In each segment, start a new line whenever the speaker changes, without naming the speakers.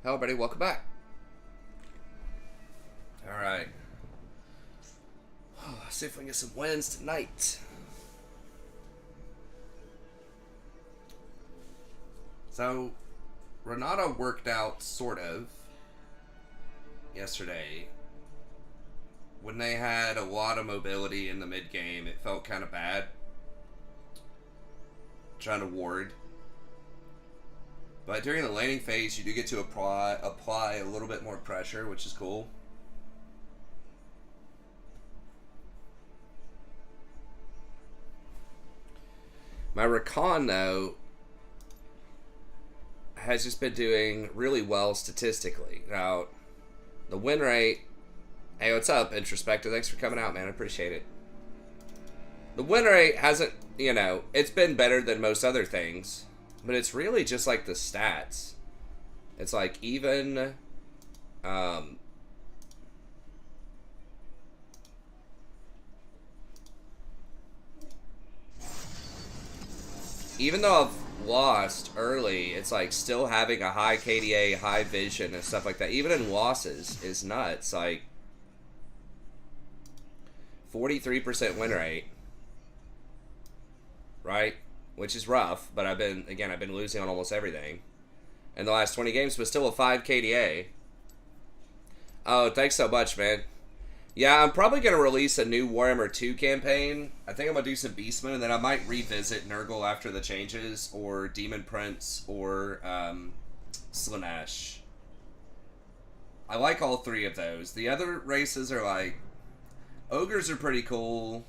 Hello, everybody. Welcome back. All right. Let's see if we can get some wins tonight. So, Renata worked out, sort of, yesterday. When they had a lot of mobility in the mid-game, it felt kind of bad. Trying to ward. But during the laning phase, you do get to apply a little bit more pressure, which is cool. My Rakan, though, has just been doing really well statistically. Now, the win rate... Hey, what's up, Introspective? Thanks for coming out, man. I appreciate it. The win rate hasn't, you know, it's been better than most other things. But it's really just like the stats. It's like even... even though I've lost early, it's like still having a high KDA, high vision, and stuff like that. Even in losses is nuts. Like 43% win rate, right? Which is rough, but I've been losing on almost everything in the last 20 games, but still a 5 KDA. Oh, thanks so much, man. Yeah, I'm probably going to release a new Warhammer 2 campaign. I think I'm going to do some Beastmen, and then I might revisit Nurgle after the changes, or Demon Prince, or Slanesh. I like all three of those. The other races are like... Ogres are pretty cool.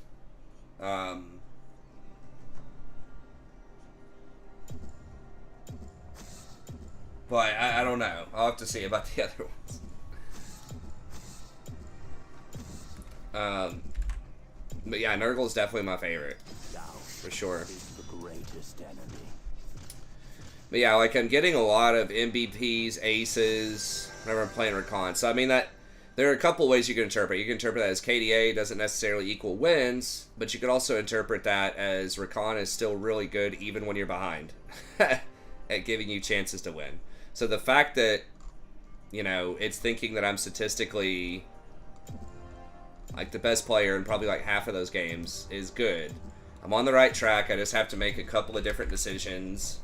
But I don't know. I'll have to see about the other ones. But yeah, Nurgle's definitely my favorite. For sure. But yeah, like I'm getting a lot of MVPs, aces, whenever I'm playing Rakan. So I mean that there are a couple ways you can interpret. You can interpret that as KDA doesn't necessarily equal wins, but you could also interpret that as Rakan is still really good even when you're behind at giving you chances to win. So the fact that, you know, it's thinking that I'm statistically like the best player in probably like half of those games is good. I'm on the right track. I just have to make a couple of different decisions.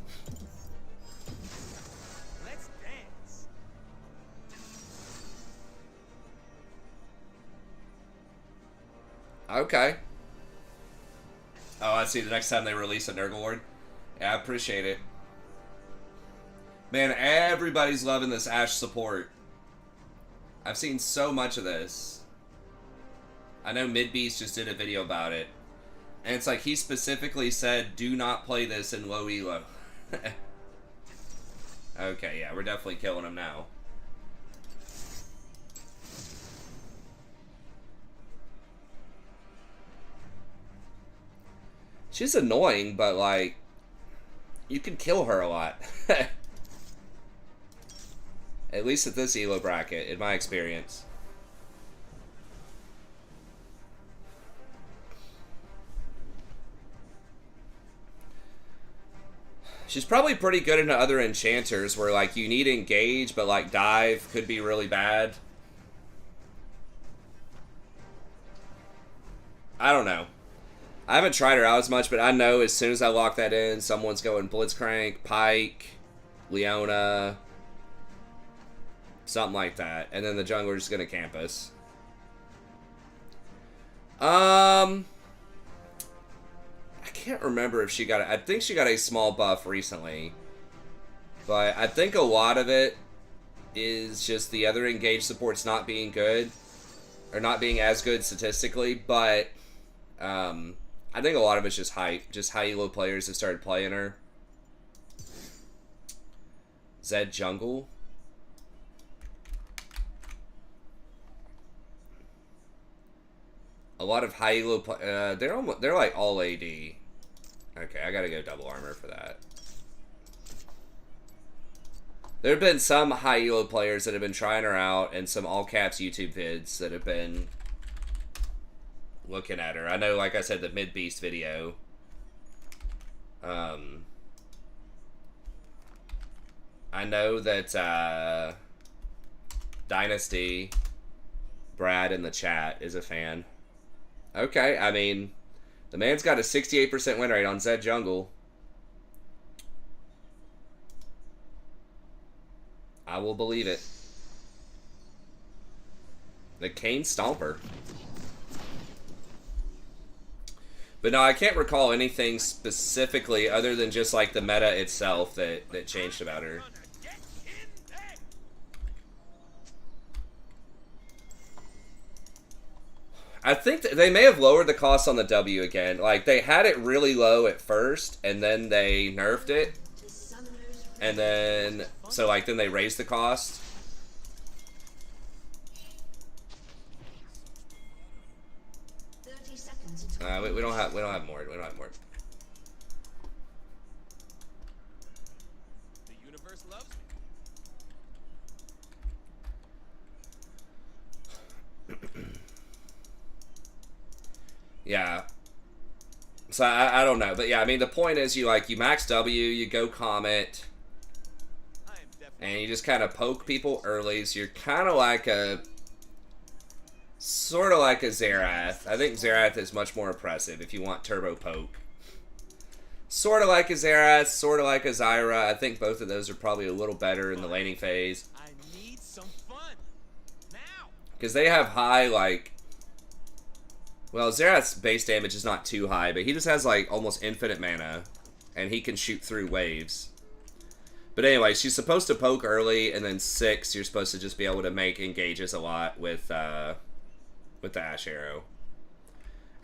Let's dance.
Okay. Oh, I see. The next time they release a Nurgle Lord. Yeah, I appreciate it. Man, everybody's loving this Ashe support. I've seen so much of this. I know Midbeast just did a video about it. And it's like he specifically said, do not play this in low elo. Okay, yeah, we're definitely killing him now. She's annoying, but like, you can kill her a lot. At least at this elo bracket, in my experience. She's probably pretty good into other enchanters where like you need engage, but like dive could be really bad. I don't know. I haven't tried her out as much, but I know as soon as I lock that in, someone's going Blitzcrank, Pike, Leona, something like that. And then the jungler's going to camp us. I can't remember if she got I think she got a small buff recently. But I think a lot of it is just the other engage supports not being good. Or not being as good statistically. But I think a lot of it's just hype. Just high elo players have started playing her. Zed jungle. A lot of high elo they're like all AD. Okay, I gotta go double armor for that. There have been some high elo players that have been trying her out, and some all caps YouTube vids that have been looking at her. I know, like I said, the Mid Beast video. I know that Dynasty. Brad in the chat is a fan. Okay, I mean, the man's got a 68% win rate on Zed Jungle. I will believe it. The Kane Stomper. But no, I can't recall anything specifically other than just like the meta itself that changed about her. I think they may have lowered the cost on the W again. Like, they had it really low at first, and then they nerfed it. And then, so like, then they raised the cost. We don't have more. We don't have more.
The universe loves me.
Yeah. So I don't know, but yeah, I mean the point is you max W, you go Comet, and you just kind of poke people early. So you're kind of like a sort of like a Xerath. I think Xerath is much more impressive if you want turbo poke. Sort of like a Xerath, sort of like a Zyra. I think both of those are probably a little better in the laning phase.
I need some fun now.
Because they have high, like... Well, Xerath's base damage is not too high, but he just has, like, almost infinite mana. And he can shoot through waves. But anyway, she's supposed to poke early, and then 6, you're supposed to just be able to make engages a lot with the Ashe arrow.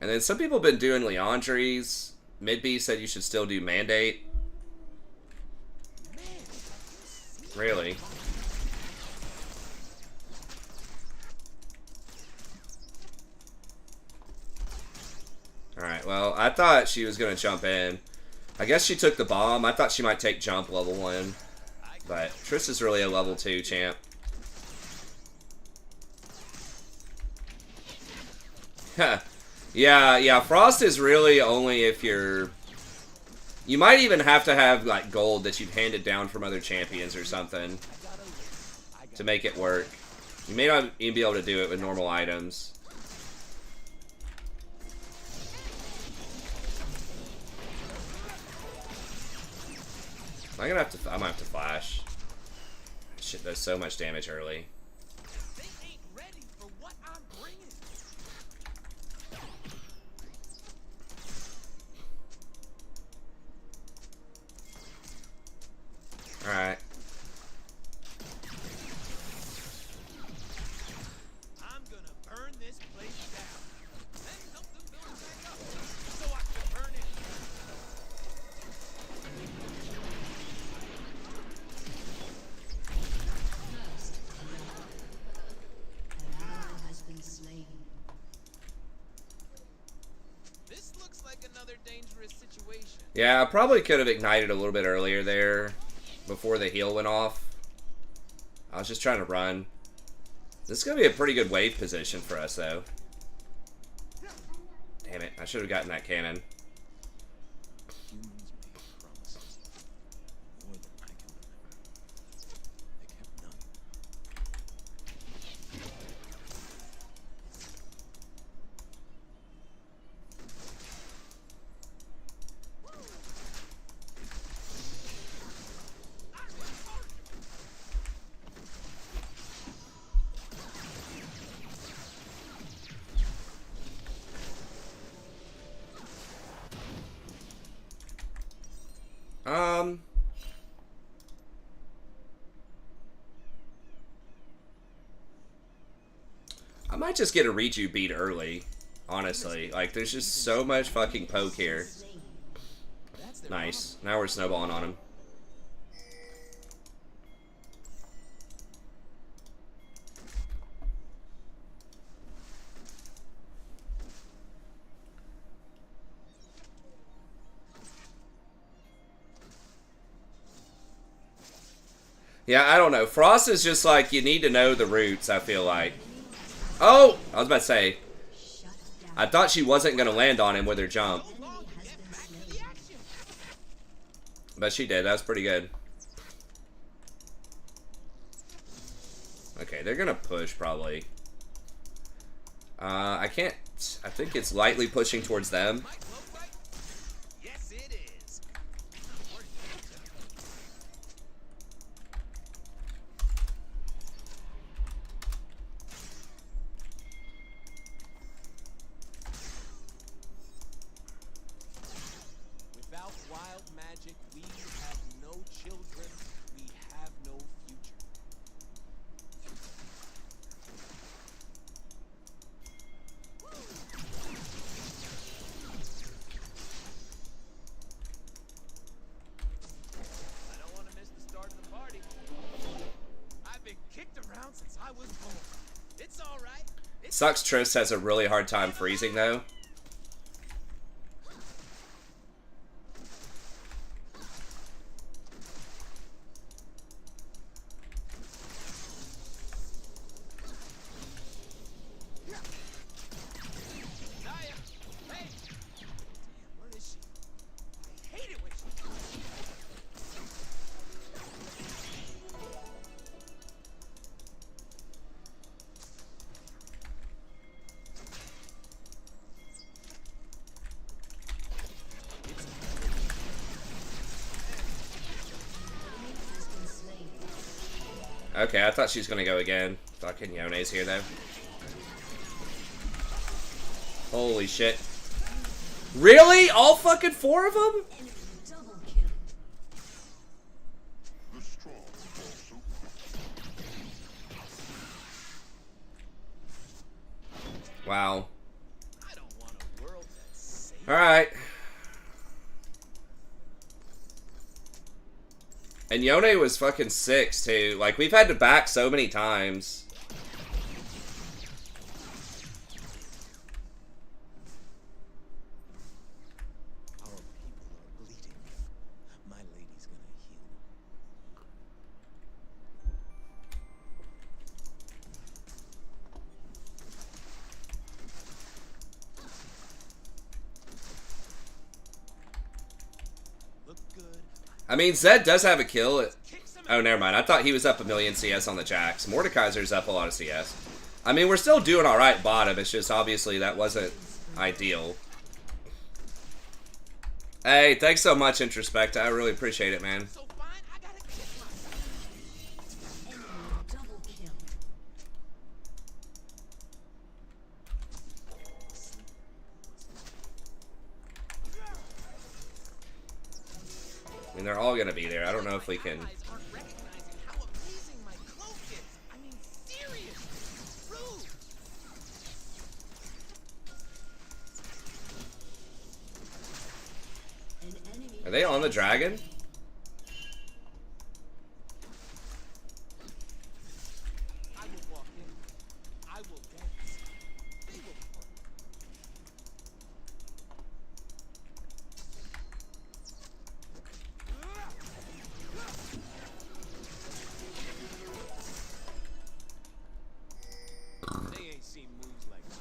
And then some people have been doing Leandries. Midbee said you should still do Mandate. Really? Alright, well, I thought she was going to jump in. I guess she took the bomb. I thought she might take jump level 1. But Triss is really a level 2 champ. Yeah, Frost is really only if you're... You might even have to have, like, gold that you've handed down from other champions or something to make it work. You may not even be able to do it with normal items. I might have to flash. Shit does so much damage early.
They ain't ready for what I'm bringing.
Alright.
I'm gonna burn this place down. Then help them build it back up so I can burn it. This looks like another dangerous situation.
Yeah, I probably could have ignited a little bit earlier there before the heal went off. I was just trying to run. This is going to be a pretty good wave position for us, though. Damn it, I should have gotten that cannon.
Humans make promises more than I can remember. They kept none.
I might just get a Reju beat early, honestly. Like, there's just so much fucking poke here. Nice. Now we're snowballing on him. Yeah, I don't know. Frost is just like, you need to know the roots, I feel like. Oh! I was about to say. I thought she wasn't going to land on him with her jump. But she did. That was pretty good. Okay, they're gonna push probably. I can't. I think it's lightly pushing towards them.
Might look right. Yes, it is. Without wild magic, we have no children. We have no future. I don't want to miss the start of the party. I've been kicked around since I was born. It's all right.
Sucks Triss has a really hard time freezing though.
Naya, hey! Damn, where is she? I hate it when she...
Okay, I thought she was gonna go again. Fucking Yone's here though. Holy shit. Really? All fucking 4 of them? Wow.
I don't want a world that's safe.
Alright. And Yone was fucking 6 too. Like, we've had to back so many times.
Our people are bleeding. My lady's gonna heal them. Look good.
I mean, Zed does have a kill.
Kick some
Oh, never mind. I thought he was up a million CS on the Jax. Mordekaiser's up a lot of CS. I mean, we're still doing alright bottom. It's just obviously that wasn't ideal. Hey, thanks so much, Introspect. I really appreciate it, man.
so fine, I gotta kick myself.
Double kill.
I mean, they're all gonna be there. I don't know if we can...
My allies aren't recognizing how amazing my cloak is. I mean, serious. Rude.
An enemy.
Are they on the dragon?
I will walk in. I will dance. They will part. They ain't seen moves like mine.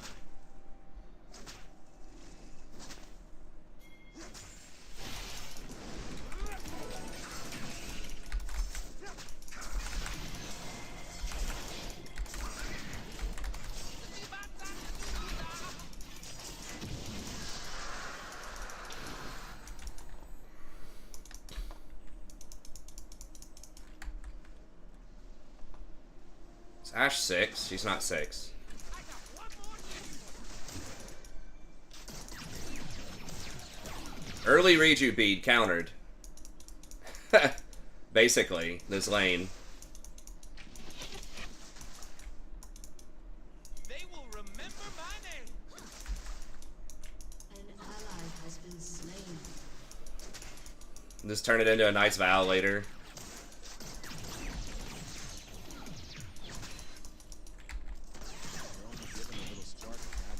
Is Ashe 6? She's not 6.
I got one more thing.
Early Reju bead countered. Basically, this lane.
They will remember my name.
An ally has been slain.
Just turn it into a nice Val later.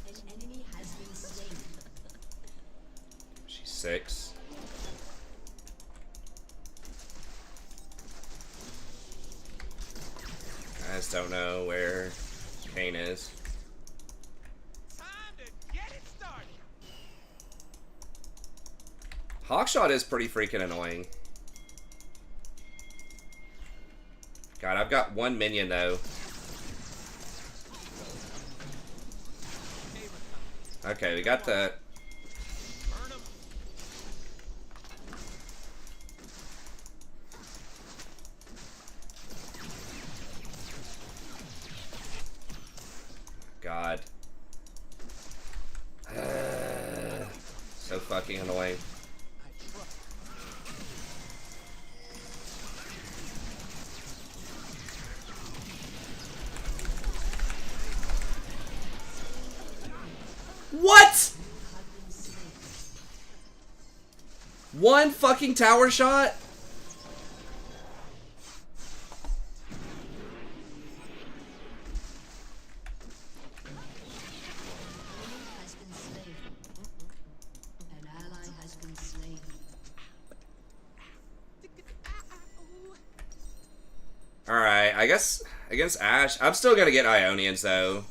An enemy has been slain.
She's 6. I just don't know where Kane is.
Time to get it started.
Hawkshot is pretty freaking annoying. God, I've got one minion though. Okay, we got the...
Burn 'em.
God. So fucking annoying.
I trust.
What? One fucking tower shot?
Has been slain. An ally has been slain.
Alright, I guess against Ashe, I'm still gonna get Ionians though.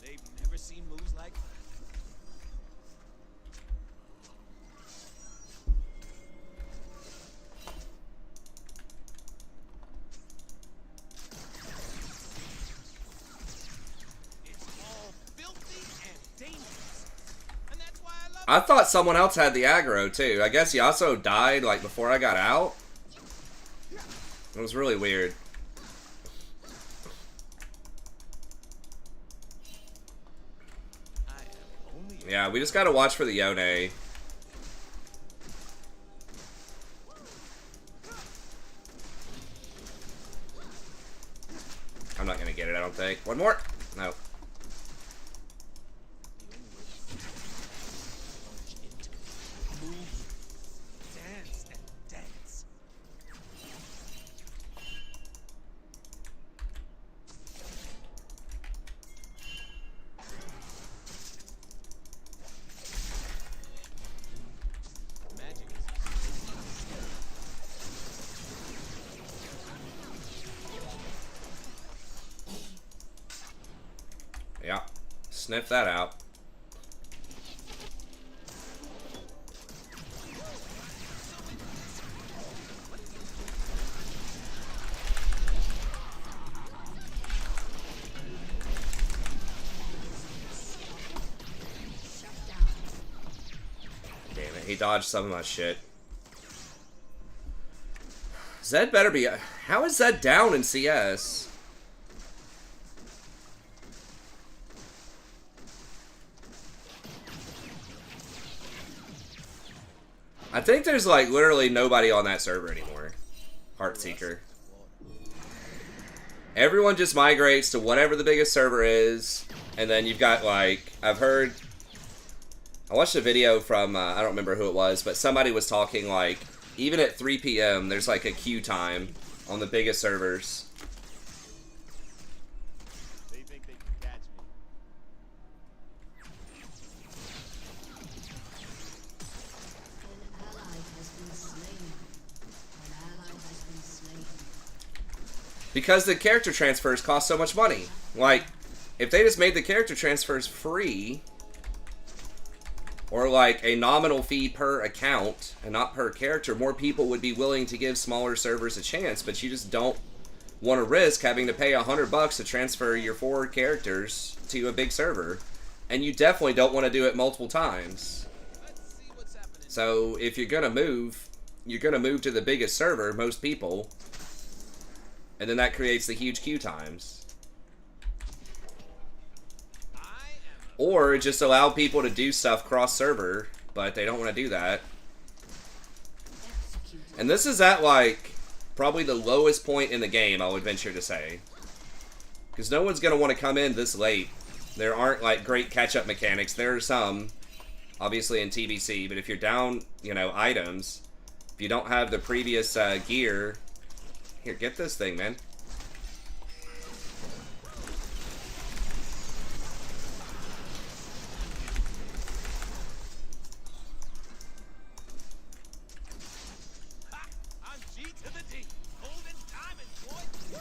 They've never seen moves like that. It's all filthy and dangerous. And that's why I love
I thought someone else had the aggro too. I guess he also died like before I got out. It was really weird.
I am only
Yeah, we just gotta watch for the Yone. I'm not gonna get it, I don't think. One more? No.
move, dance, and dance. Magic
Yeah. Sniff that out. Damn it, he dodged some of my shit. Zed better be... How is Zed down in CS? I think there's like literally nobody on that server anymore. Heartseeker. Everyone just migrates to whatever the biggest server is, and then you've got like, I've heard, I watched a video from, I don't remember who it was, but somebody was talking like, even at 3 p.m. there's like a queue time on the biggest servers.
They think they can catch me.
An ally has been slain. An ally has been slain.
Because the character transfers cost so much money. Like, if they just made the character transfers free, or like a nominal fee per account and not per character, more people would be willing to give smaller servers a chance, but you just don't want to risk having to pay $100 to transfer your 4 characters to a big server. And you definitely don't want to do it multiple times.
Let's see what's happening.
So if you're going to move, you're going to move to the biggest server, most people. And then that creates the huge queue times.
I am
Or just allow people to do stuff cross-server, but they don't want to do that.
Executed.
And this is at, like, probably the lowest point in the game, I would venture to say. Because no one's going to want to come in this late. There aren't, like, great catch-up mechanics. There are some, obviously, in TBC, but if you're down, you know, items, if you don't have the previous gear... Here, get this thing, man.
ha! I'm G to the D. Golden diamond, boy. Woo!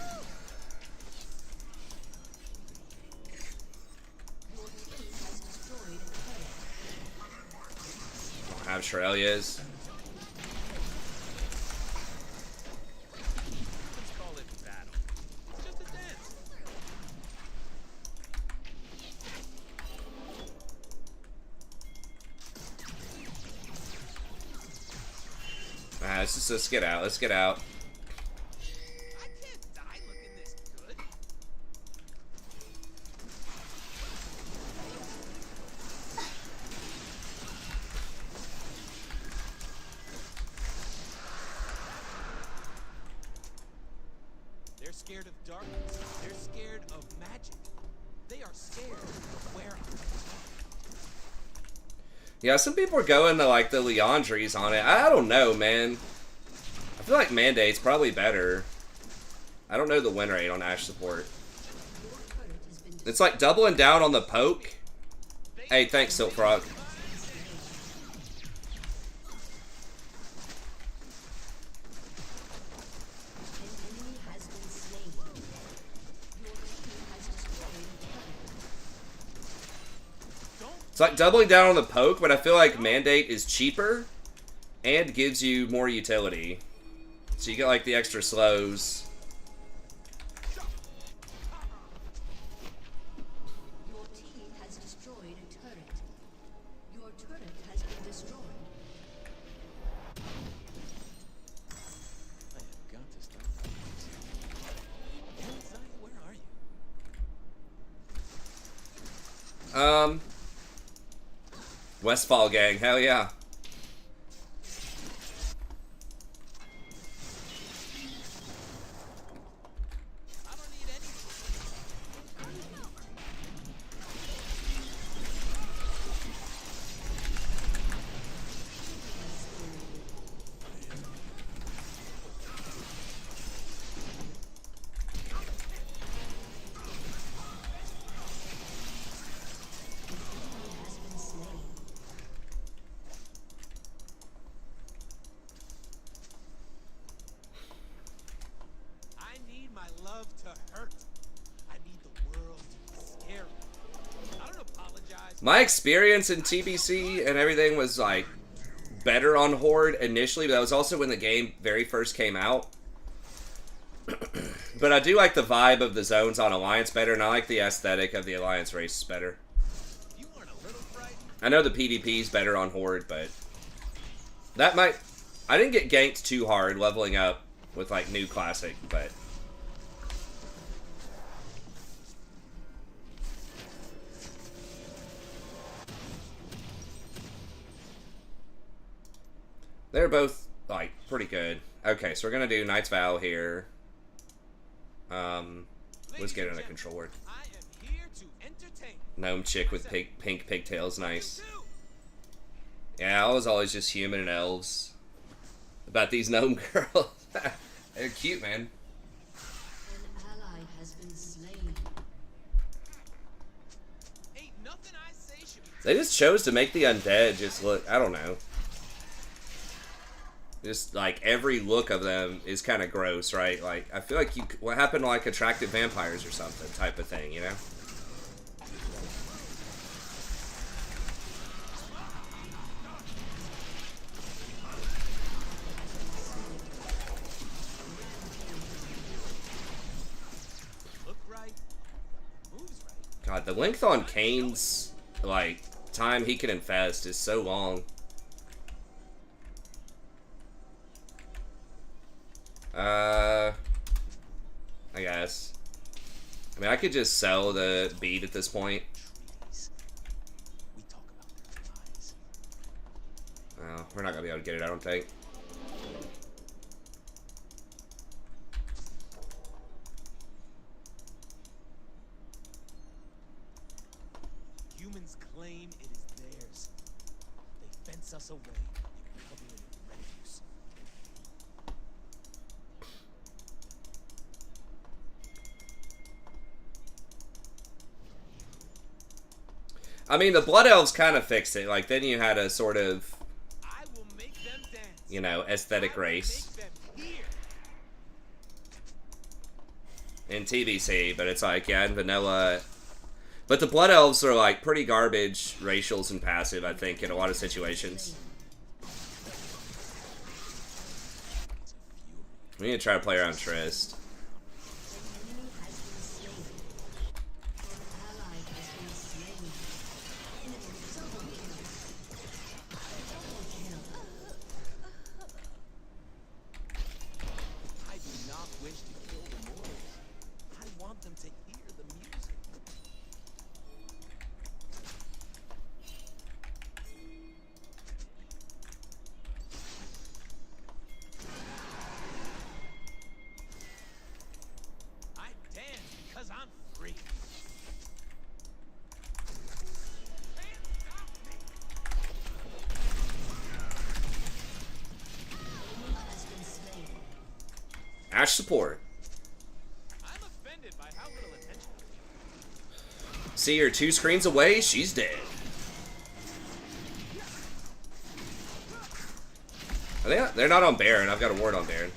Your team has destroyed a turret.
I'm sure Ellie is.
Let's call it battle. It's just a dance.
Let's get out. Let's get out.
I can't die looking this good. They're scared of darkness. They're scared of magic. They are scared of where I'm from.
Yeah, some people are going to like the Leandries on it. I don't know, man. I feel like Mandate's probably better. I don't know the win rate on Ashe support. It's like doubling down on the poke. Hey, thanks, Silk Frog. It's like doubling down on the poke, but I feel like Mandate is cheaper and gives you more utility. So you get like the extra slows.
Your team has destroyed a turret. Your turret has been destroyed.
I have got to stop fighting. Zilean, where are you?
Westfall gang, hell yeah.
I don't need any. I need my love to hurt. I need the world to be scary. I don't apologize.
My experience in TBC and everything was like better on Horde initially, but that was also when the game very first came out. But I do like the vibe of the zones on Alliance better, and I like the aesthetic of the Alliance races better.
You weren't a little frightened.
I know the PvP is better on Horde, but that might... I didn't get ganked too hard leveling up with like new Classic, but... They're both, like, pretty good. Okay, so we're gonna do Knight's Vow here. Let's get in a controller.
I am here to entertain.
Gnome chick with pink pigtails, nice. Yeah, I was always just human and elves. About these gnome girls. They're cute, man.
An ally has been slain.
Ain't nothing I say should be.
They just chose to make the undead just look, I don't know. Just, like, every look of them is kind of gross, right? Like, I feel like what happened to, like, attractive vampires or something type of thing, you know?
Look right, moves right.
God, the length on Kane's, like, time he can infest is so long. I guess. I mean, I could just sell the bead at this point.
Trees. We talk about their demise.
Well, we're not gonna be able to get it, I don't think.
Humans claim it is theirs. They fence us away and cover it in refuse.
I mean, the Blood Elves kind of fixed it. Like, then you had a sort of,
I will make them dance.
you know, aesthetic race
Make them hear.
in TBC, but it's like, yeah, in vanilla. But the Blood Elves are, like, pretty garbage racials and passive, I think, in a lot of situations. We need to try to play around Trist.
I do not wish to kill the mortals. I want them to hear the music. I dance because I'm free.
Ashe support.
I'm offended by how little attention I'm getting.
See her 2 screens away, she's dead. They're not on Baron. I've got a ward on Baron.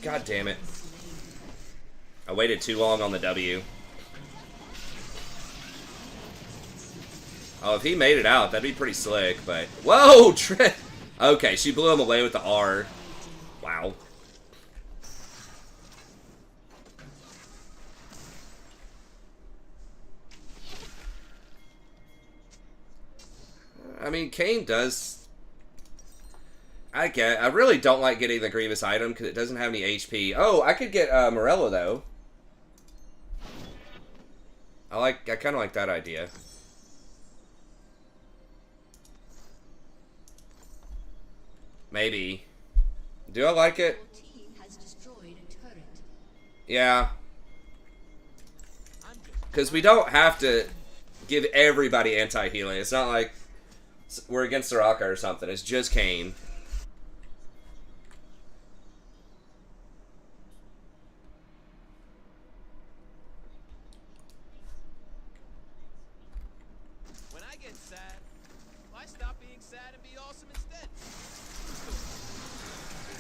God damn it. I waited too long on the W. Oh, if he made it out, that'd be pretty slick, but... Whoa! Okay, she blew him away with the R. Wow. I mean, Kayn does... I really don't like getting the Grievous item because it doesn't have any HP. Oh, I could get Morello, though. I kind of like that idea. Maybe. Do I like it? Yeah. Because we don't have to give everybody anti-healing. It's not like we're against Soraka or something. It's just Kayn.
When I get sad, why stop being sad and be awesome instead?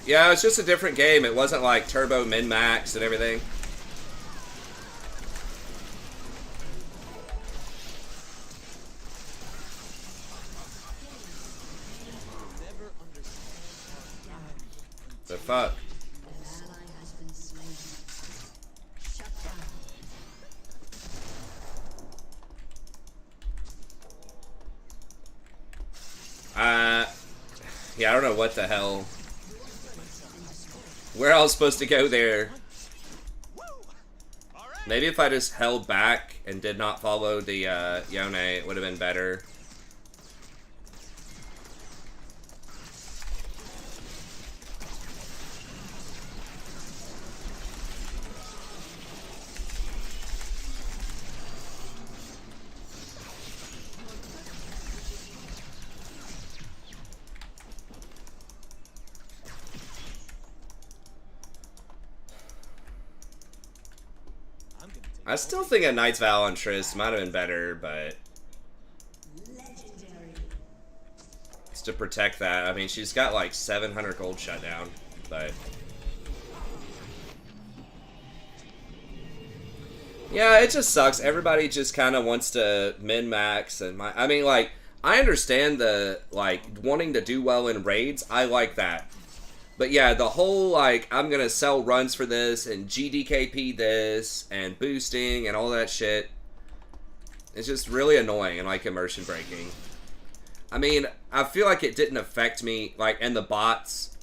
Yeah, it's just a different game. It wasn't like turbo min-max and everything.
Never understand our time.
The fuck? Yeah, I don't know what the hell. Where I was supposed to go there. Maybe if I just held back and did not follow the Yone, it would have been better. I still think a Knight's Vow on Triss might have been better, but it's to protect that. I mean, she's got like 700 gold shutdown, but yeah, it just sucks. Everybody just kind of wants to min-max, and I mean, like, I understand the like wanting to do well in raids. I like that. But yeah, the whole, like, I'm going to sell runs for this and GDKP this and boosting and all that shit. It's just really annoying and, like, immersion breaking. I mean, I feel like it didn't affect me, like, and the bots.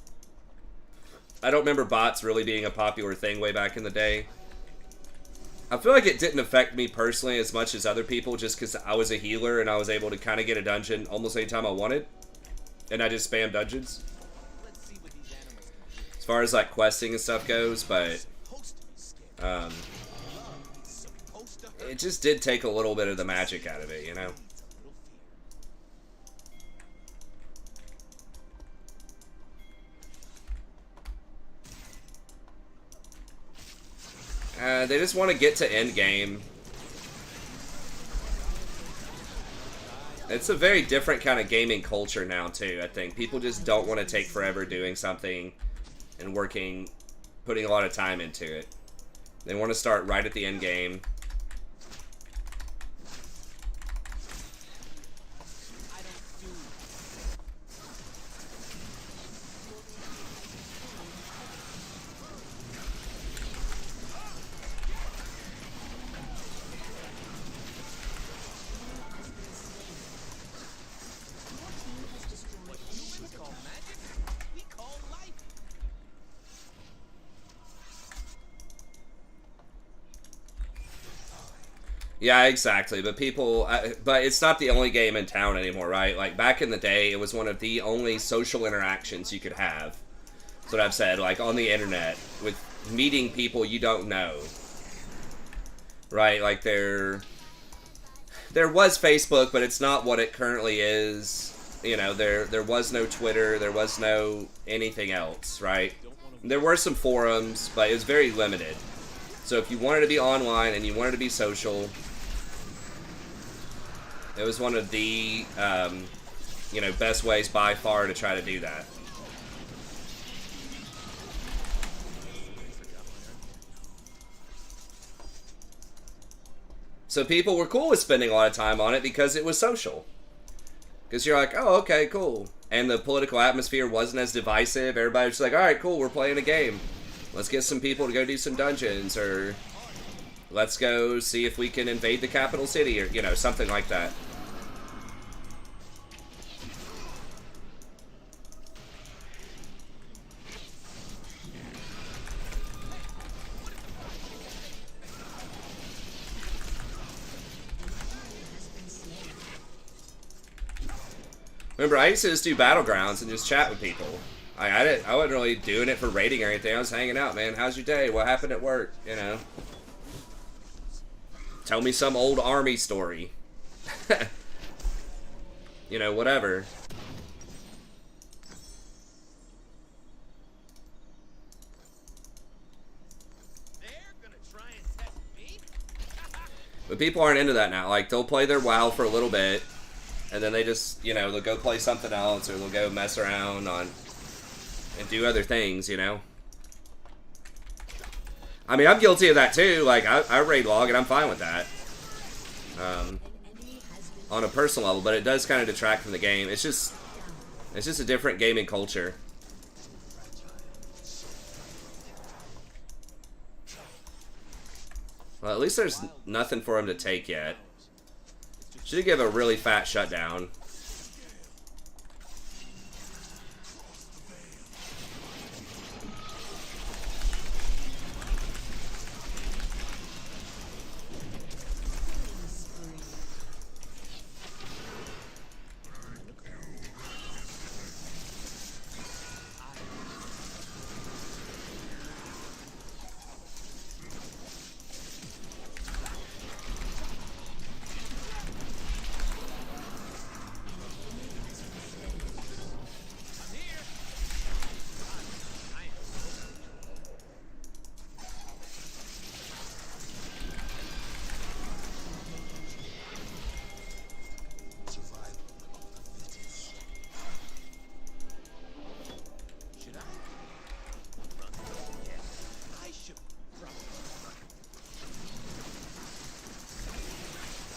I don't remember bots really being a popular thing way back in the day. I feel like it didn't affect me personally as much as other people just because I was a healer and I was able to kind of get a dungeon almost anytime I wanted. And I just spam dungeons. As far as like questing and stuff goes, but it just did take a little bit of the magic out of it, you know. They just want to get to end game. it's a very different kind of gaming culture now too. I think people just don't want to take forever doing something and working, putting a lot of time into it. They want to start right at the end game. Yeah, exactly. But people, but it's not the only game in town anymore, right? Like back in the day, it was one of the only social interactions you could have. That's what I've said. Like on the internet, with meeting people you don't know, right? Like there was Facebook, but it's not what it currently is. You know, there was no Twitter, there was no anything else, right? There were some forums, but it was very limited. So if you wanted to be online and you wanted to be social, it was one of the, you know, best ways by far to try to do that. So people were cool with spending a lot of time on it because it was social. Because you're like, oh, okay, cool. And the political atmosphere wasn't as divisive. Everybody was just like, all right, cool, we're playing a game. Let's get some people to go do some dungeons, or let's go see if we can invade the capital city, or, you know, something like that. Remember, I used to just do battlegrounds and just chat with people. I wasn't really doing it for raiding or anything. I was hanging out, man. How's your day? What happened at work? You know. Tell me some old army story. You know, whatever.
They're gonna try and test me?
But people aren't into that now. Like, they'll play their WoW for a little bit, and then they just, you know, they'll go play something else, or they'll go mess around on and do other things, you know. I mean, I'm guilty of that too. Like, I raid log, and I'm fine with that. On a personal level, but it does kind of detract from the game. It's just a different gaming culture. Well, at least there's nothing for him to take yet. Should give a really fat shutdown.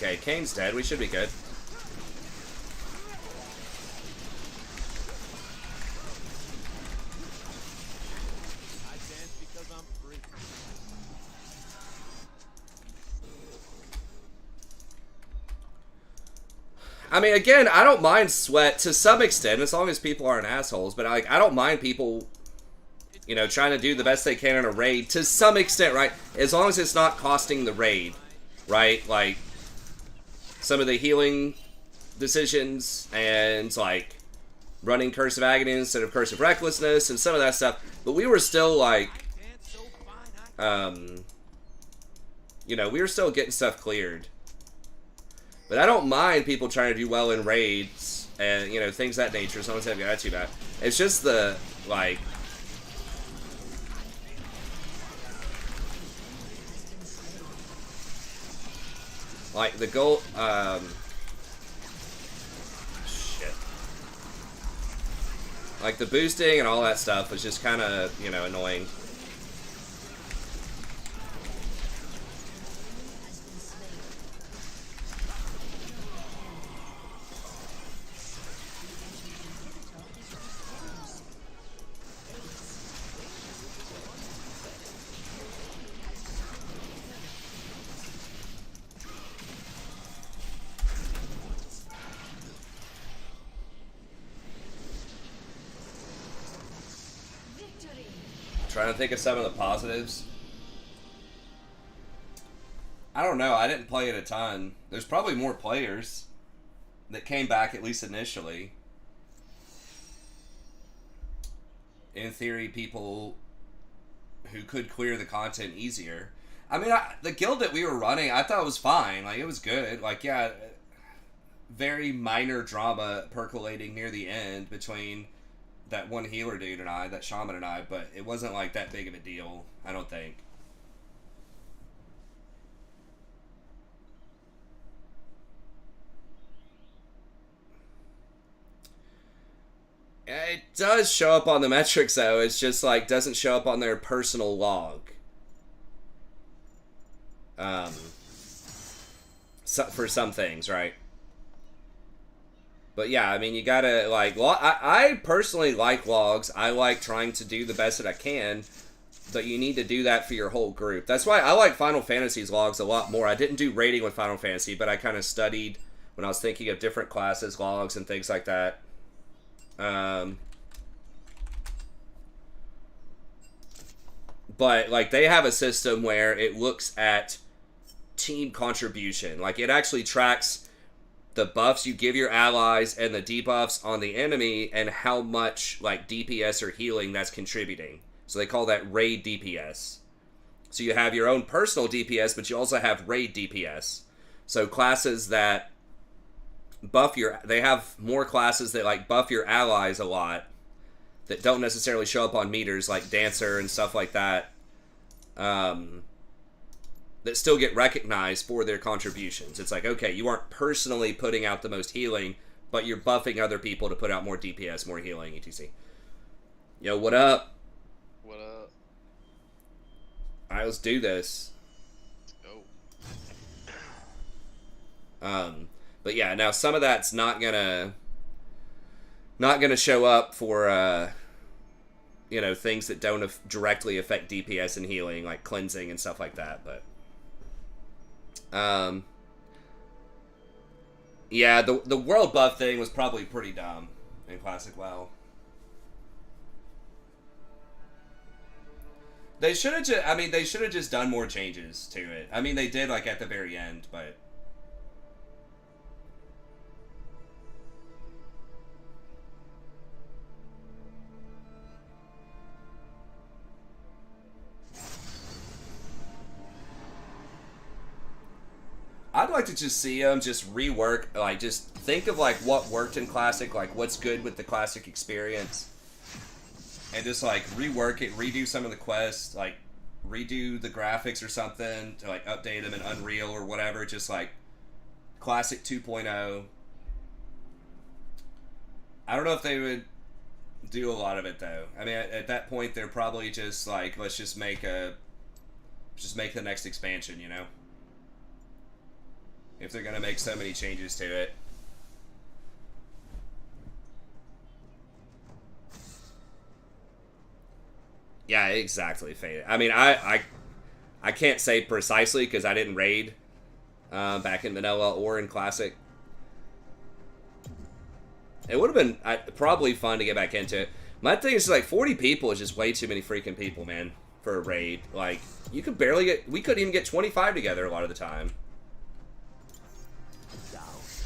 Okay, Kane's dead. We should be good.
I dance because I'm free.
I mean, again, I don't mind sweat to some extent, as long as people aren't assholes. But I don't mind people, you know, trying to do the best they can in a raid to some extent, right? As long as it's not costing the raid, right? Like some of the healing decisions and like running Curse of Agony instead of Curse of Recklessness and some of that stuff. But we were still like, you know, we were still getting stuff cleared. But I don't mind people trying to do well in raids and, you know, things of that nature, as long as they have attitude about it. It's just the, like, the goal, Like, the boosting and all that stuff was just kind of, you know, annoying. Trying to think of some of the positives. I don't know. I didn't play it a ton. There's probably more players that came back, at least initially. In theory, people who could clear the content easier. I mean, the guild that we were running, I thought was fine. Like, it was good. Like, yeah, very minor drama percolating near the end between that one healer dude and I, that shaman and I, but it wasn't like that big of a deal, I don't think. It does show up on the metrics though, it's just like doesn't show up on their personal log. For some things, right? But yeah, I mean, you gotta, like, I personally like logs. I like trying to do the best that I can, but you need to do that for your whole group. That's why I like Final Fantasy's logs a lot more. I didn't do rating with Final Fantasy, but I kind of studied when I was thinking of different classes, logs, and things like that. But, like, they have a system where it looks at team contribution. Like, it actually tracks the buffs you give your allies and the debuffs on the enemy and how much, like, DPS or healing that's contributing. So they call that raid DPS. So you have your own personal DPS, but you also have raid DPS. So classes that buff they have more classes that, like, buff your allies a lot that don't necessarily show up on meters, like Dancer and stuff like that. That still get recognized for their contributions. It's like, okay, you aren't personally putting out the most healing, but you're buffing other people to put out more DPS, more healing, etc. Yo, what up?
What up?
Alright, let's do this.
Let's
go. But yeah, now some of that's not gonna show up for, you know, things that don't directly affect DPS and healing, like cleansing and stuff like that, but yeah, the world buff thing was probably pretty dumb in Classic WoW. They should have just, I mean, they should have just done more changes to it. I mean, they did, like, at the very end, but I'd like to just see them just rework, like, just think of, like, what worked in Classic, like, what's good with the Classic experience, and just, like, rework it, redo some of the quests, like, redo the graphics or something to, like, update them in Unreal or whatever, just, like, Classic 2.0. I don't know if they would do a lot of it, though. I mean, at that point, they're probably just, like, let's just make the next expansion, you know? If they're gonna make so many changes to it. Yeah, exactly, Faded. I mean, I can't say precisely because I didn't raid back in Vanilla or in Classic. It would have been probably fun to get back into it. My thing is, like, 40 people is just way too many freaking people, man, for a raid. Like, you could barely get, we couldn't even get 25 together a lot of the time.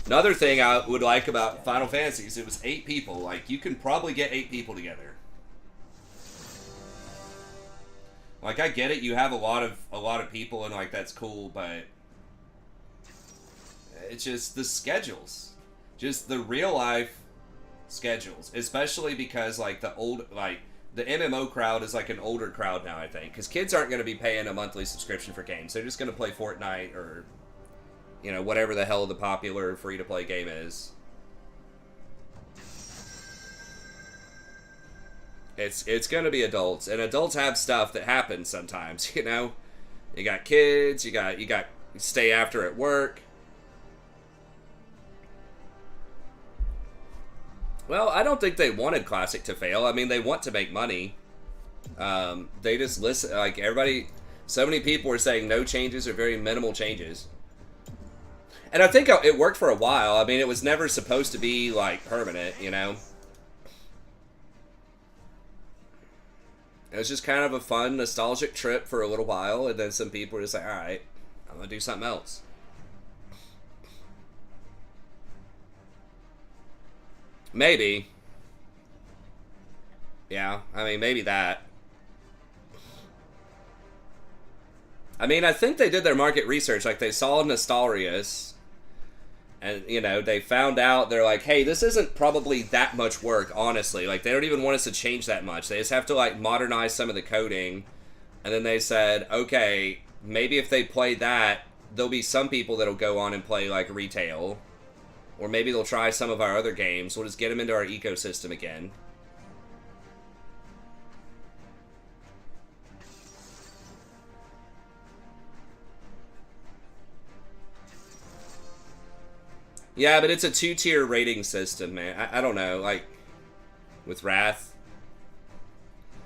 Another thing I would like about Final Fantasy is it was 8 people. Like, you can probably get 8 people together. Like, I get it, you have a lot of people and, like, that's cool, but it's just the schedules. Just the real life schedules. Especially because, like, the MMO crowd is, like, an older crowd now, I think. Because kids aren't going to be paying a monthly subscription for games. They're just going to play Fortnite or, you know, whatever the hell the popular free-to-play game is. It's gonna be adults, and adults have stuff that happens sometimes. You know, you got kids, you got stay after at work. Well, I don't think they wanted Classic to fail. I mean, they want to make money. They just listen, like everybody. So many people were saying no changes or very minimal changes. And I think it worked for a while. I mean, it was never supposed to be, like, permanent, you know? It was just kind of a fun, nostalgic trip for a little while, and then some people were just like, alright, I'm gonna do something else. Maybe. Yeah, I mean, maybe that. I mean, I think they did their market research. Like, they saw Nostalrius, and, you know, they found out, they're like, hey, this isn't probably that much work, honestly. Like, they don't even want us to change that much. They just have to, like, modernize some of the coding. And then they said, okay, maybe if they play that, there'll be some people that'll go on and play, like, retail. Or maybe they'll try some of our other games. We'll just get them into our ecosystem again. Yeah, but it's a 2-tier rating system, man. I don't know, like, with Wrath.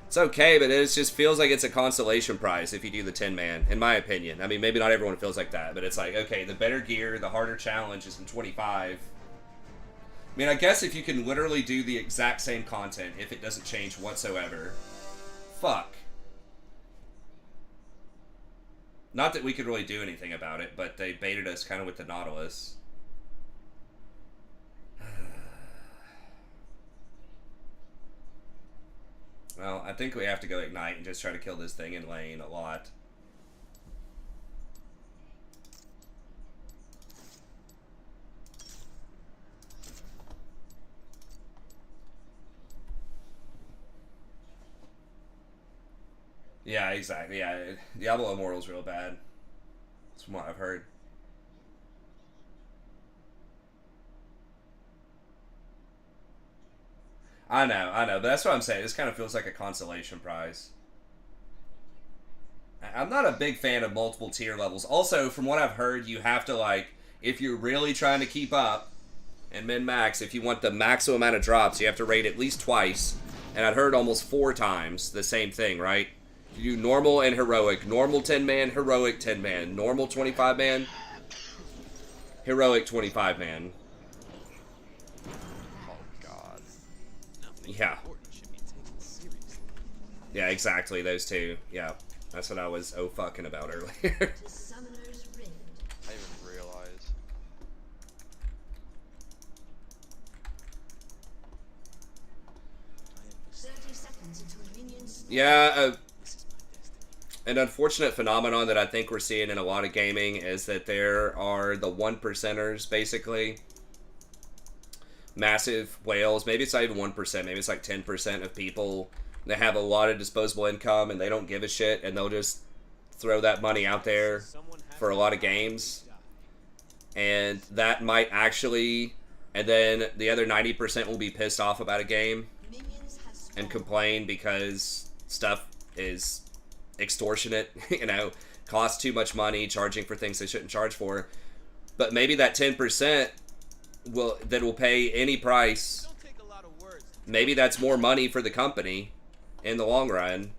It's okay, but it just feels like it's a consolation prize if you do the 10-man, in my opinion. I mean, maybe not everyone feels like that, but it's like, okay, the better gear, the harder challenge is in 25. I mean, I guess if you can literally do the exact same content, if it doesn't change whatsoever. Fuck. Not that we could really do anything about it, but they baited us kind of with the Nautilus. Well, I think we have to go Ignite and just try to kill this thing in lane a lot. Yeah, exactly. Yeah, Diablo Immortal's real bad. That's from what I've heard. I know, but that's what I'm saying. This kind of feels like a consolation prize. I'm not a big fan of multiple tier levels. Also, from what I've heard, you have to, like, if you're really trying to keep up and min-max, if you want the maximum amount of drops, you have to raid at least twice. And I'd heard almost 4 times the same thing, right? You do normal and heroic. Normal 10-man, heroic 10-man. Normal 25-man, heroic 25-man. Yeah. Yeah, exactly, those two. Yeah. That's what I was fucking about earlier.
I didn't
realize.
Yeah, an unfortunate phenomenon that I think we're seeing in a lot of gaming is that there are the 1%ers, basically. Massive whales. Maybe it's not even 1%. Maybe it's like 10% of people that have a lot of disposable income and they don't give a shit and they'll just throw that money out there for a lot of games. And that might actually... And then the other 90% will be pissed off about a game and complain because stuff is extortionate, you know, costs too much money, charging for things they shouldn't charge for. But maybe that 10% that will pay any price, maybe that's more money for the company in the long run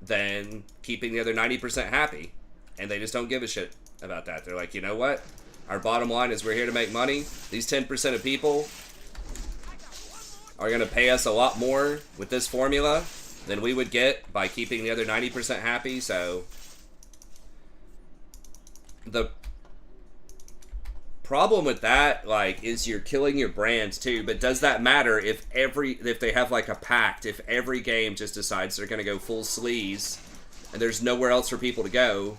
than keeping the other 90% happy. And they just don't give a shit about that. They're like, you know what? Our bottom line is we're here to make money. These 10% of people are going to pay us a lot more with this formula than we would get by keeping the other 90% happy. So the problem with that, like, is you're killing your brands too. But does that matter if they have like a pact, if every game just decides they're going to go full sleaze and there's nowhere else for people to go?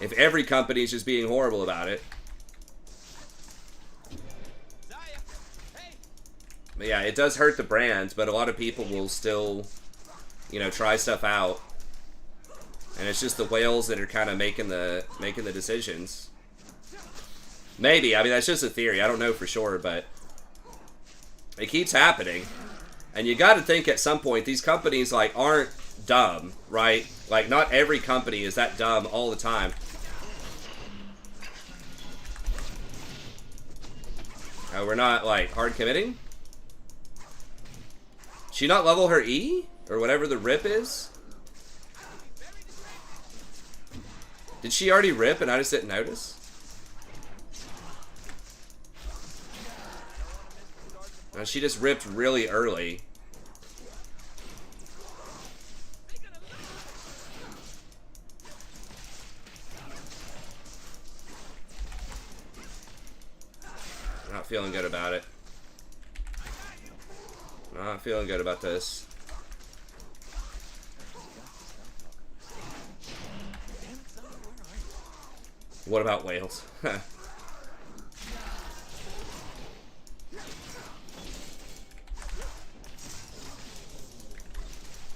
If every company is just being horrible about it. But yeah, it does hurt the brands, but a lot of people will still, you know, try stuff out. And it's just the whales that are kind of making the decisions. Maybe. I mean, that's just a theory. I don't know for sure, but it keeps happening. And you got to think at some point these companies like aren't dumb, right? Like not every company is that dumb all the time. We're not like hard committing. She not level her E or whatever the rip is? Did she already rip and I just didn't notice? No, she just ripped really early. Not feeling good about it. Not feeling good about this. What about whales?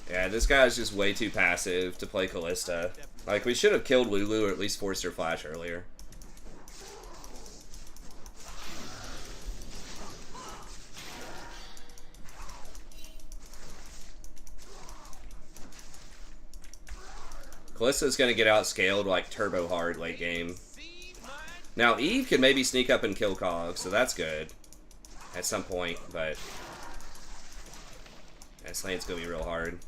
Yeah, this guy's just way too passive to play Callista. Like, we should have killed Lulu or at least forced her flash earlier. Callista's gonna get outscaled like turbo hard late game. Now Eve can maybe sneak up and kill Cog, so that's good at some point, but this lane's gonna be real hard.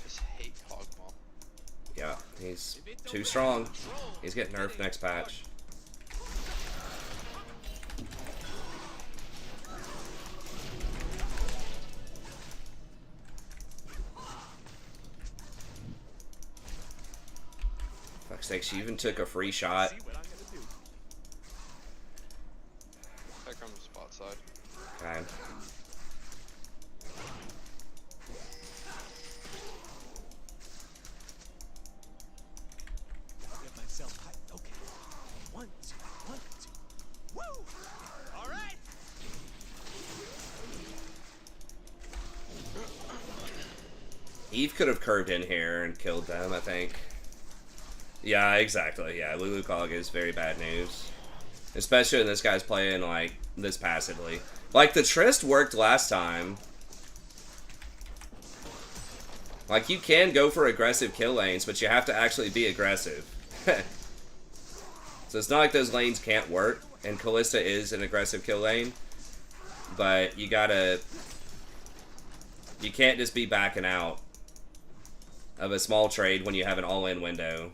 Just hate Cogmaw.
Yeah, he's too strong. He's getting nerfed next patch. Fuck's sake, she even took a free shot.
Here comes spot side.
Okay.
Get myself hyped. Okay. 1, 2, 1, 2. Woo! All right.
Eve could have curved in here and killed them, I think. Yeah, exactly. Yeah, Lulu Cog is very bad news. Especially when this guy's playing, like, this passively. Like, the Trist worked last time. Like, you can go for aggressive kill lanes, but you have to actually be aggressive. So it's not like those lanes can't work, and Callista is an aggressive kill lane. But you gotta... You can't just be backing out of a small trade when you have an all-in window.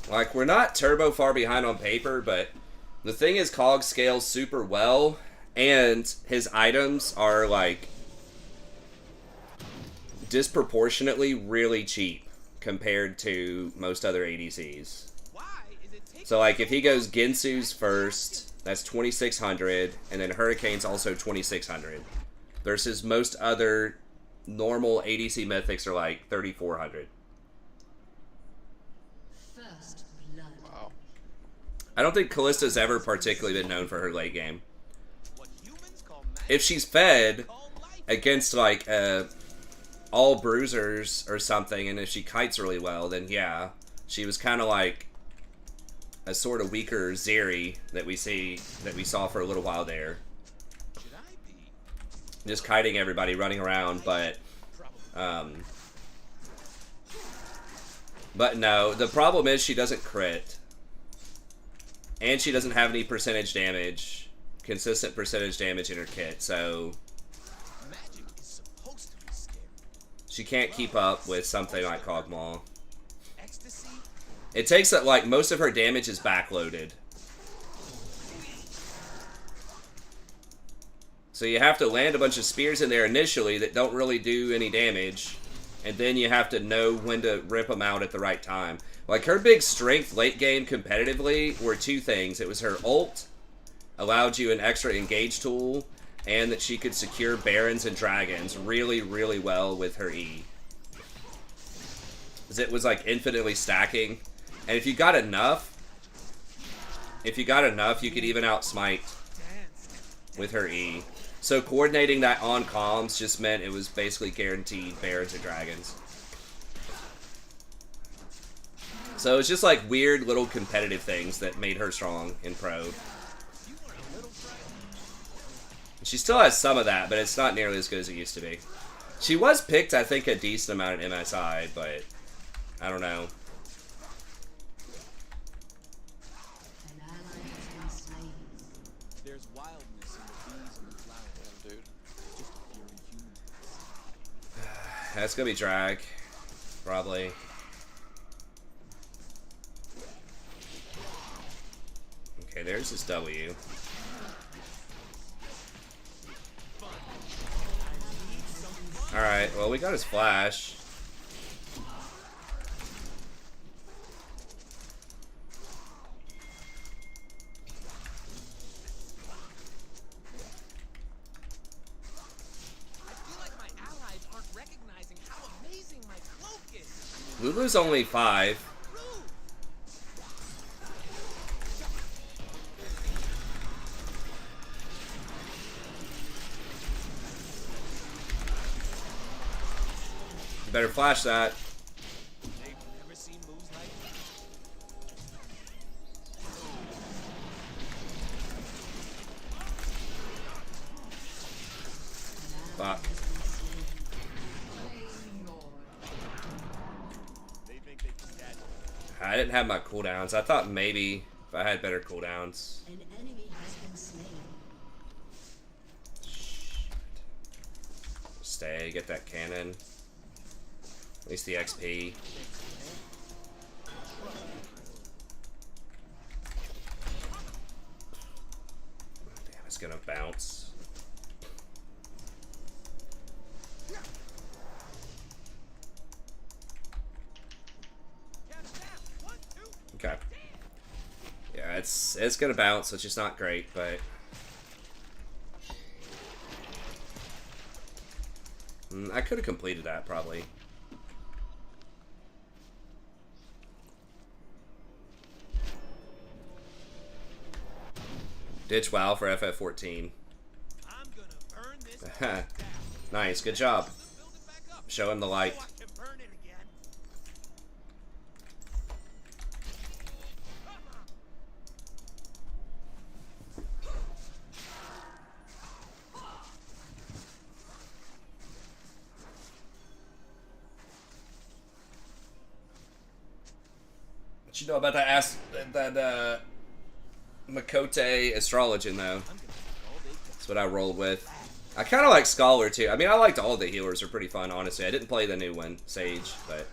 Like, we're not turbo far behind on paper, but the thing is Cog scales super well, and his items are, like, disproportionately really cheap compared to most other ADCs. So, like, if he goes Ginsu's first, that's 2,600, and then Hurricane's also 2,600, versus most other normal ADC mythics are, like, 3,400.
Wow.
I don't think Callista's ever particularly been known for her late game. If she's fed against, like, all bruisers or something, and if she kites really well, then yeah. She was kind of like a sort of weaker Zeri that we saw for a little while there. Just kiting everybody, running around, but no, the problem is she doesn't crit. And she doesn't have any percentage damage, consistent percentage damage in her kit, so she can't keep up with something like Cogmaw. It takes that, like, most of her damage is backloaded. So you have to land a bunch of spears in there initially that don't really do any damage, and then you have to know when to rip them out at the right time. Like, her big strength late game competitively were two things. It was her ult, allowed you an extra engage tool, and that she could secure barons and dragons really, really well with her E. Because it was, like, infinitely stacking. And if you got enough, you could even outsmite with her E. So coordinating that on comms just meant it was basically guaranteed Barons and Dragons. So it's just like weird little competitive things that made her strong in Pro. She still has some of that, but it's not nearly as good as it used to be. She was picked, I think, a decent amount at MSI, but I don't know.
An ally has been slain.
There's wildness in the bees and the flowers.
Damn, dude.
Just a fury human.
That's gonna be drag, probably. Okay, there's his W. Alright, well, we got his flash.
I feel like my allies aren't recognizing how amazing my cloak is.
Lulu's only 5.
Rude.
Better flash that.
They've never seen moves like
Fuck.
they think they can catch me.
I didn't have my cooldowns. I thought maybe if I had better cooldowns.
An enemy has been slain.
Stay, get that cannon. At least the XP. Damn, it's gonna bounce. Okay. Yeah, it's gonna bounce, which is not great, but I could have completed that probably. Ditch WoW for FF14.
I'm gonna burn this
Nice, good job.
build it back up.
Show him the light.
So I can burn it again.
What you know about that Makote Astrologian though? That's what I rolled with. I kind of like Scholar too. I mean, I liked all the healers; are pretty fun, honestly. I didn't play the new one, Sage, but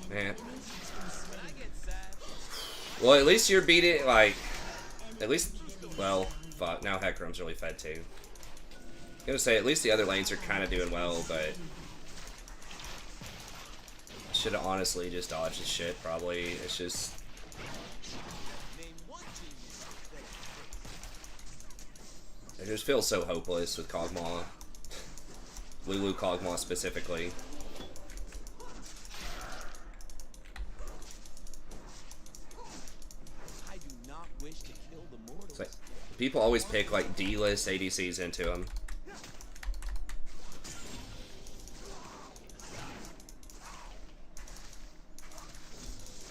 man.
I get sad.
Well, at least you're beating like, at least. Well, fuck. Now Hecarim's really fed too. I'm gonna say at least the other lanes are kind of doing well, but should have honestly just dodged this shit. Probably it's just.
Name one genius that
I just feel so hopeless with Kog'Maw. Lulu Kog'Maw specifically.
I do not wish to kill the mortals.
It's like, people always pick like D-list ADCs into him.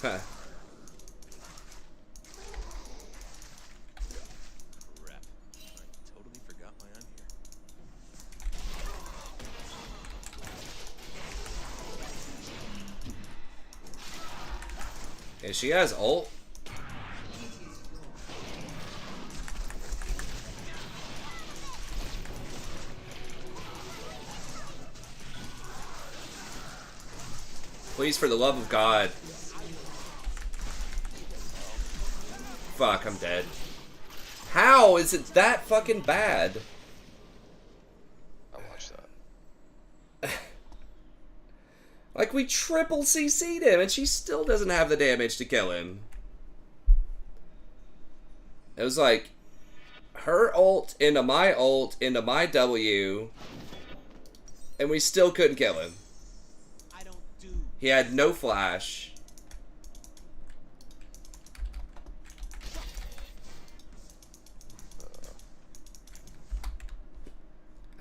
Huh.
Crap. I totally forgot why I'm here.
Yeah, she has ult. Please, for the love of God. Fuck, I'm dead. How is it that fucking bad?
I watched that.
Like, we triple CC'd him, and she still doesn't have the damage to kill him. It was like, her ult into my W, and we still couldn't kill him.
I don't do.
He had no flash.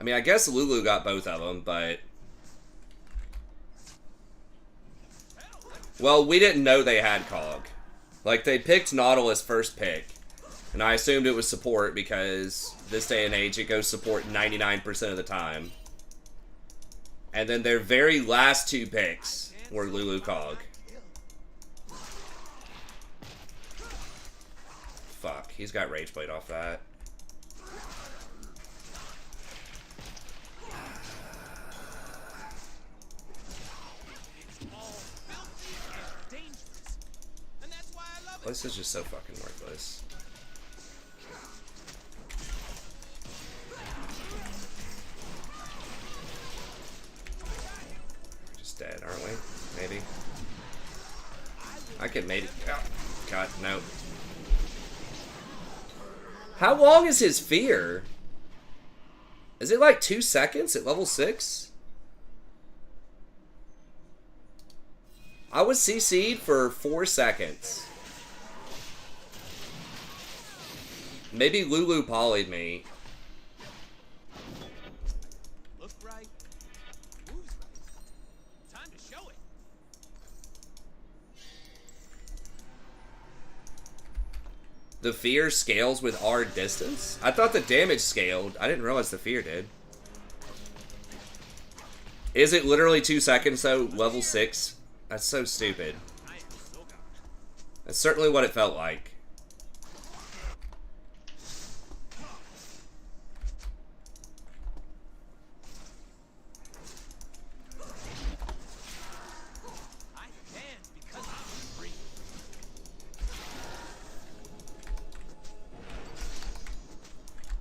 I mean, I guess Lulu got both of them, but... Well, we didn't know they had Cog. Like, they picked Nautilus first pick. And I assumed it was support because this day and age it goes support 99% of the time. And then their very last two picks were Lulu Cog. Fuck, he's got Rage Blade off that. This is just so fucking worthless. We're just dead, aren't we? Maybe. I could maybe... Oh, God, no. How long is his fear? Is it like 2 seconds at level 6? I was CC'd for 4 seconds. Maybe Lulu polyed me.
Look right, moves right. Time to show it.
The fear scales with our distance? I thought the damage scaled. I didn't realize the fear did. Is it literally 2 seconds though? Level 6? That's so stupid. That's certainly what it felt like.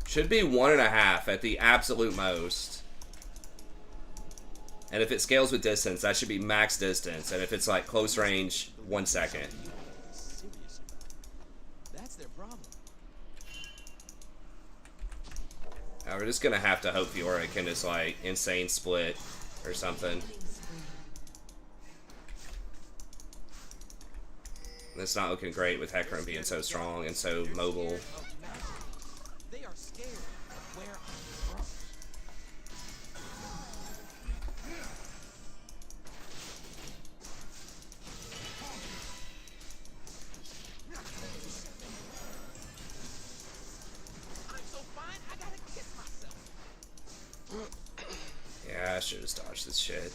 Should be 1.5 at the absolute most. And if it scales with distance, that should be max distance. And if it's like close range, 1 second.
That's their problem.
Now we're just gonna have to hope Fiora can just like insane split or something. That's not looking great with Hecarim being so strong and so mobile.
They are scared of where I'm from. I'm so fine, I gotta kiss myself.
Yeah, I should have dodged this shit.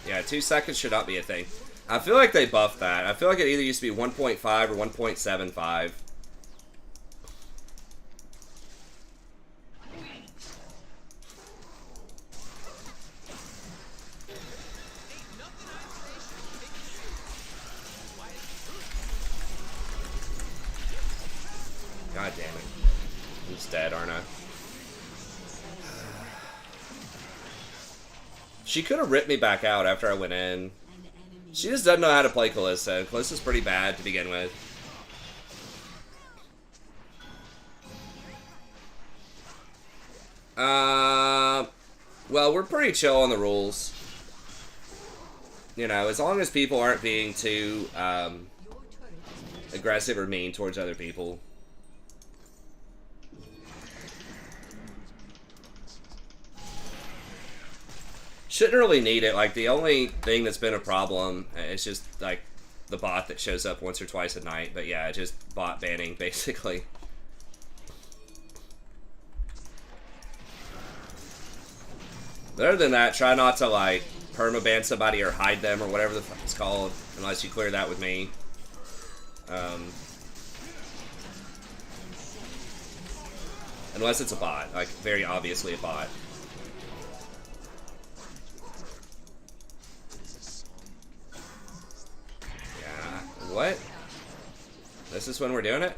Yeah, 2 seconds should not be a thing. I feel like they buffed that. I feel like it either used to be 1.5 or 1.75. God damn it. I'm just dead, aren't I? She could have ripped me back out after I went in. She just doesn't know how to play Kalista. Kalista's pretty bad to begin with. Well, we're pretty chill on the rules. You know, as long as people aren't being too aggressive or mean towards other people. Shouldn't really need it. Like, the only thing that's been a problem is just, like, the bot that shows up once or twice a night. But yeah, just bot banning, basically. But other than that, try not to, like, permaban somebody or hide them or whatever the fuck it's called. Unless you clear that with me. Unless it's a bot. Like, very obviously a bot. What? This is when we're doing it?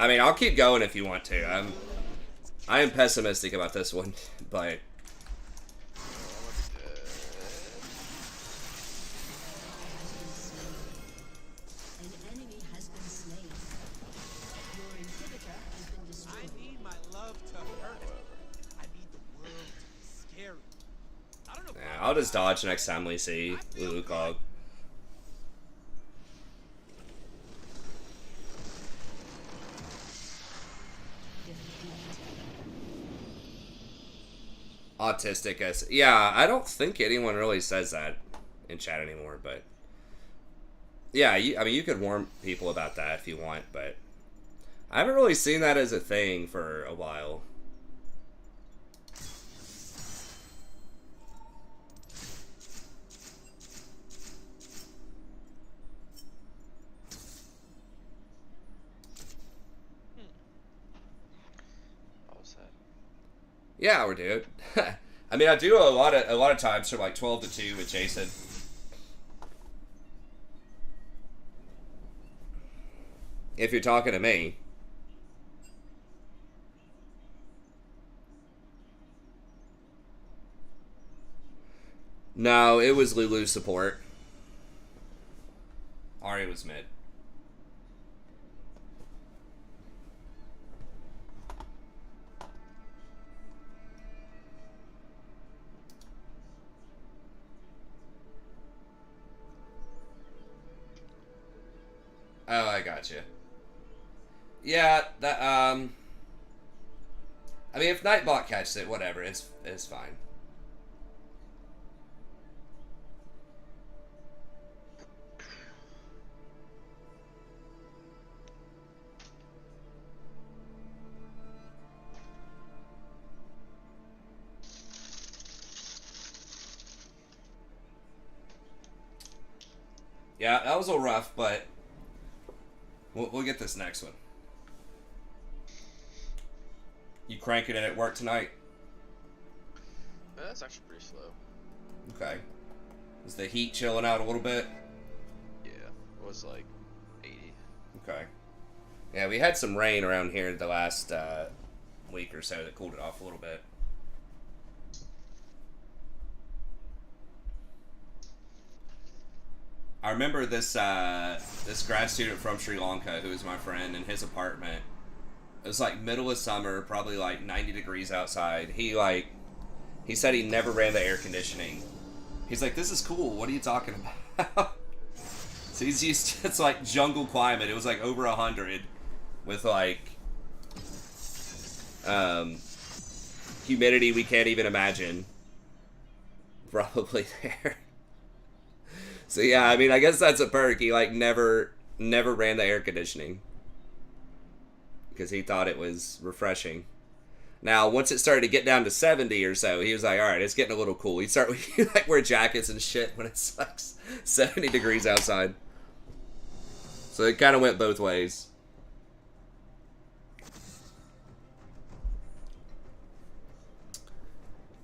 I mean, I'll keep going if you want to. I am pessimistic about this one, but
An enemy has been slain. Your inhibitor has been
I
destroyed.
need my love to hurt. I need the world to be scary. I don't know.
yeah, I'll just dodge next time we see Wukong. Autistic as yeah, I don't think anyone really says that in chat anymore, but yeah, I mean you could warn people about that if you want, but I haven't really seen that as a thing for a while.
How was that?
Yeah, we're doing. I mean, I do a lot of times from like 12 to 2 with Jason. If you're talking to me. No, it was Lulu's support. Ari was mid. Oh, I gotcha. Yeah, that I mean, if Nightbot catches it, whatever, it's fine. Yeah, that was a little rough, but we'll get this next one. You cranking it at work tonight?
That's actually pretty slow.
Okay. Is the heat chilling out a little bit?
Yeah, it was like 80.
Okay. Yeah, we had some rain around here the last week or so that cooled it off a little bit. I remember this this grad student from Sri Lanka who was my friend in his apartment. It was like middle of summer, probably like 90 degrees outside. He said he never ran the air conditioning. He's like, this is cool. What are you talking about? So he's used to, it's like jungle climate. It was like over 100 with like humidity we can't even imagine. Probably there. So yeah, I mean, I guess that's a perk. He like never ran the air conditioning because he thought it was refreshing. Now, once it started to get down to 70 or so, he was like, all right, it's getting a little cool. He'd start like wear jackets and shit when it's like 70 degrees outside. So it kind of went both ways.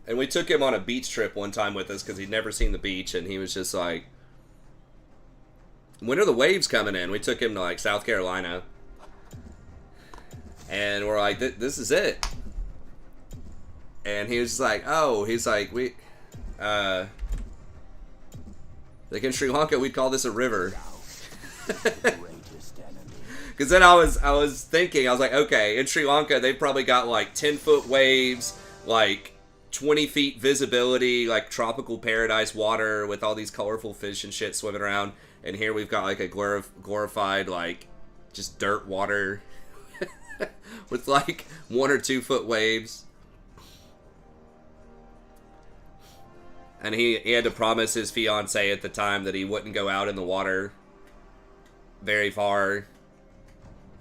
And we took him on a beach trip one time with us because he'd never seen the beach, and he was just like, when are the waves coming in? We took him to like South Carolina. And we're like, this is it. And he was just like, oh, he's like, like in Sri Lanka, we'd call this a river. Because then I was thinking, I was like, okay, in Sri Lanka, they've probably got like 10-foot waves, like 20 feet visibility, like tropical paradise water with all these colorful fish and shit swimming around. And here we've got like a glorified, like, just dirt water with like 1 or 2 foot waves. And he had to promise his fiance at the time that he wouldn't go out in the water very far.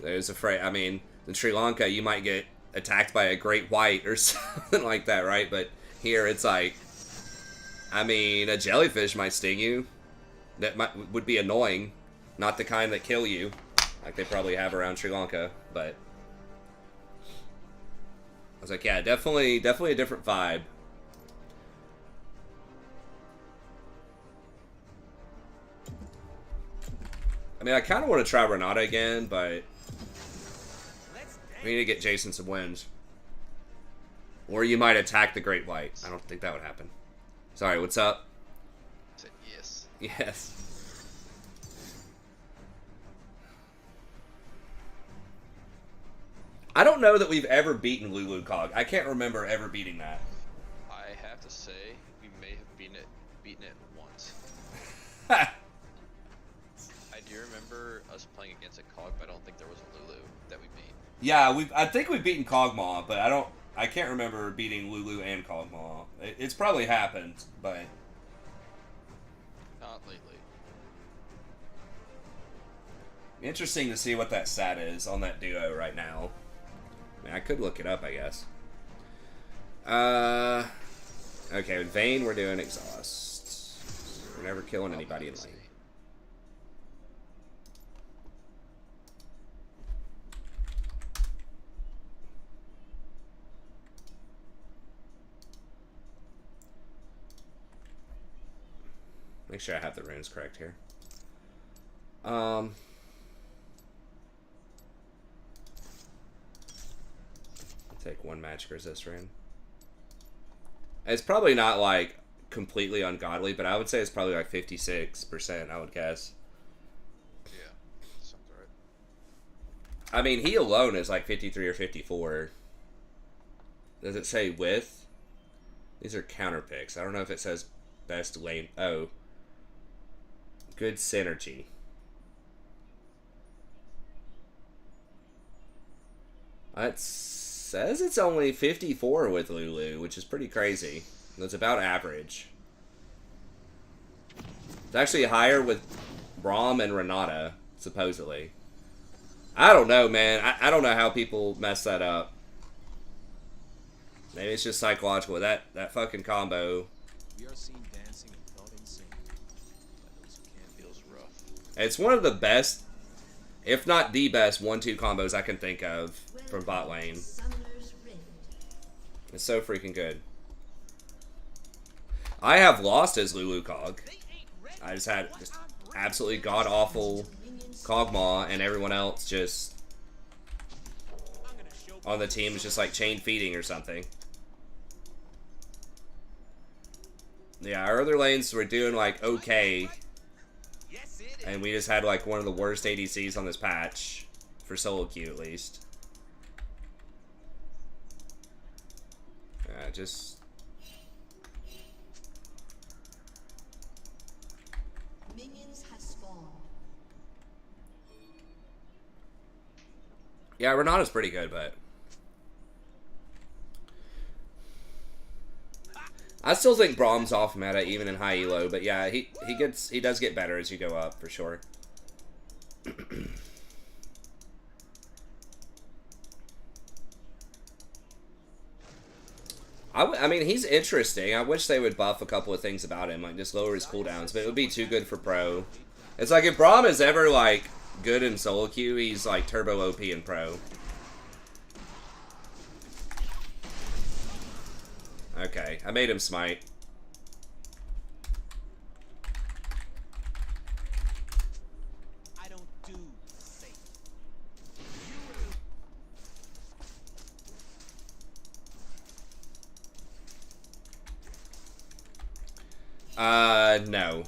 He was afraid, I mean, in Sri Lanka, you might get attacked by a great white or something like that, right? But here it's like, I mean, a jellyfish might sting you. That would be annoying. Not the kind that kill you, like they probably have around Sri Lanka, but I was like, yeah, definitely a different vibe. I mean, I kind of want to try Renata again, but We need to get Jason some wins. Or you might attack the Great White. I don't think that would happen. Sorry, what's up?
I said yes.
Yes. I don't know that we've ever beaten Lulu Cog. I can't remember ever beating that.
I have to say, we may have beaten it once. I do remember us playing against a Cog, but I don't think there was a Lulu that we beat.
Yeah, I think we've beaten Kog'Maw, but I can't remember beating Lulu and Kog'Maw. It's probably happened, but
Not lately.
interesting to see what that stat is on that duo right now. I mean, I could look it up, I guess. Okay, with Vayne, we're doing exhaust. We're never killing anybody in lane. Make sure I have the runes correct here. Take one magic resist rune. It's probably not like completely ungodly, but I would say it's probably like 56%, I would guess.
Yeah, sounds right.
I mean, he alone is like 53 or 54. Does it say with? These are counter picks. I don't know if it says best lane. Oh. Good synergy. It says it's only 54 with Lulu, which is pretty crazy. That's about average. It's actually higher with Braum and Renata, supposedly. I don't know, man. I don't know how people mess that up. Maybe it's just psychological. That fucking combo.
We are seen dancing and thought insane. By those who can't
Feels rough.
It's one of the best, if not the best, 1-2 combos I can think of from bot lane.
Summoner's Rift.
It's so freaking good. I have lost as Lulu Cog. I just had absolutely god-awful Kog'Maw, and everyone else just on the team is just like chain feeding or something. Yeah, our other lanes were doing like okay, and we just had like one of the worst ADCs on this patch, for solo queue at least. Just...
Minions have spawned.
Yeah, Renata's pretty good, but... I still think Braum's off meta, even in high elo, but yeah, he does get better as you go up, for sure. I mean, he's interesting. I wish they would buff a couple of things about him, like just lower his cooldowns, but it would be too good for pro. It's like if Braum is ever, like, good in solo queue, he's like turbo OP in pro. Okay, I made him smite.
I don't do safe.
No.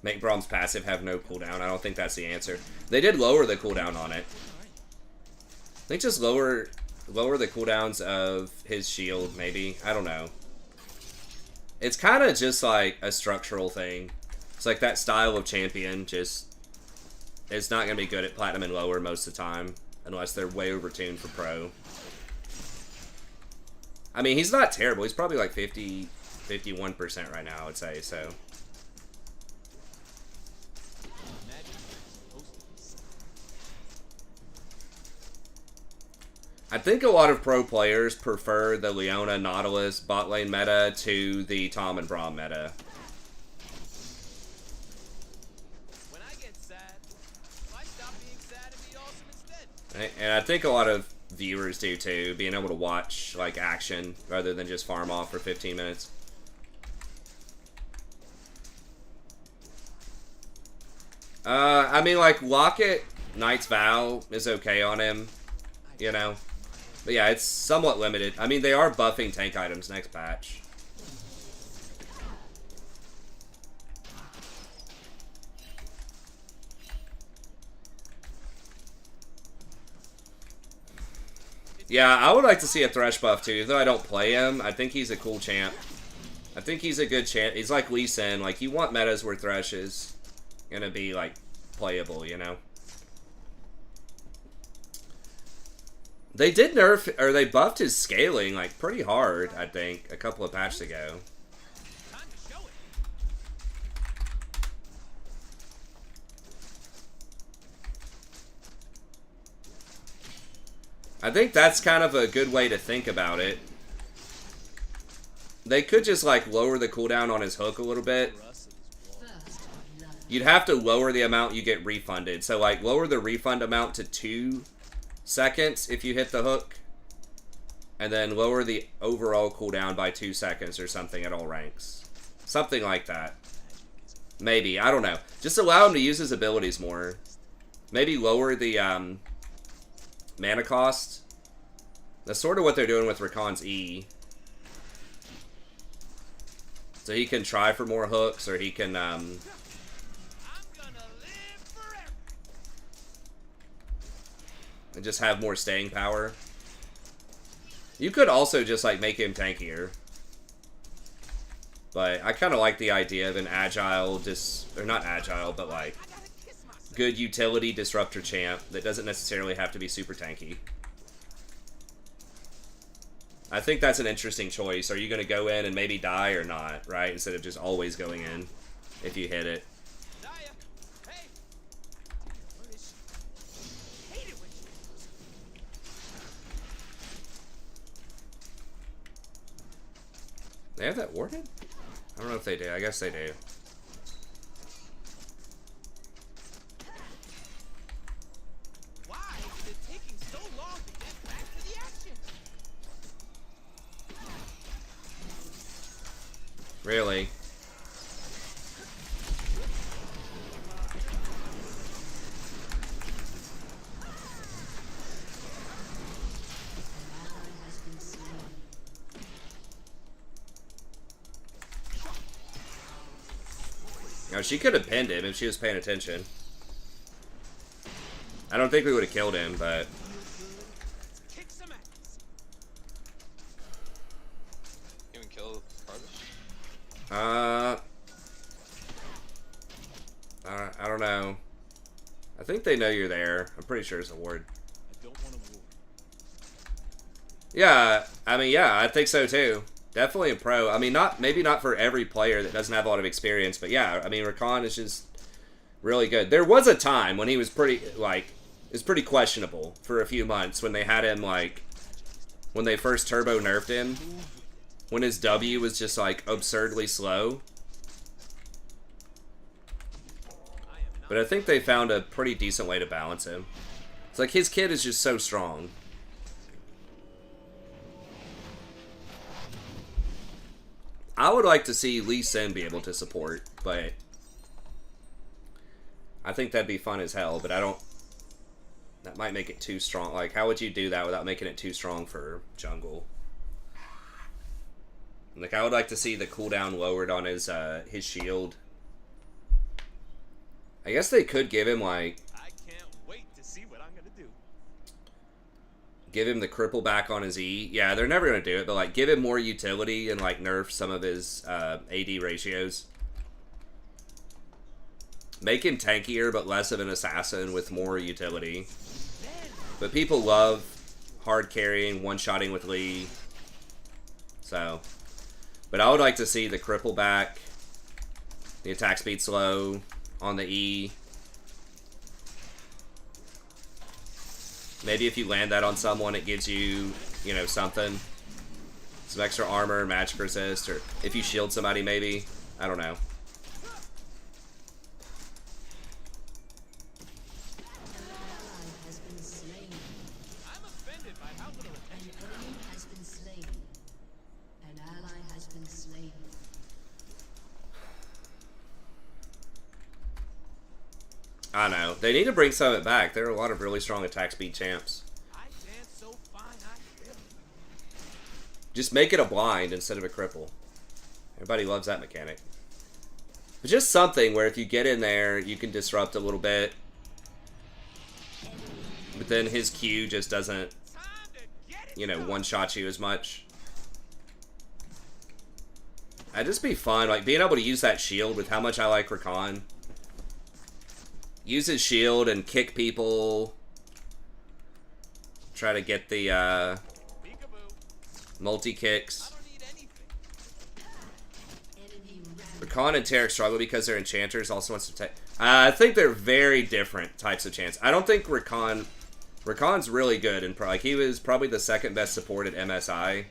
Make Braum's passive have no cooldown. I don't think that's the answer. They did lower the cooldown on it. I think just lower the cooldowns of his shield, maybe. I don't know. It's kind of just like a structural thing. It's like that style of champion just... It's not going to be good at platinum and lower most of the time, unless they're way overtuned for pro. I mean, he's not terrible. He's probably like 51% right now, I would say, so... I think a lot of pro players prefer the Leona Nautilus bot lane meta to the Tom and Braum meta.
When I get sad, I stop being sad and be awesome instead.
And I think a lot of viewers do too, being able to watch like action rather than just farm off for 15 minutes. I mean, like, Locket Knight's Vow is okay on him. you know? But yeah, it's somewhat limited. I mean, they are buffing tank items next patch. Yeah, I would like to see a Thresh buff too, even though I don't play him. I think he's a cool champ. I think he's a good champ. He's like Lee Sin. Like, you want metas where Thresh is gonna be, like, playable, you know? They did nerf, or they buffed his scaling, like, pretty hard, I think, a couple of patches ago.
Time to show it.
I think that's kind of a good way to think about it. They could just, like, lower the cooldown on his hook a little bit. You'd have to lower the amount you get refunded. So, like, lower the refund amount to 2 seconds if you hit the hook. And then lower the overall cooldown by 2 seconds or something at all ranks. Something like that. Maybe. I don't know. Just allow him to use his abilities more. Maybe lower the mana cost. That's sort of what they're doing with Rakan's E. So he can try for more hooks, or he can,
I'm gonna live forever.
and just have more staying power. You could also just, like, make him tankier. But I kind of like the idea of an agile, or not agile, but, like, good utility disruptor champ that doesn't necessarily have to be super tanky. I think that's an interesting choice. Are you going to go in and maybe die or not, right? Instead of just always going in if you hit it.
Daya, hey. Where is she? Hate it when she goes.
They have that warded? I don't know if they do. I guess they do.
Why is it taking so long to get back to the action?
Really? Now, she could have pinned him if she was paying attention. I don't think we would have killed him, but...
Kick some ass.
Even kill Cardiff?
I don't know. I think they know you're there. I'm pretty sure it's a ward.
I don't want to war.
Yeah, I mean, yeah, I think so too. Definitely a pro. I mean, maybe not for every player that doesn't have a lot of experience, but yeah, I mean, Rakan is just really good. There was a time when he was pretty, like, it was pretty questionable for a few months when they had him, like, when they first turbo nerfed him, when his W was just, like, absurdly slow. But I think they found a pretty decent way to balance him. It's like his kid is just so strong. I would like to see Lee Sin be able to support, but I think that'd be fun as hell, but I don't... That might make it too strong. Like, how would you do that without making it too strong for jungle? Like, I would like to see the cooldown lowered on his shield. I guess they could give him, like...
I can't wait to see what I'm gonna do.
Give him the cripple back on his E. Yeah, they're never going to do it, but, like, give him more utility and, like, nerf some of his AD ratios. Make him tankier, but less of an assassin with more utility. But people love hard carrying, one-shotting with Lee. So. But I would like to see the cripple back. The attack speed slow on the E. Maybe if you land that on someone, it gives you, you know, something. Some extra armor, magic resist, or if you shield somebody, maybe. I don't know.
I'm offended by how little attention.
An enemy has been slain. An ally has been slain.
I know. They need to bring some of it back. There are a lot of really strong attack speed champs.
I dance
Just make it a blind instead of a cripple. Everybody loves that mechanic. But just something where if you get in there, you can disrupt a little bit. But then his Q just doesn't, you know, one-shot you as much. That'd just be fun, like being able to use that shield with how much I like Rakan. Use his shield and kick people. Try to get the multi-kicks. Rakan and Taric struggle because they're enchanters. Also wants to take. I think they're very different types of chants. I don't think Rakan's really good, and like he was probably the second best support at MSI.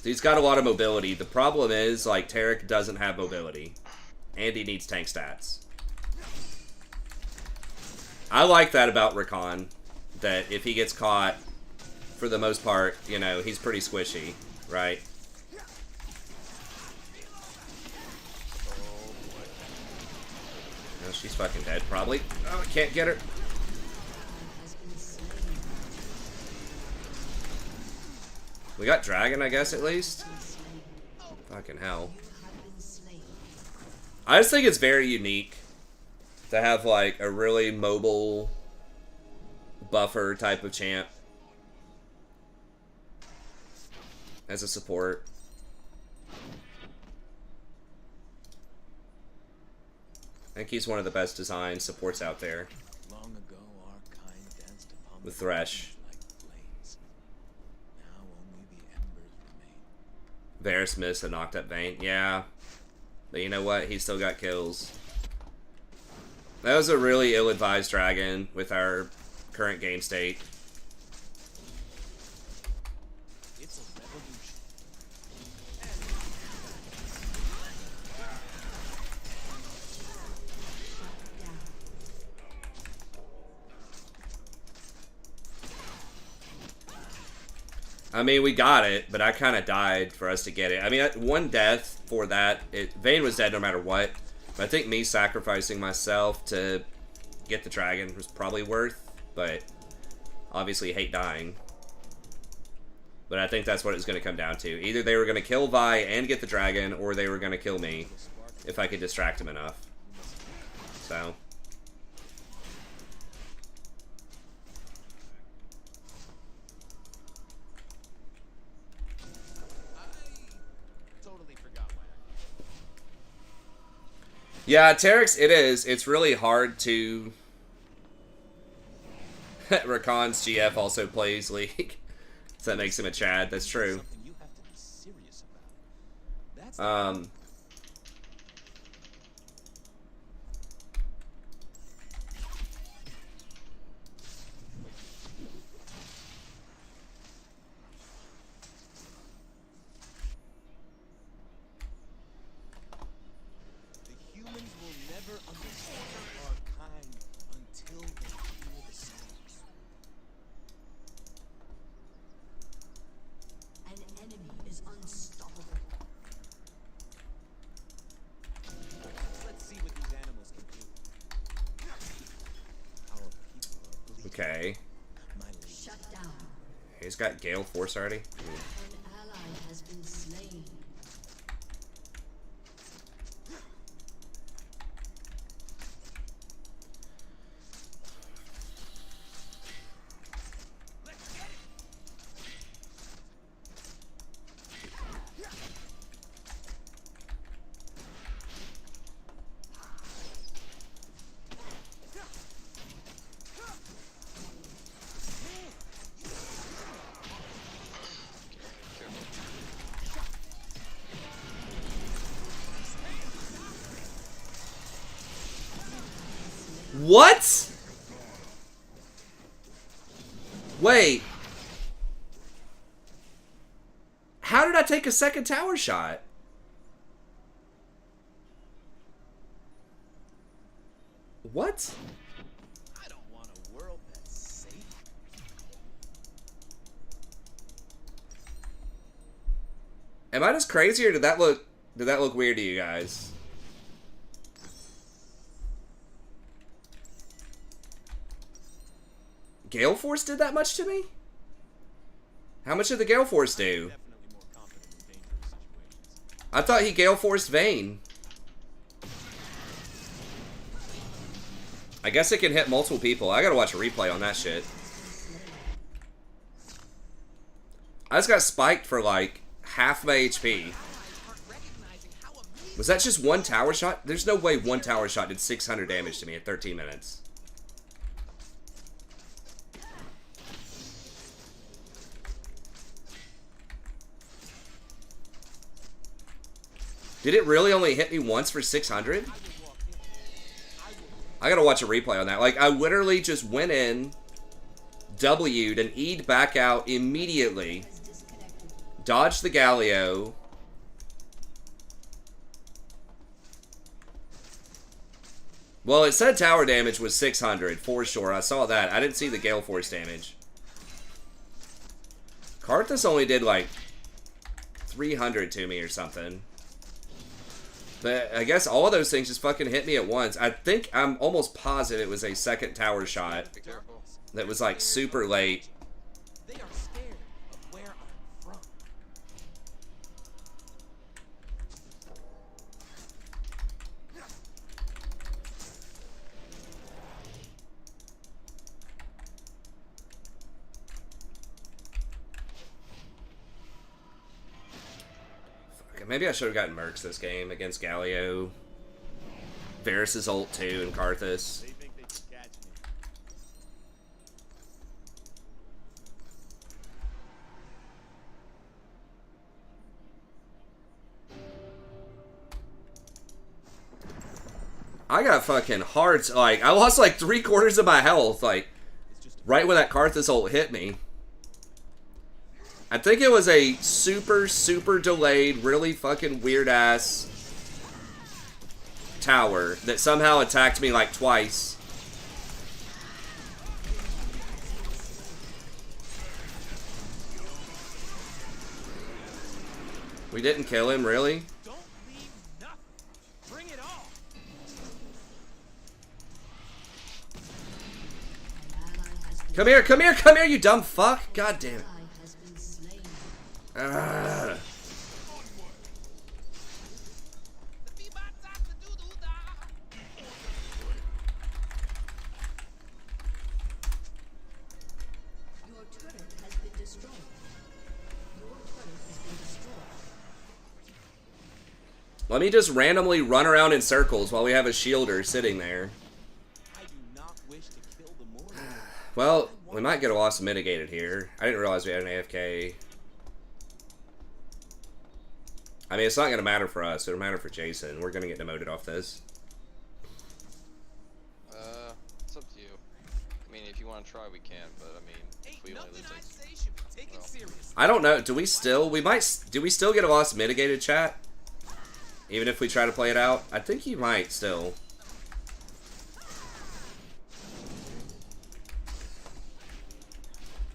He's got a lot of mobility. The problem is, like, Taric doesn't have mobility. And he needs tank stats. I like that about Rakan. That if he gets caught, for the most part, you know, he's pretty squishy, right? No, she's fucking dead, probably. Oh, I can't get her. We got Dragon, I guess, at least. Fucking hell. I just think it's very unique to have, like, a really mobile buffer type of champ as a support. I think he's one of the best designed supports out there. With Thresh. Varus missed a knocked up Vayne. Yeah. But you know what? He still got kills. That was a really ill-advised dragon with our current game state.
It's a revolution.
I mean, we got it, but I kind of died for us to get it. I mean, one death for that. Vayne was dead no matter what. But I think me sacrificing myself to get the dragon was probably worth. But obviously hate dying. But I think that's what it's going to come down to. Either they were going to kill Vi and get the dragon, or they were going to kill me if I could distract him enough. So... Yeah, Taric's, it is. It's really hard to... Rakan's GF also plays League. So that makes him a Chad. That's true. Okay. He's got Gale Force already.
An ally has been slain.
What? Wait. How did I take a second tower shot? What?
I don't want a world that's safe.
Am I just crazy, or did that look weird to you guys? Gale Force did that much to me? How much did the Gale Force do?
Definitely more confident
I thought he Gale Forced Vayne. I guess it can hit multiple people. I gotta watch a replay on that shit. I just got spiked for like half my HP. Was that just one tower shot? There's no way one tower shot did 600 damage to me in 13 minutes. Did it really only hit me once for 600? I gotta watch a replay on that. Like, I literally just went in, W'd, and E'd back out immediately. Dodged the Galio. Well, it said tower damage was 600, for sure. I saw that. I didn't see the Gale Force damage. Karthus only did, like, 300 to me or something. But I guess all of those things just fucking hit me at once. I think, I'm almost positive it was a second tower shot that was, like, super late.
They are scared of where I'm from.
Maybe I should have gotten Mercs this game against Galio. Varus' ult too, and Karthus.
They think they can catch me.
I got fucking hearts. Like, I lost like 3/4 of my health, like, right when that Karthus ult hit me. I think it was a super, super delayed, really fucking weird-ass tower that somehow attacked me like twice. We didn't kill him, really?
Don't leave nothing. Bring it all.
Come here, come here, come here, you dumb fuck! God damn it.
Has been slain.
Ugh.
Your turret has been destroyed. Your turret has been destroyed.
Let me just randomly run around in circles while we have a shielder sitting there.
I do not wish to kill the mortal.
Well, we might get a loss mitigated here. I didn't realize we had an AFK. I mean, it's not going to matter for us. It'll matter for Jason. We're going to get demoted off this.
It's up to you. I mean, if you want to try, we can, but I mean, if
Ain't
we only
nothing
lose
I
like...
say should be taken serious.
I don't know. Do we still... Do we still get a loss mitigated, chat? Even if we try to play it out? I think you might still.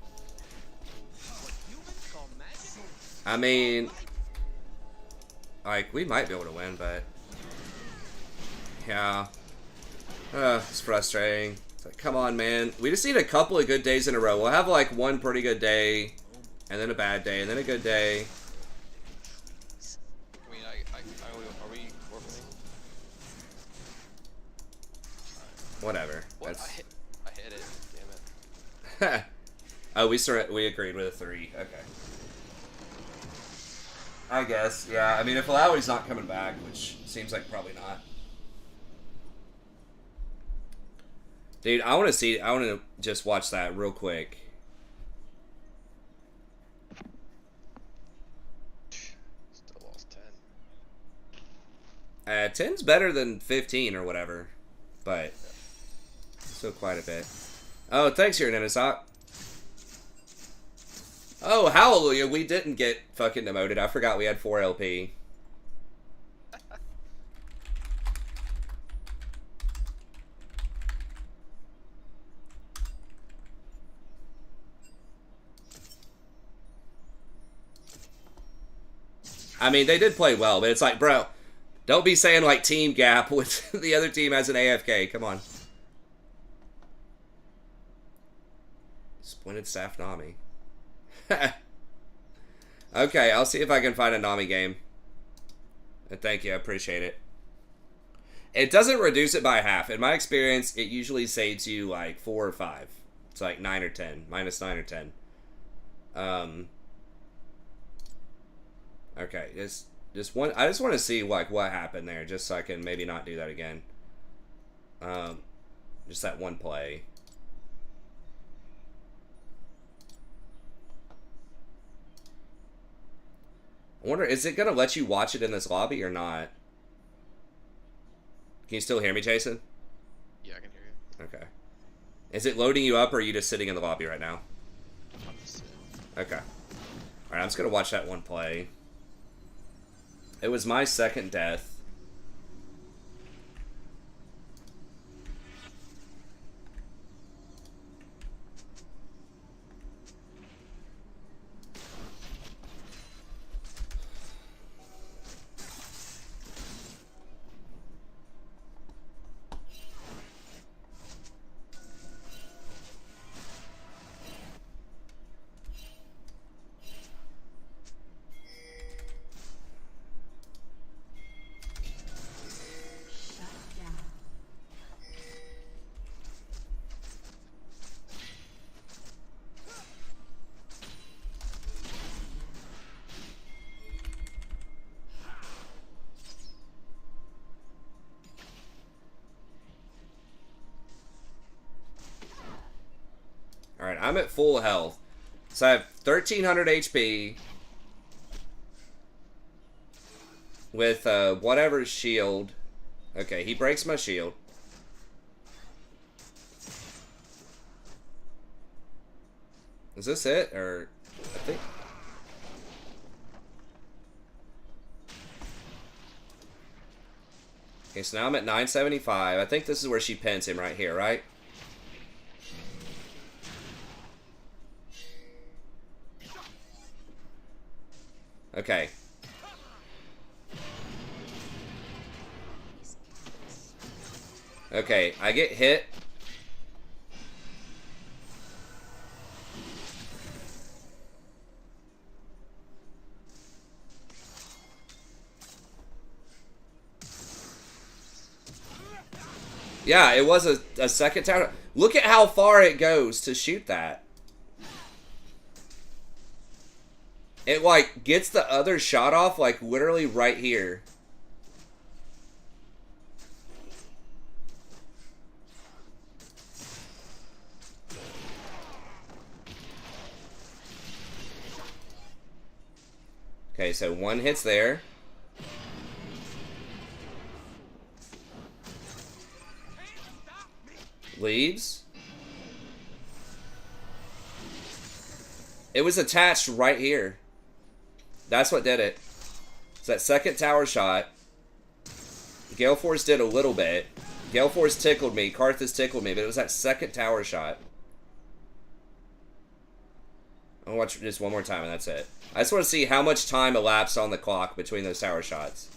What humans call magic?
I mean... Like, we might be able to win, but... Yeah. It's frustrating. It's like, come on, man. We just need a couple of good days in a row. We'll have, like, one pretty good day, and then a bad day, and then a good day.
I mean, are we forfeiting?
Whatever.
What?
That's...
I hit it. Damn it.
Oh, we agreed with a 3. Okay. I guess, yeah. I mean, if Alawi's not coming back, which seems like probably not. Dude, I want to just watch that real quick.
Still lost 10.
10's better than 15 or whatever, but still quite a bit. Oh, thanks here, Nenasock. Oh, hallelujah, we didn't get fucking demoted. I forgot we had 4 LP. I mean, they did play well, but it's like, bro, don't be saying, like, team gap with the other team as an AFK. Come on. Splinted Staff Nami. Okay, I'll see if I can find a Nami game. Thank you, I appreciate it. It doesn't reduce it by half. In my experience, it usually saves you like 4 or 5. It's like 9 or 10. Minus 9 or 10. Okay, just one. I just want to see like what happened there, just so I can maybe not do that again. Just that one play. I wonder, is it gonna let you watch it in this lobby or not? Can you still hear me, Jason?
Yeah, I can hear you.
Okay. Is it loading you up, or are you just sitting in the lobby right now?
I'm just sitting.
Okay. Alright, I'm just gonna watch that one play. It was my second death. Alright, I'm at full health. So I have 1300 HP. With whatever shield. Okay, he breaks my shield. Is this it? Or I think. Okay, so now I'm at 975. I think this is where she pins him right here, right? Okay. Okay, I get hit. Yeah, it was a second tower. Look at how far it goes to shoot that. It, like, gets the other shot off, like, literally right here. Okay, so one hits there. Leaves. It was attached right here. That's what did it. It's that second tower shot. Gale Force did a little bit. Gale Force tickled me. Karthus tickled me. But it was that second tower shot. I'll watch this one more time and that's it. I just want to see how much time elapsed on the clock between those tower shots.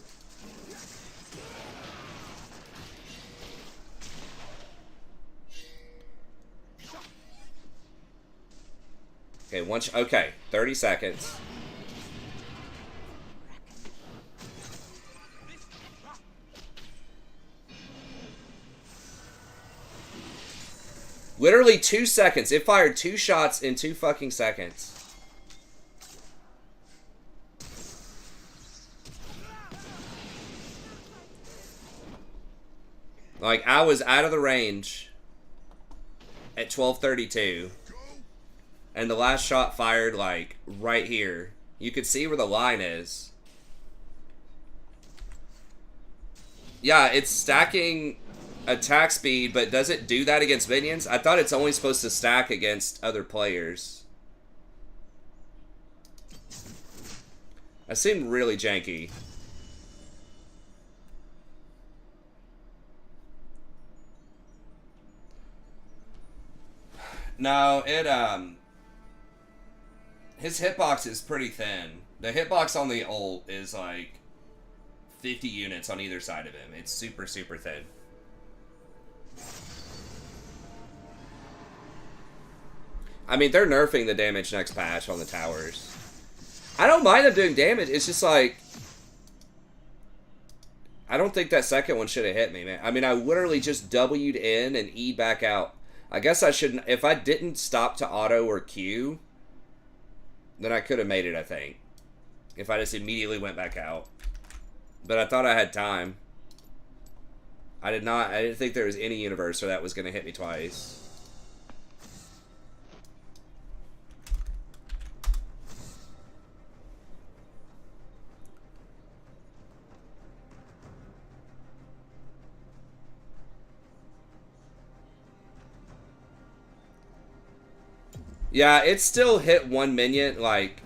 Okay, okay, 30 seconds. Literally 2 seconds. It fired 2 shots in 2 fucking seconds. Like, I was out of the range at 12:32. And the last shot fired, like, right here. You could see where the line is. Yeah, it's stacking attack speed, but does it do that against minions? I thought it's only supposed to stack against other players. That seemed really janky. No, his hitbox is pretty thin. The hitbox on the ult is like 50 units on either side of him. It's super, super thin. I mean, they're nerfing the damage next patch on the towers. I don't mind them doing damage. It's just like, I don't think that second one should have hit me, man. I mean, I literally just W'd in and E'd back out. I guess I shouldn't... If I didn't stop to auto or Q, then I could have made it, I think. If I just immediately went back out. But I thought I had time. I didn't think there was any universe where that was going to hit me twice. Yeah, it still hit one minion, like...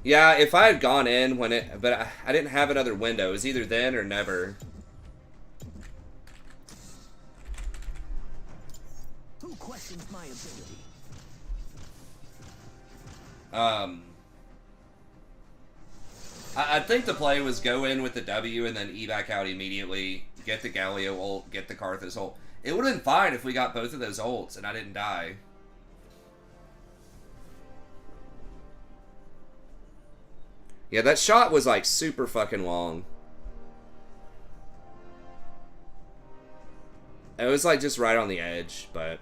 Yeah, if I had gone in when it... But I didn't have another window. It was either then or never.
Who questions my ability?
I think the play was go in with the W and then E back out immediately. Get the Galio ult, get the Karthus ult. It would have been fine if we got both of those ults and I didn't die. Yeah, that shot was like super fucking long. It was like just right on the edge, but...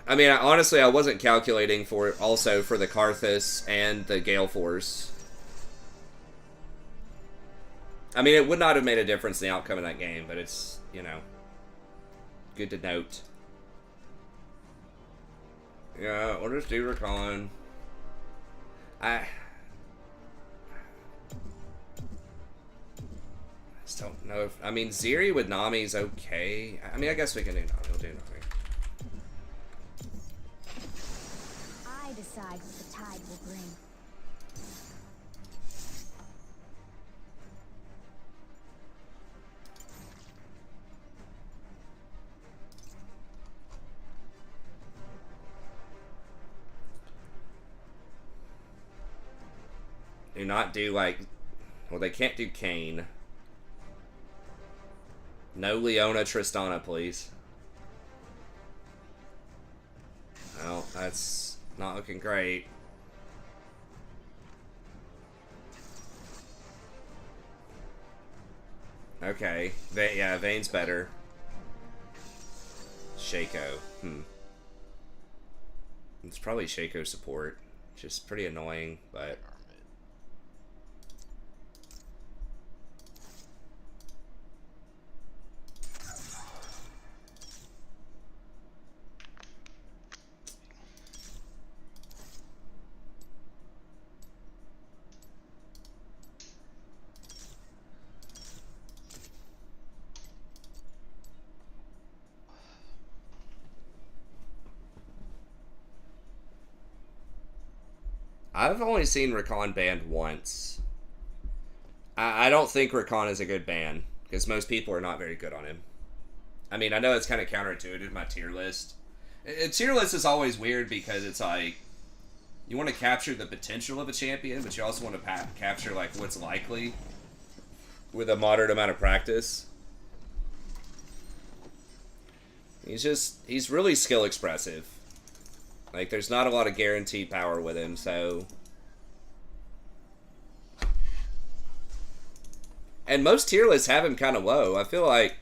I mean, honestly, I wasn't calculating for it also for the Karthus and the Gale Force. I mean, it would not have made a difference in the outcome of that game, but it's, you know... Good to note. Yeah, we'll just do Rakan. I just don't know if... I mean, Ziri with Nami's okay. I mean, I guess we can do Nami. We'll do Nami.
I decide what the tide will bring.
Do not do, like... Well, they can't do Kane. No Leona Tristana, please. Well, that's not looking great. Okay. Yeah, Vayne's better. Shaco. It's probably Shaco support. Just pretty annoying, but... I've only seen Rakan banned once. I don't think Rakan is a good ban, because most people are not very good on him. I mean, I know it's kind of counterintuitive, my tier list. A tier list is always weird because it's like, you want to capture the potential of a champion, but you also want to capture like what's likely with a moderate amount of practice. He's really skill expressive. Like, there's not a lot of guaranteed power with him, so... And most tier lists have him kind of low. I feel like...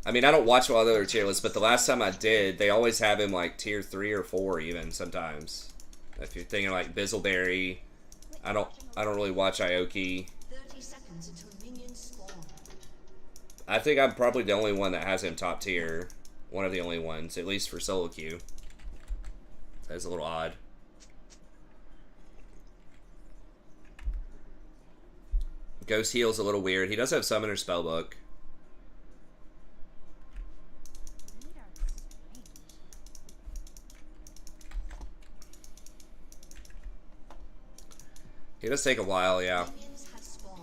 I mean, I don't watch all the other tier lists, but the last time I did, they always have him, like, tier 3 or 4 even, sometimes. If you're thinking, like, Bizzleberry... I don't really watch Ioki.
30 seconds until minions spawn.
I think I'm probably the only one that has him top tier. One of the only ones, at least for solo queue. That's a little odd. Ghost Heal's a little weird. He does have Summoner Spellbook. He does take a while, yeah.
Minions have spawned.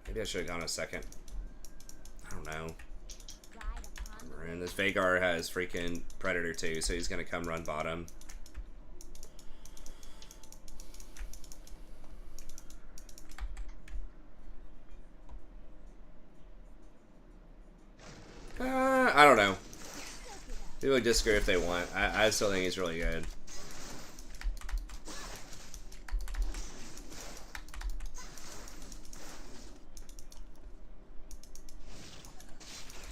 Maybe I should have gone a second. I don't know. And this Vhagar has freaking Predator too, so he's gonna come run bottom. I don't know. People would disagree if they want. I still think he's really good.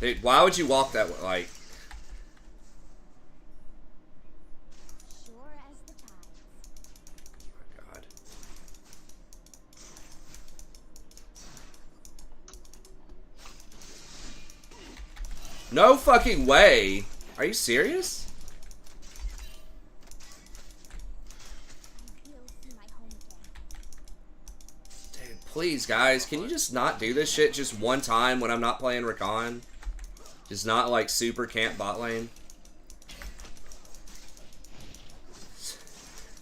Dude, why would you walk that way? Like,
Sure as the tides.
oh God. No fucking way. Are you serious?
You'll see my home again.
Dude, please, guys, can you just not do this shit just one time when I'm not playing Rakan? Just not, like, super camp bot lane?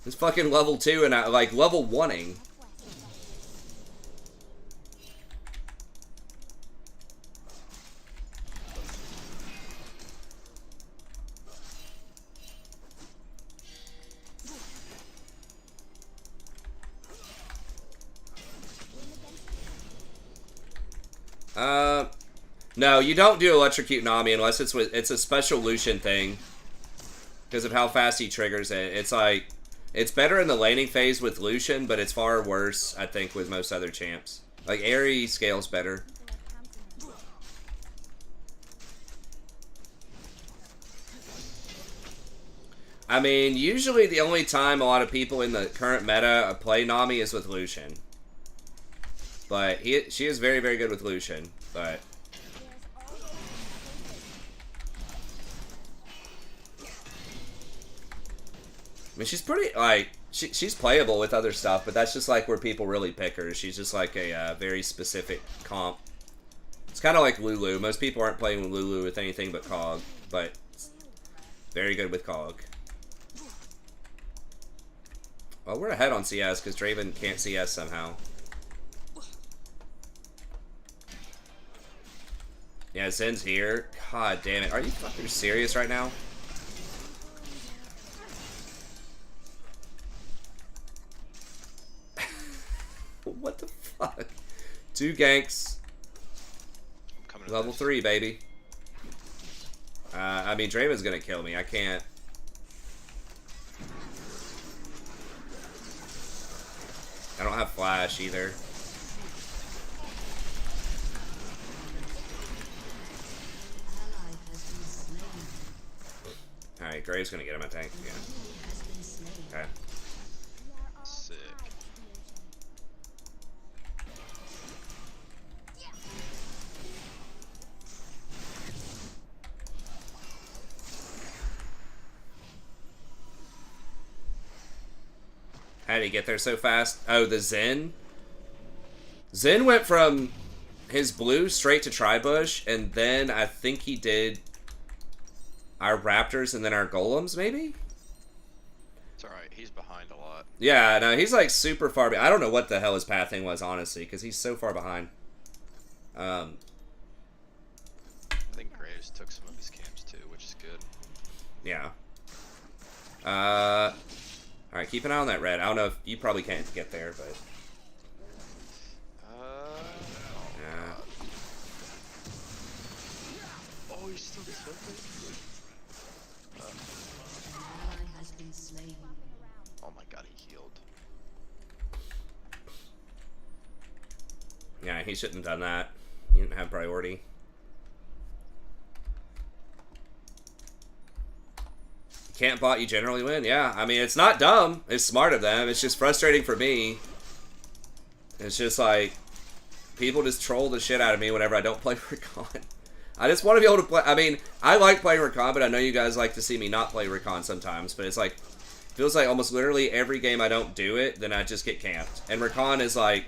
It's fucking level 2 and I, like, level 1-ing. No, you don't do Electrocute Nami unless it's a special Lucian thing. Because of how fast he triggers it. It's like, it's better in the laning phase with Lucian, but it's far worse, I think, with most other champs. Like, Aerie scales better. I mean, usually the only time a lot of people in the current meta play Nami is with Lucian. But she is very, very good with Lucian. But I mean, she's pretty, like, she's playable with other stuff, but that's just, like, where people really pick her. She's just, like, a very specific comp. It's kind of like Lulu. Most people aren't playing with Lulu with anything but Cog, but very good with Cog. Well, we're ahead on CS, because Draven can't CS somehow. Yeah, Zen's here. God damn it. Are you fucking serious right now? What the fuck? 2 ganks. Level 3, baby. I mean, Draven's gonna kill me. I can't. I don't have flash either. Alright, Grave's gonna get him, I think. Yeah. Okay.
Sick.
How did he get there so fast? Oh, the Zen? Zen went from his blue straight to Tribush, and then I think he did our Raptors and then our Golems, maybe?
It's alright, he's behind a lot.
Yeah, no, he's like super far behind. I don't know what the hell his pathing was, honestly, because he's so far behind.
I think Graves took some of his camps too, which is good.
Yeah. Alright, keep an eye on that red. I don't know if you probably can't get there, but yeah.
Oh, he's still something? Oh my god, he healed.
Yeah, he shouldn't have done that. He didn't have priority. Can't bot, you generally win. Yeah, I mean, it's not dumb. It's smart of them. It's just frustrating for me. It's just like, people just troll the shit out of me whenever I don't play Rakan. I just want to be able to play. I mean, I like playing Rakan, but I know you guys like to see me not play Rakan sometimes. But it's like, feels like almost literally every game I don't do it, then I just get camped. And Rakan is like,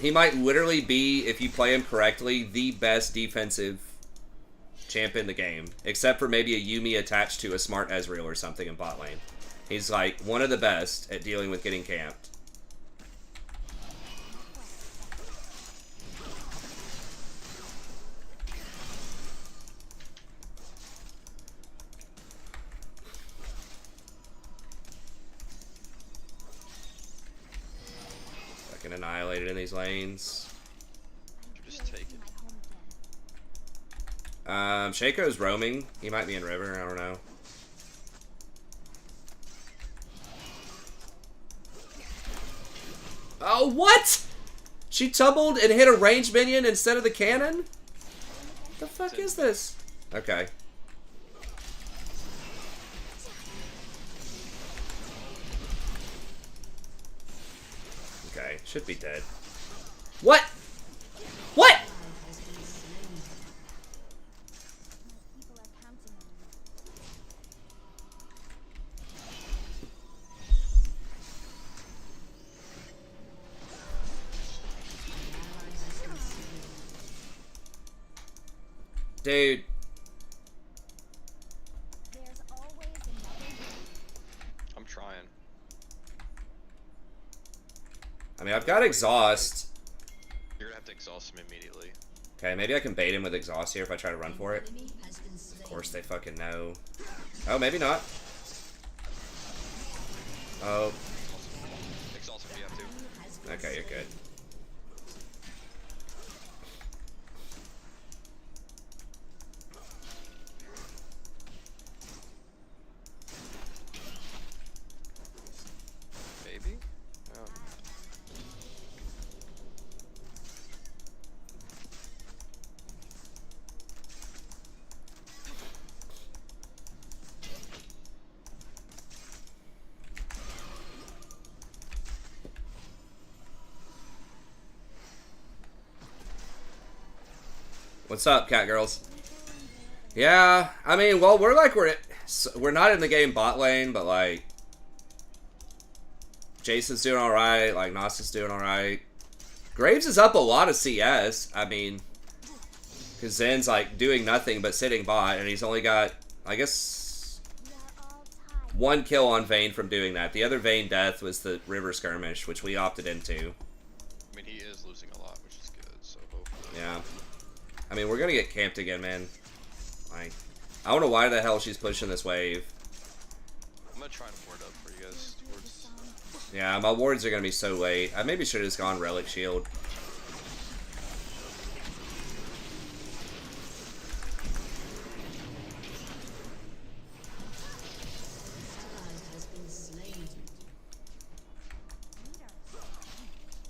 he might literally be, if you play him correctly, the best defensive champ in the game, except for maybe a Yuumi attached to a smart Ezreal or something in bot lane. He's like one of the best at dealing with getting camped. Fucking annihilated in these lanes.
Just take it.
Shaco's roaming. He might be in river. I don't know. Oh, what? She tumbled and hit a ranged minion instead of the cannon? The fuck is this? Okay. Okay, should be dead. What? What?
People are counting on you.
Dude.
There's always another way.
I'm trying.
I mean, I've got exhaust.
You're gonna have to exhaust him immediately.
Okay, maybe I can bait him with exhaust here if I try to run for it. Of course they fucking know. Oh, maybe not. Oh.
Exhaust him if you have to.
Okay, you're good.
Maybe? Oh.
What's up, cat girls? Yeah, I mean, well, we're not in the game bot lane, but like Jason's doing all right, like Nas is doing all right. Graves is up a lot of CS. I mean, because Zen's like doing nothing but sitting bot, and he's only got, I guess,
We are all tied.
one kill on Vayne from doing that. The other Vayne death was the river skirmish, which we opted into.
I mean, he is losing a lot, which is good, so hopefully.
Yeah. I mean, we're gonna get camped again, man. Like, I don't know why the hell she's pushing this wave.
I'm gonna try and ward up for you guys towards.
Yeah, my wards are gonna be so late. I maybe should have just gone Relic Shield.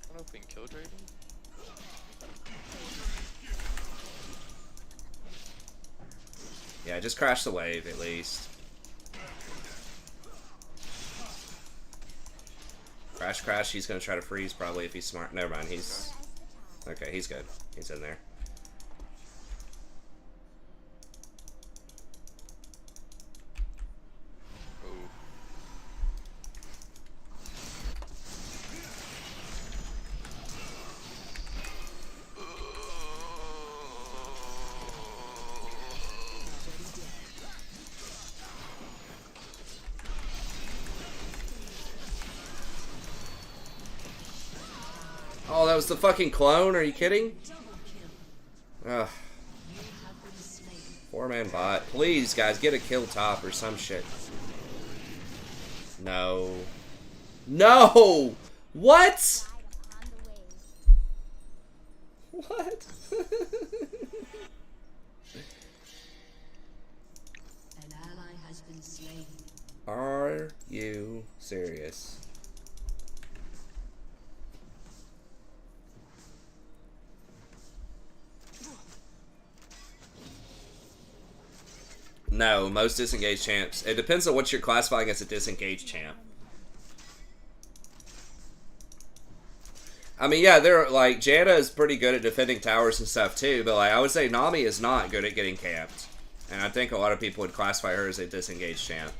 I don't know if we can kill Draven.
Yeah, just crash the wave at least. Crash, he's gonna try to freeze probably if he's smart. Never mind, he's... Okay, he's good. He's in there.
Ooh.
Oh, that was the fucking clone? Are you kidding? Ugh. 4-man bot. Please, guys, get a kill top or some shit. No. No! What?
Ride upon the waves.
What?
An ally has been slain.
Are you serious? No, most disengaged champs. It depends on what you're classifying as a disengaged champ. I mean, yeah, they're like Janna is pretty good at defending towers and stuff too, but like I would say Nami is not good at getting camped, and I think a lot of people would classify her as a disengaged champ.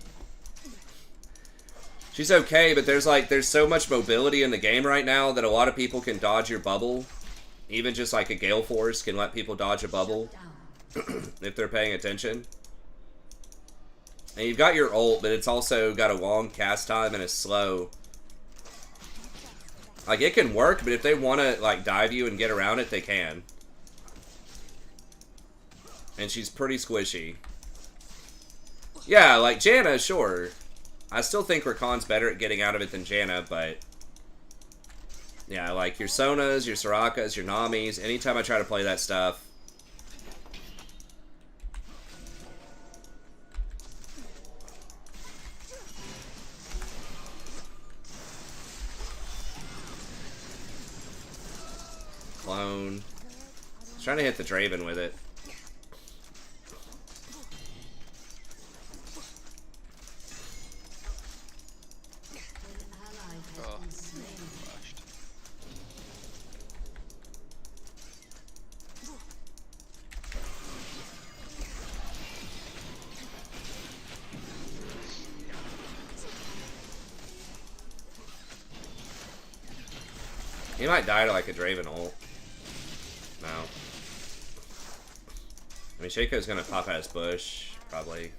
She's okay, but there's so much mobility in the game right now that a lot of people can dodge your bubble. Even just like a Gale Force can let people dodge a bubble if they're paying attention. And you've got your ult, but it's also got a long cast time and a slow. Like, it can work, but if they want to, like, dive you and get around it, they can. And she's pretty squishy. Yeah, like, Janna, sure. I still think Rakan's better at getting out of it than Janna, but... Yeah, like, your Sonas, your Sorakas, your Namis, anytime I try to play that stuff... clone. I was trying to hit the Draven with it.
Oh, flashed.
He might die to like a Draven ult. No. I mean, Shaco's gonna pop out his bush, probably.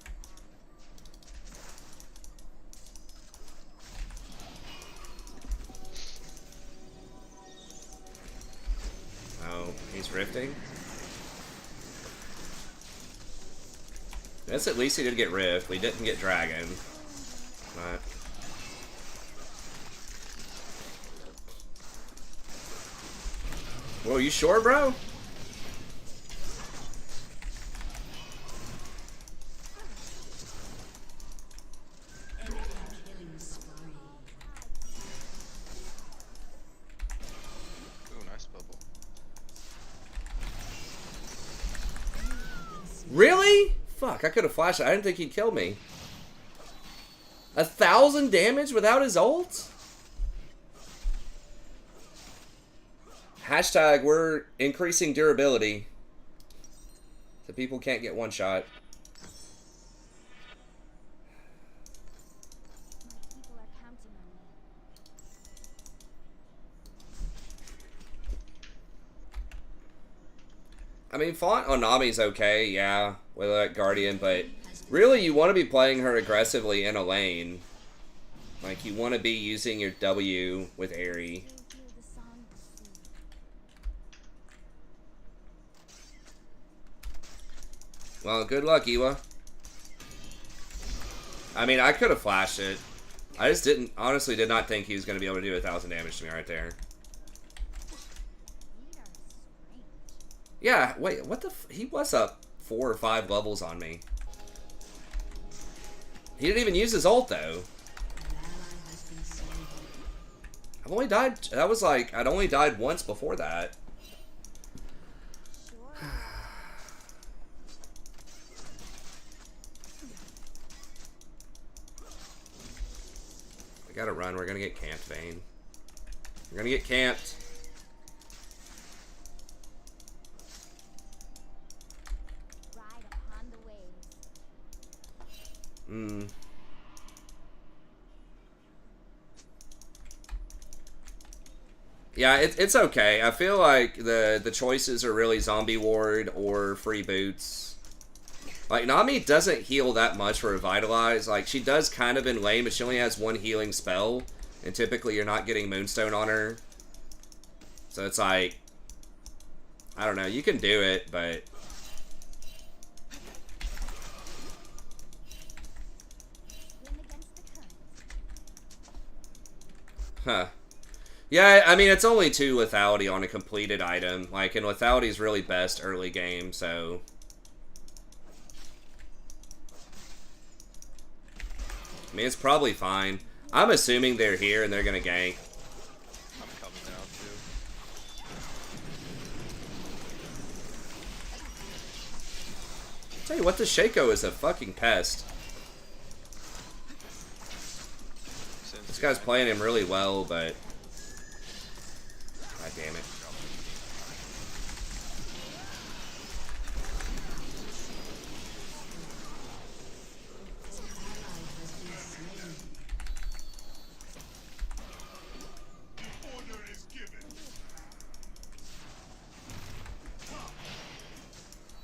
Oh, he's rifting? Guess at least he did get rift. We didn't get dragon. But... Whoa, you sure, bro?
Ooh, nice bubble.
Really? Fuck, I could have flashed it. I didn't think he'd kill me. 1,000 damage without his ult? Hashtag, we're increasing durability. So people can't get one shot.
My people are counting on me.
I mean, Font Onami's okay, yeah, with that Guardian, but really you want to be playing her aggressively in a lane. Like, you want to be using your W with Aerie.
They hear the song of the sea.
Well, good luck, Iwa. I mean, I could have flashed it. I just didn't, honestly did not think he was going to be able to do 1,000 damage to me right there.
We are strange.
Yeah, wait, what the he was up 4 or 5 levels on me. He didn't even use his ult, though. I've only died, that was like, I'd only died once before that.
Sure.
We gotta run, we're gonna get camped, Vayne. We're gonna get camped.
Ride upon the waves.
Yeah, it's okay. I feel like the choices are really Zombie Ward or Free Boots. Like, Nami doesn't heal that much for Revitalize. Like, she does kind of in lane, but she only has one healing spell. And typically you're not getting Moonstone on her. So it's like, I don't know, you can do it, but...
Swim against the current.
Huh. Yeah, I mean, it's only 2 lethality on a completed item. Like, and lethality is really best early game, so... I mean, it's probably fine. I'm assuming they're here and they're gonna gank.
I'm coming now too.
Tell you what, the Shaco is a fucking pest. This guy's playing him really well, but... God damn it.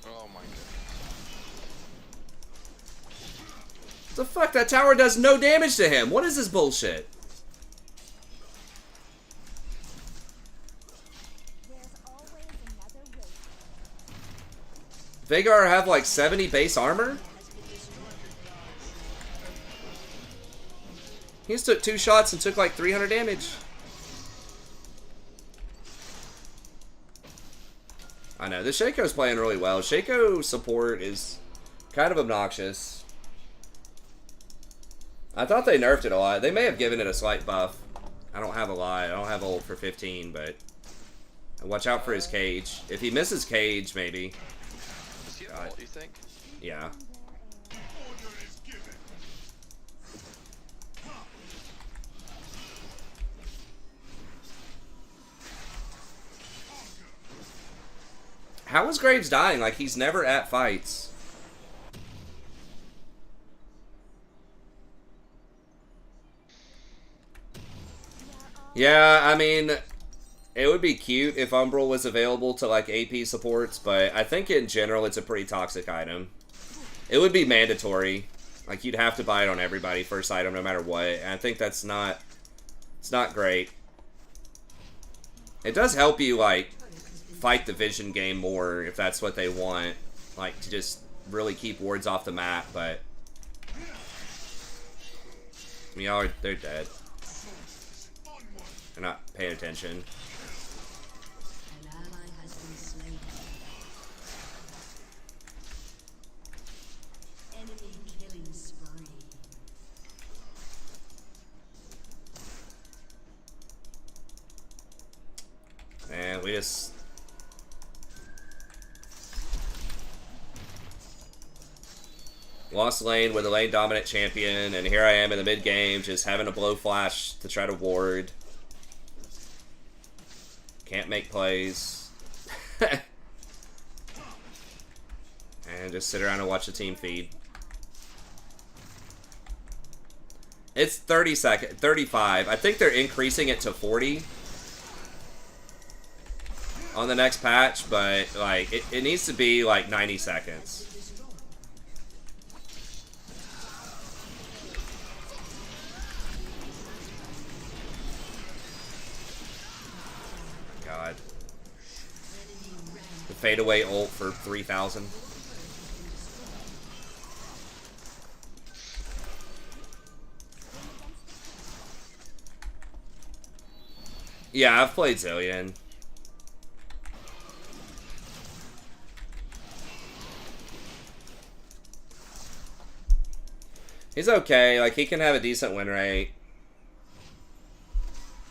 Oh my god.
The fuck? That tower does no damage to him. What is this bullshit?
There's always another way.
Veigar have like 70 base armor? He just took 2 shots and took like 300 damage. I know, the Shaco's playing really well. Shaco support is kind of obnoxious. I thought they nerfed it a lot. They may have given it a slight buff. I don't have a lot. I don't have ult for 15, but... Watch out for his cage. If he misses cage, maybe.
Does he have ult, you think?
Yeah. How is Graves dying? Like, he's never at fights. Yeah, I mean, it would be cute if Umbral was available to, like, AP supports, but I think in general it's a pretty toxic item. It would be mandatory. Like, you'd have to buy it on everybody, first item, no matter what, and I think that's not... It's not great. It does help you, like, fight the vision game more if that's what they want, like to just really keep wards off the map, but I mean, they're dead. They're not paying attention.
An ally has been slain. Enemy killing spree.
And we just lost lane with a lane dominant champion, and here I am in the mid game just having to blow flash to try to ward. Can't make plays. And just sit around and watch the team feed. It's 35. I think they're increasing it to 40 on the next patch, but like it needs to be like 90 seconds. God. The fadeaway ult for 3,000. Yeah, I've played Zilean. He's okay. Like, he can have a decent win rate.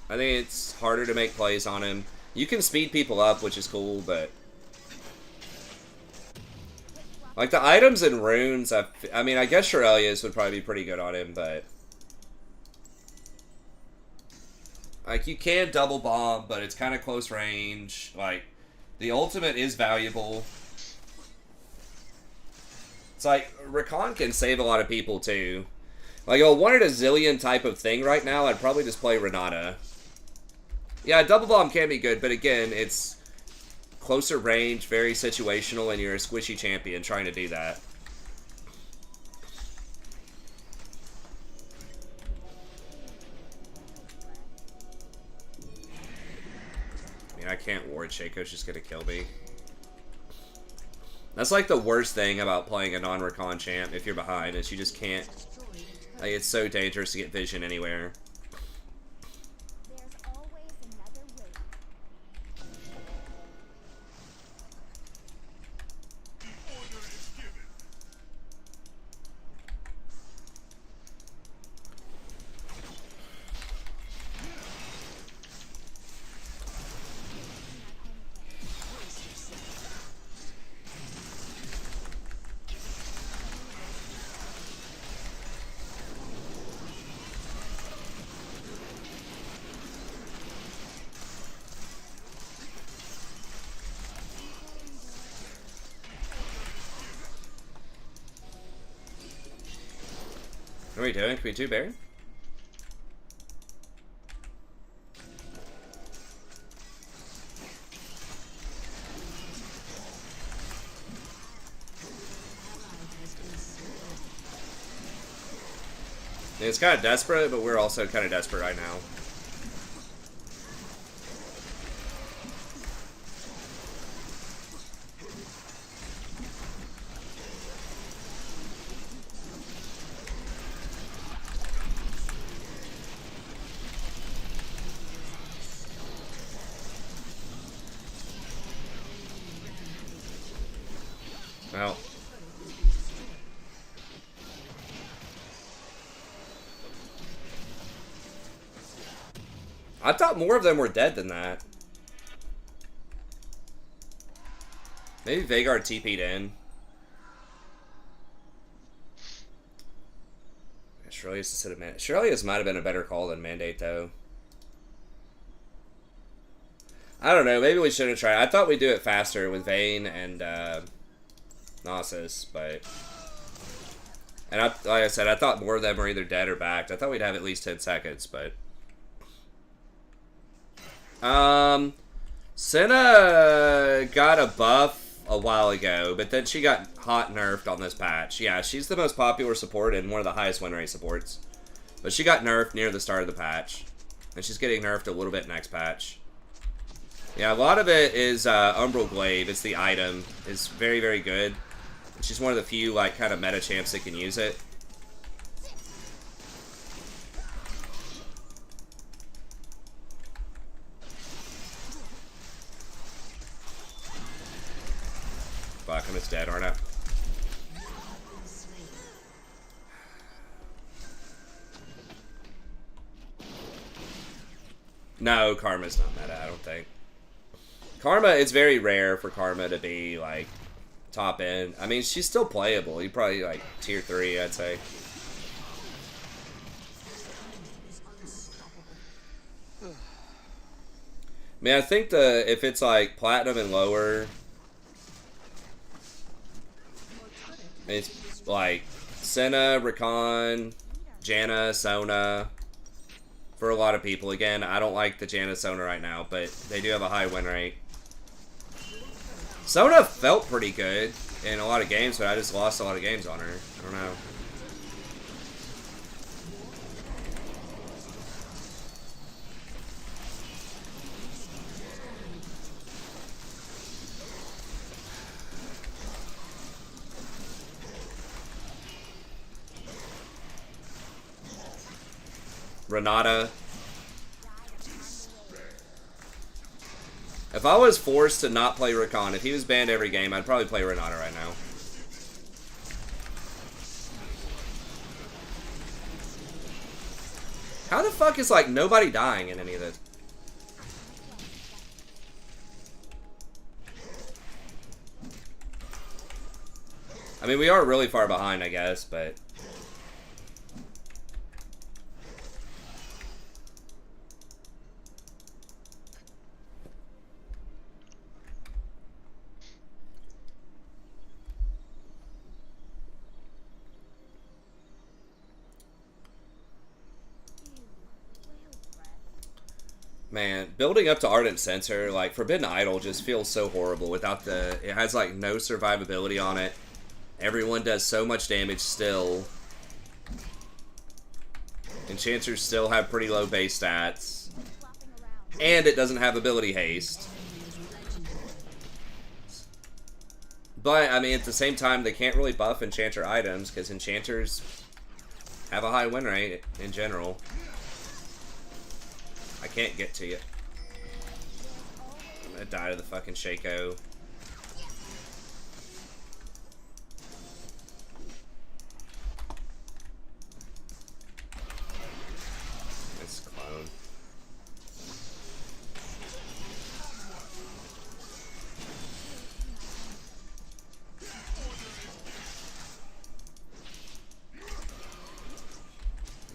I think it's harder to make plays on him. You can speed people up, which is cool, but... like, the items and runes, I mean, I guess Shurelia's would probably be pretty good on him, but... like, you can double bomb, but it's kind of close range. Like, the ultimate is valuable. It's like, Rakan can save a lot of people, too. Like, if I wanted a Zilean type of thing right now, I'd probably just play Renata. Yeah, double bomb can be good, but again, it's closer range, very situational, and you're a squishy champion trying to do that. I mean, I can't ward. Shaco's just gonna kill me. That's like the worst thing about playing a non-Rakan champ if you're behind, is you just can't... like, it's so dangerous to get vision anywhere.
There's always another way.
What are we doing? Can we do Baron? It's kind of desperate, but we're also kind of desperate right now. Well. I thought more of them were dead than that. Maybe Vhagar TP'd in. Shirley's instead of Mandate. Shirley's might have been a better call than Mandate, though. I don't know. Maybe we should have tried. I thought we'd do it faster with Vayne and Gnosis, but... And like I said, I thought more of them were either dead or backed. I thought we'd have at least 10 seconds, but... Senna got a buff a while ago, but then she got hot nerfed on this patch. Yeah, she's the most popular support and one of the highest win rate supports. But she got nerfed near the start of the patch. And she's getting nerfed a little bit next patch. Yeah, a lot of it is Umbral Glaive. It's the item. It's very, very good. She's one of the few, like, kind of meta champs that can use it. Fuck, I'm just dead, aren't I? No, Karma's not meta, I don't think. Karma, it's very rare for Karma to be, like, top end. I mean, she's still playable. You probably, like, tier 3, I'd say. I mean, I think if it's, like, platinum and lower... It's like Senna, Rakan, Janna, Sona. For a lot of people. Again, I don't like the Janna Sona right now, but they do have a high win rate. Sona felt pretty good in a lot of games, but I just lost a lot of games on her. I don't know. Renata. If I was forced to not play Rakan, if he was banned every game, I'd probably play Renata right now. How the fuck is, like, nobody dying in any of this? I mean, we are really far behind, I guess, but... Man, building up to Ardent Censor, like, Forbidden Idol just feels so horrible without the... It has, like, no survivability on it. Everyone does so much damage still. Enchanters still have pretty low base stats. And it doesn't have ability haste. But, I mean, at the same time, they can't really buff Enchanter items, because Enchanters have a high win rate in general. I can't get to you. I'm gonna die to the fucking Shaco. This clone.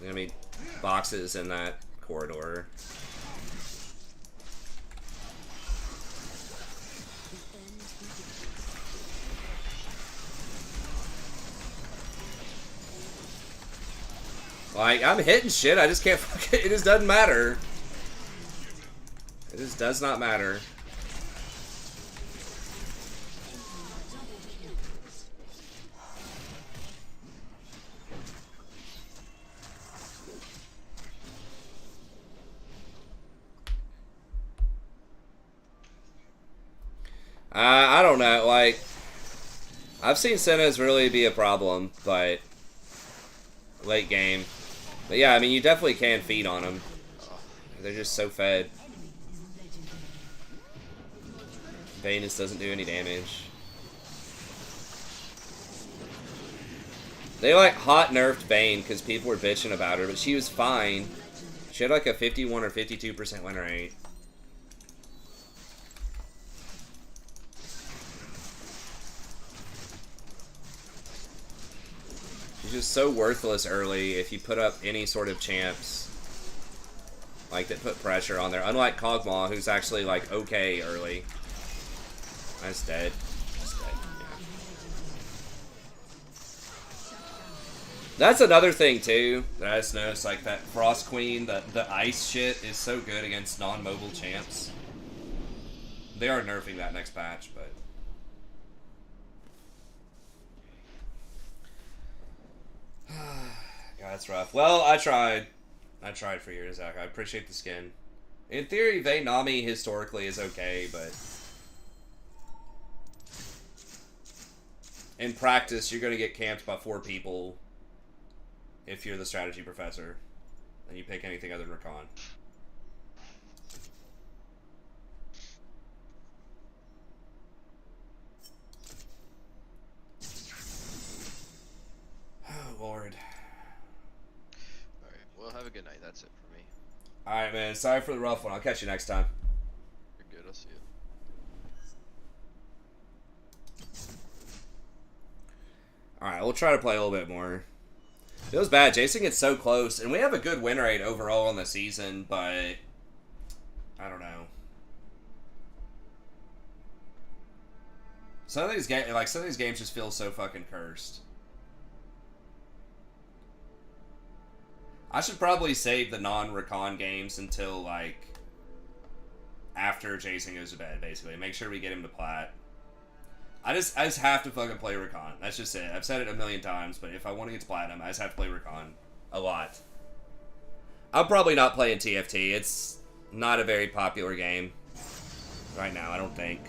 There's gonna be boxes in that corridor. Like, I'm hitting shit, I just can't fucking... It just doesn't matter. It just does not matter. I don't know, like... I've seen Senna's really be a problem, but... Late game. But yeah, I mean, you definitely can feed on them. They're just so fed. Venus doesn't do any damage. They, like, hot nerfed Vayne because people were bitching about her, but she was fine. She had, like, a 51 or 52% win rate. just so worthless early if you put up any sort of champs like that put pressure on there. Unlike Kog'Maw, who's actually like okay early. That's dead. That's dead. Yeah. That's another thing too that I just noticed. Like that Frost Queen, the ice shit is so good against non-mobile champs. They are nerfing that next patch, but. God, that's rough. Well, I tried. I tried for years, Zach. I appreciate the skin. In theory, Vayne Nami historically is okay, but in practice, you're going to get camped by 4 people if you're the strategy professor and you pick anything other than Rakan. Oh, Lord.
Alright, well, have a good night. That's it for me.
Alright, man. Sorry for the rough one. I'll catch you next time.
You're good. I'll see you.
Alright, we'll try to play a little bit more. Feels bad. Jason gets so close, and we have a good win rate overall on the season, but I don't know. Some of these games just feel so fucking cursed. I should probably save the non-Rakan games until like after Jason goes to bed, basically. Make sure we get him to plat. I just have to fucking play Rakan. That's just it. I've said it a million times, but if I want to get to platinum, I just have to play Rakan a lot. I'm probably not playing TFT. It's not a very popular game right now, I don't think.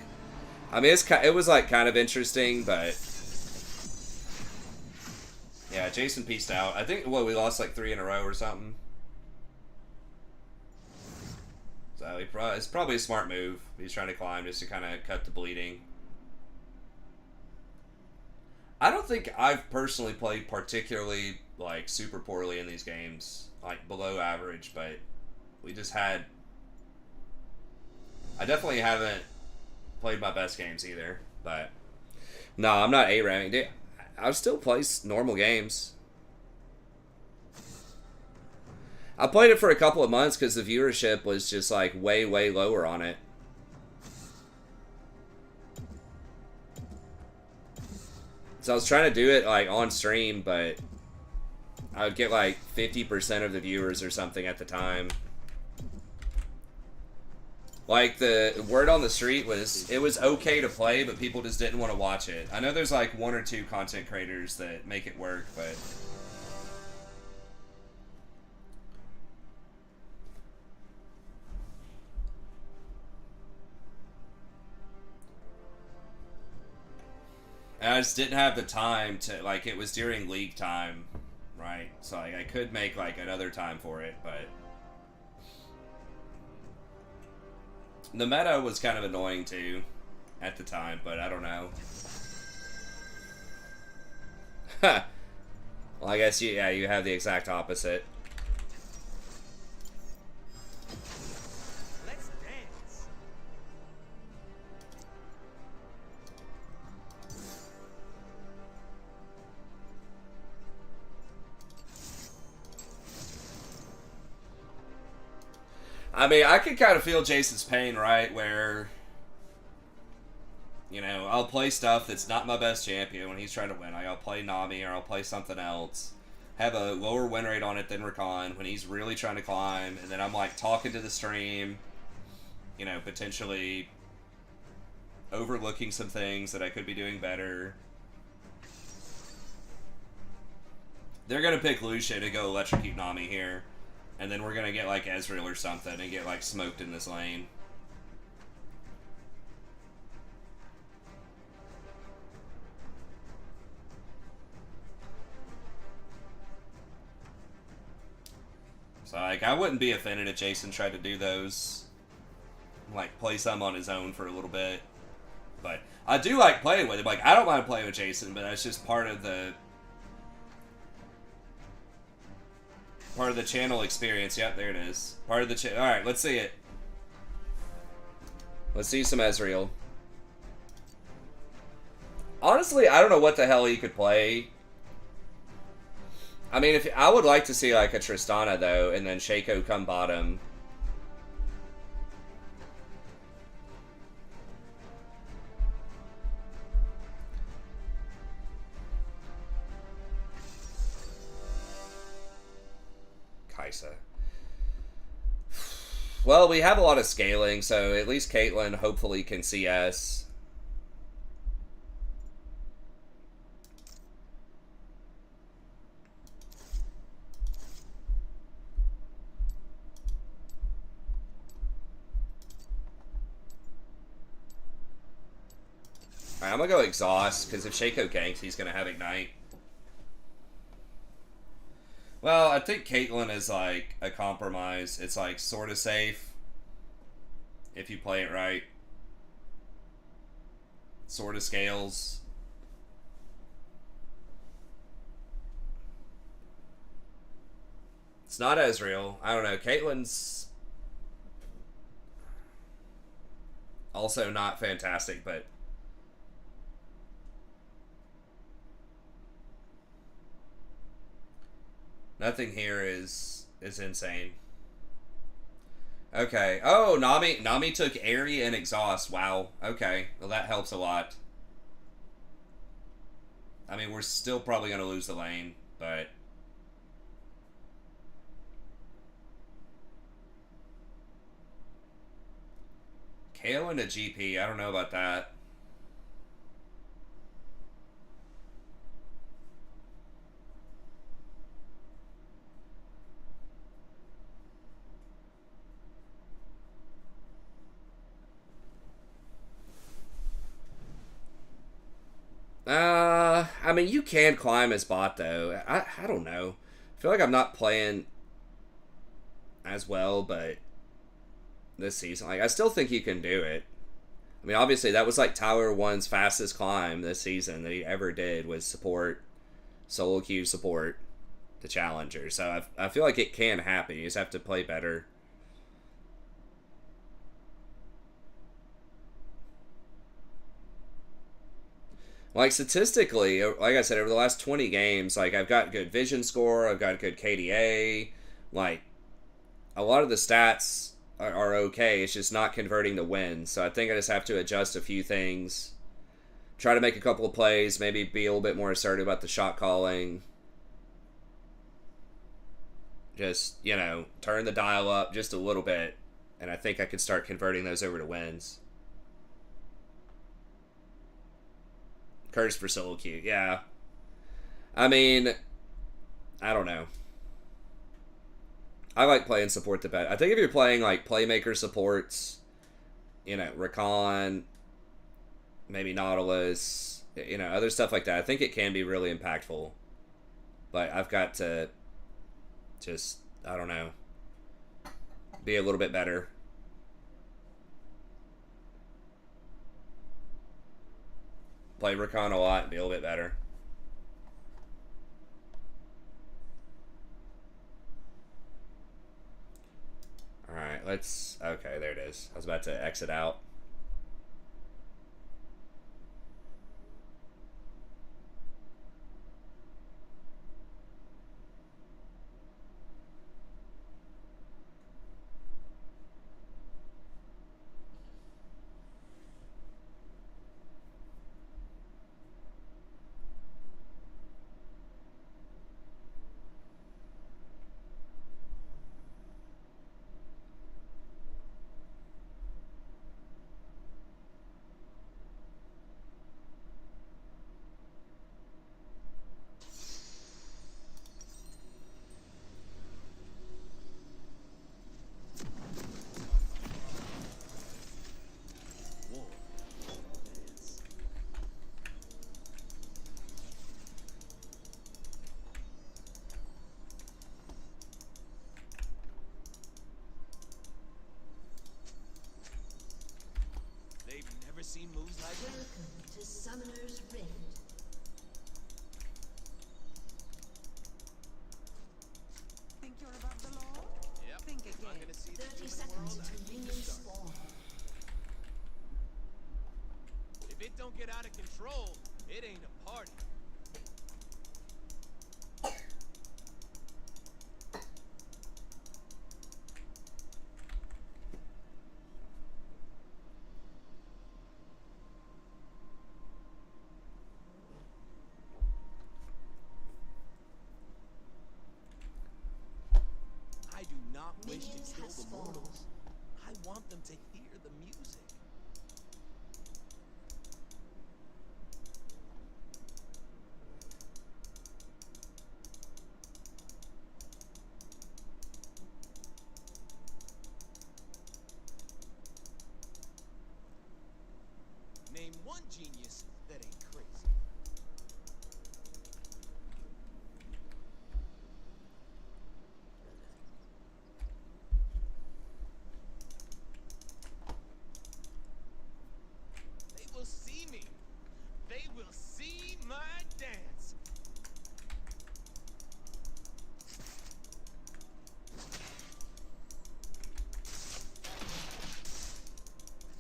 I mean, it was like kind of interesting, but yeah, Jason pieced out. I think we lost like 3 in a row or something. So it's probably a smart move. He's trying to climb just to kind of cut the bleeding. I don't think I've personally played particularly like super poorly in these games, like below average, but we just had. I definitely haven't played my best games either, but no, I'm not A-ramming. Dude, I'll still play normal games. I played it for a couple of months because the viewership was just like way lower on it. So I was trying to do it like on stream, but I would get like 50% of the viewers or something at the time. Like the word on the street was it was okay to play, but people just didn't want to watch it. I know there's like 1 or 2 content creators that make it work, but I just didn't have the time to, like, it was during league time, right? So like, I could make like another time for it, but the meta was kind of annoying too at the time, but I don't know. Well, I guess you have the exact opposite.
Let's dance.
I mean, I can kind of feel Jason's pain, right? Where, you know, I'll play stuff that's not my best champion when he's trying to win. Like, I'll play Nami or I'll play something else. Have a lower win rate on it than Rakan when he's really trying to climb. And then I'm, like, talking to the stream, you know, potentially overlooking some things that I could be doing better. They're going to pick Lucia to go electrocute Nami here. And then we're going to get, like, Ezreal or something and get, like, smoked in this lane. So, like, I wouldn't be offended if Jason tried to do those. Like, play some on his own for a little bit. But I do like playing with him. Like, I don't mind playing with Jason, but that's just part of the channel experience. Yep, there it is. Part of the channel. Alright, let's see it. Let's see some Ezreal. Honestly, I don't know what the hell he could play. I mean, if I would like to see like a Tristana though, and then Shaco come bottom. Kaisa. Well, we have a lot of scaling, so at least Caitlyn hopefully can CS. Alright, I'm gonna go Exhaust, because if Shaco ganks, he's gonna have Ignite. Well, I think Caitlyn is like a compromise. It's like sort of safe if you play it right. Sort of scales. It's not Ezreal. I don't know. Caitlyn's also not fantastic, but nothing here is insane. Okay. Oh, Nami took Airy and Exhaust. Wow. Okay. Well, that helps a lot. I mean, we're still probably going to lose the lane, but KO into GP. I don't know about that. I mean, you can climb as bot, though. I don't know. I feel like I'm not playing as well, but this season, like, I still think you can do it. I mean, obviously, that was, like, Tower 1's fastest climb this season that he ever did, was support, solo queue support to Challenger. So I feel like it can happen. You just have to play better. Like, statistically, like I said, over the last 20 games, like, I've got good vision score, I've got good KDA, like, a lot of the stats are okay, it's just not converting to wins, so I think I just have to adjust a few things, try to make a couple of plays, maybe be a little bit more assertive about the shot calling, just, you know, turn the dial up just a little bit, and I think I could start converting those over to wins. Curse for solo queue, yeah. I mean, I don't know. I like playing support the best. I think if you're playing like playmaker supports, you know, Rakan, maybe Nautilus, you know, other stuff like that, I think it can be really impactful. But I've got to just, I don't know, be a little bit better. Play Rakan a lot and be a little bit better. Alright, let's... Okay, there it is. I was about to exit out.
Seen moves like it?
Welcome to Summoner's Rift.
Think you're above the law?
Yep.
Think
I'm
again.
gonna see
30 seconds to minion spawn.
If it don't get out of control, it ain't a party. wish to
Minions
kill
has
the
fallen.
mortals. I want them to hear the music. Name one genius that ain't crazy. They will see me. They will see my dance.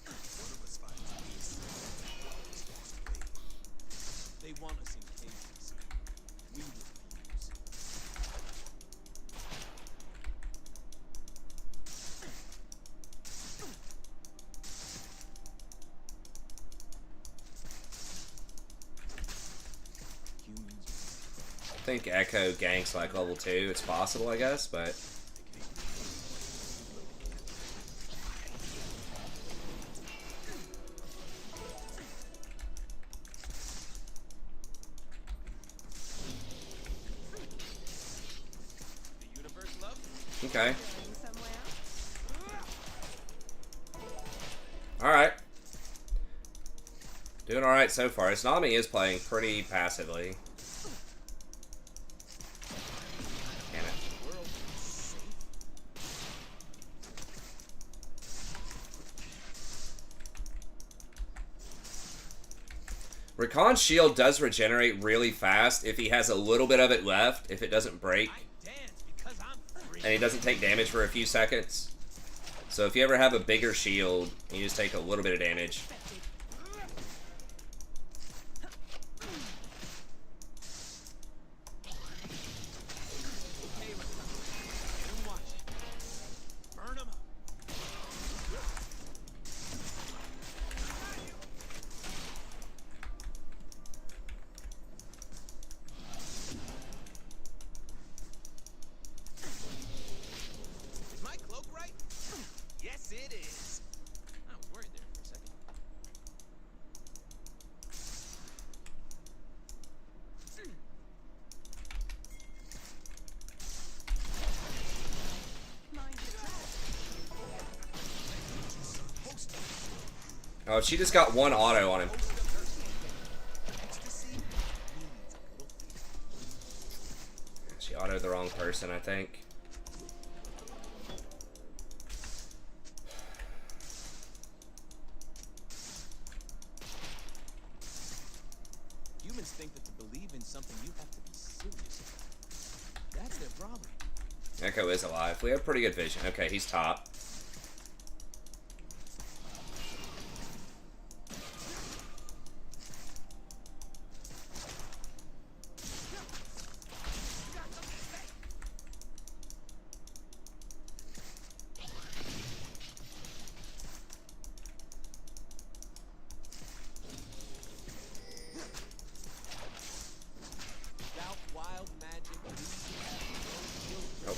One of us finds peace. One is lost away. They want us in cages. We refuse. Humans.
I think Echo ganks like level 2. It's possible, I guess, but
The universe love.
okay.
Somewhere.
Alright. Doing alright so far. Tsunami is playing pretty passively. Damn it.
World is safe.
Rakan's shield does regenerate really fast if he has a little bit of it left, if it doesn't break,
I dance because I'm free.
and he doesn't take damage for a few seconds. So if you ever have a bigger shield, you just take a little bit of damage.
Okay, Rakan. Get 'em watching. Burn 'em up. Is my cloak right? Yes, it is. I was worried there for a second.
Mind your track.
Oh, she just got one auto on him.
Ecstasy needs a little fear.
She autoed the wrong person, I think.
Humans think that to believe in something you have to be serious about. That's their problem.
Echo is alive. We have pretty good vision. Okay, he's top.
Without wild magic,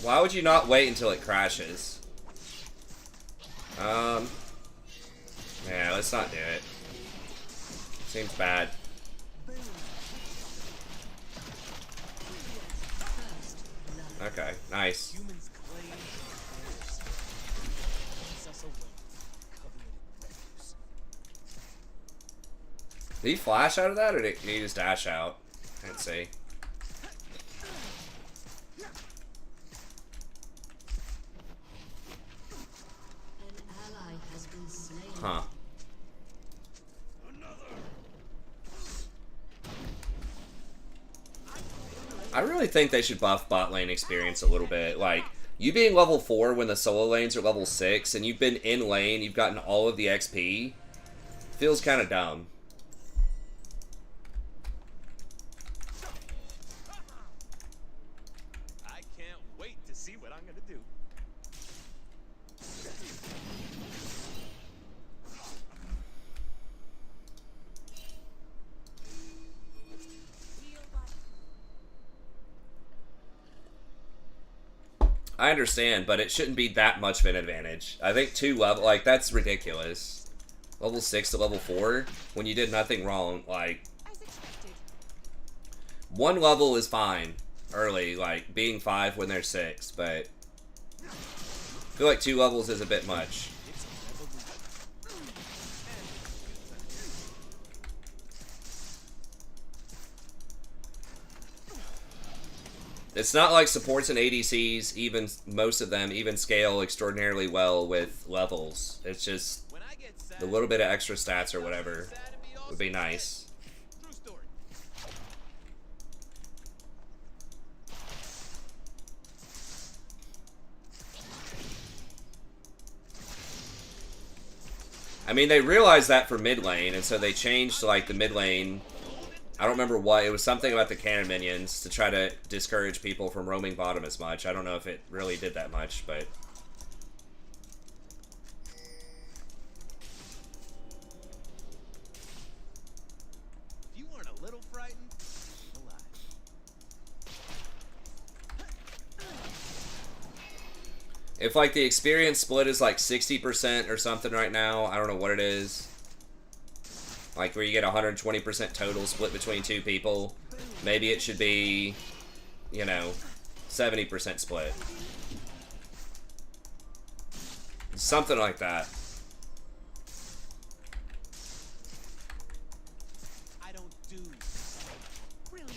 Why would you not wait until it crashes? Yeah, let's not do it. Seems bad. Okay, nice.
humans claim force. Keeps us away from covenanted refuse.
Did he flash out of that, or did he just dash out? Can't see.
An ally has been slain.
Huh. I really think they should buff bot lane experience a little bit. Like, you being level 4 when the solo lanes are level 6, and you've been in lane, you've gotten all of the XP, feels kind of dumb.
I can't wait to see what I'm gonna do.
I understand, but it shouldn't be that much of an advantage. I think 2 level, like, that's ridiculous. Level 6 to level 4, when you did nothing wrong, like,
As expected.
1 level is fine early, like, being 5 when they're 6, but I feel like 2 levels is a bit much.
It's a revolution.
It's not like supports and ADCs, even most of them, even scale extraordinarily well with levels. It's just
When I get sad,
the little bit of extra stats or whatever
sad and be
would be
awesome.
nice.
True story.
I mean, they realized that for mid lane, and so they changed like the mid lane. I don't remember what. It was something about the cannon minions to try to discourage people from roaming bottom as much. I don't know if it really did that much, but...
If you aren't a little frightened, you're alive.
If, like, the experience split is, like, 60% or something right now, I don't know what it is. Like, where you get 120% total split between 2 people, maybe it should be, you know, 70% split. Something like that.
I don't do.
Brilliant.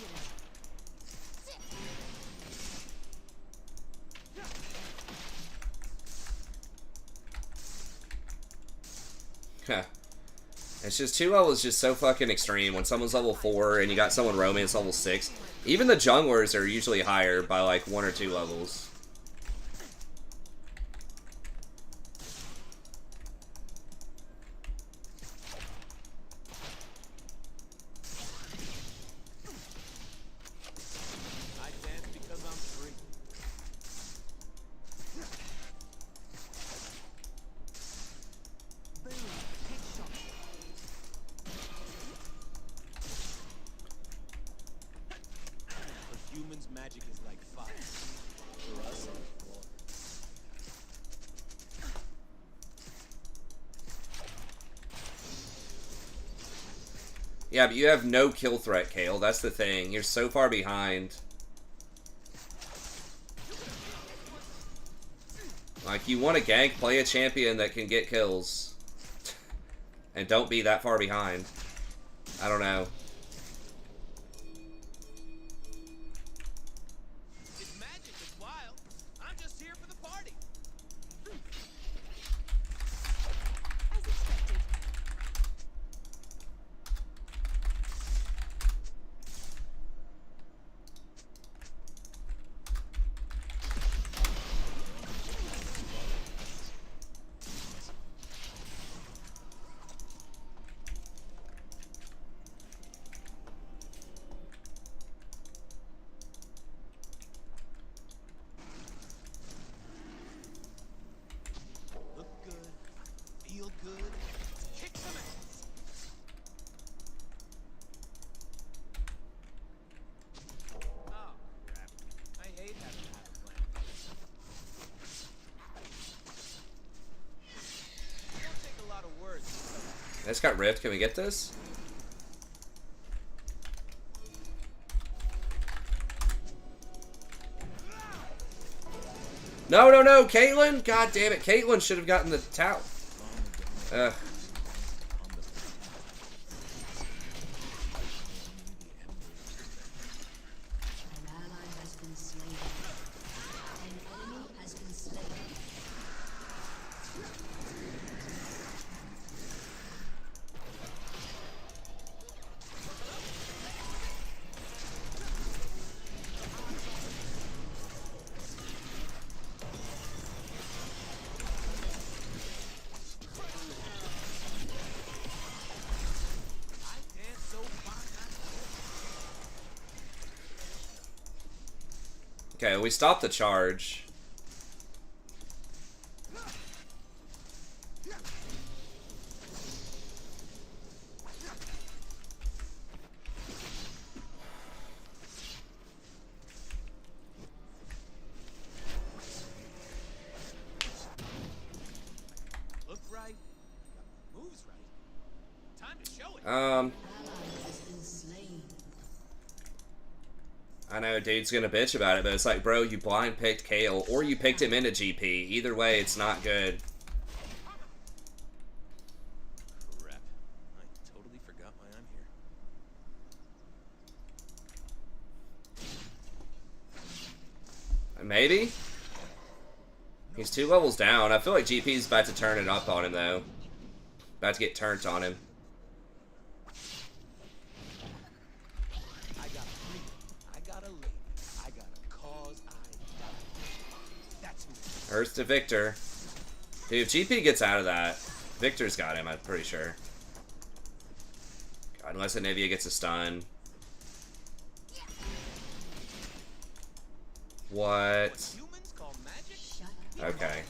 Huh. It's just 2 levels just so fucking extreme. When someone's level 4 and you got someone roaming, it's level 6. Even the junglers are usually higher by like 1 or 2 levels.
I dance because I'm free.
Boom. Headshot.
For humans, magic is like fire. For us, it's water.
Yeah, but you have no kill threat, Kale. That's the thing. You're so far behind. Like, you want to gank, play a champion that can get kills. And don't be that far behind. I don't know.
It's magic, it's wild. I'm just here for the party.
As expected.
Look good, feel good, kick some ass. Oh, crap. I hate having to have a plan. It don't take a lot of words.
It's got Rift. Can we get this? No, no, no, Caitlyn! God damn it, Caitlyn should have gotten the tower. Ugh.
An ally has been slain. An enemy has been slain.
I dance so fine.
Okay, we stopped the charge. know dude's gonna bitch about it, but it's like, bro, you blind picked Kale, or you picked him into GP. Either way, it's not good.
Crap. I totally forgot why I'm here.
Maybe? He's 2 levels down. I feel like GP's about to turn it up on him, though. About to get turned on him.
I got a freedom. I got a lady. I got a cause I die. That's who.
First to Victor. Dude, if GP gets out of that, Victor's got him, I'm pretty sure. God, unless Anivia gets a stun. What?
Humans call magic.
Okay.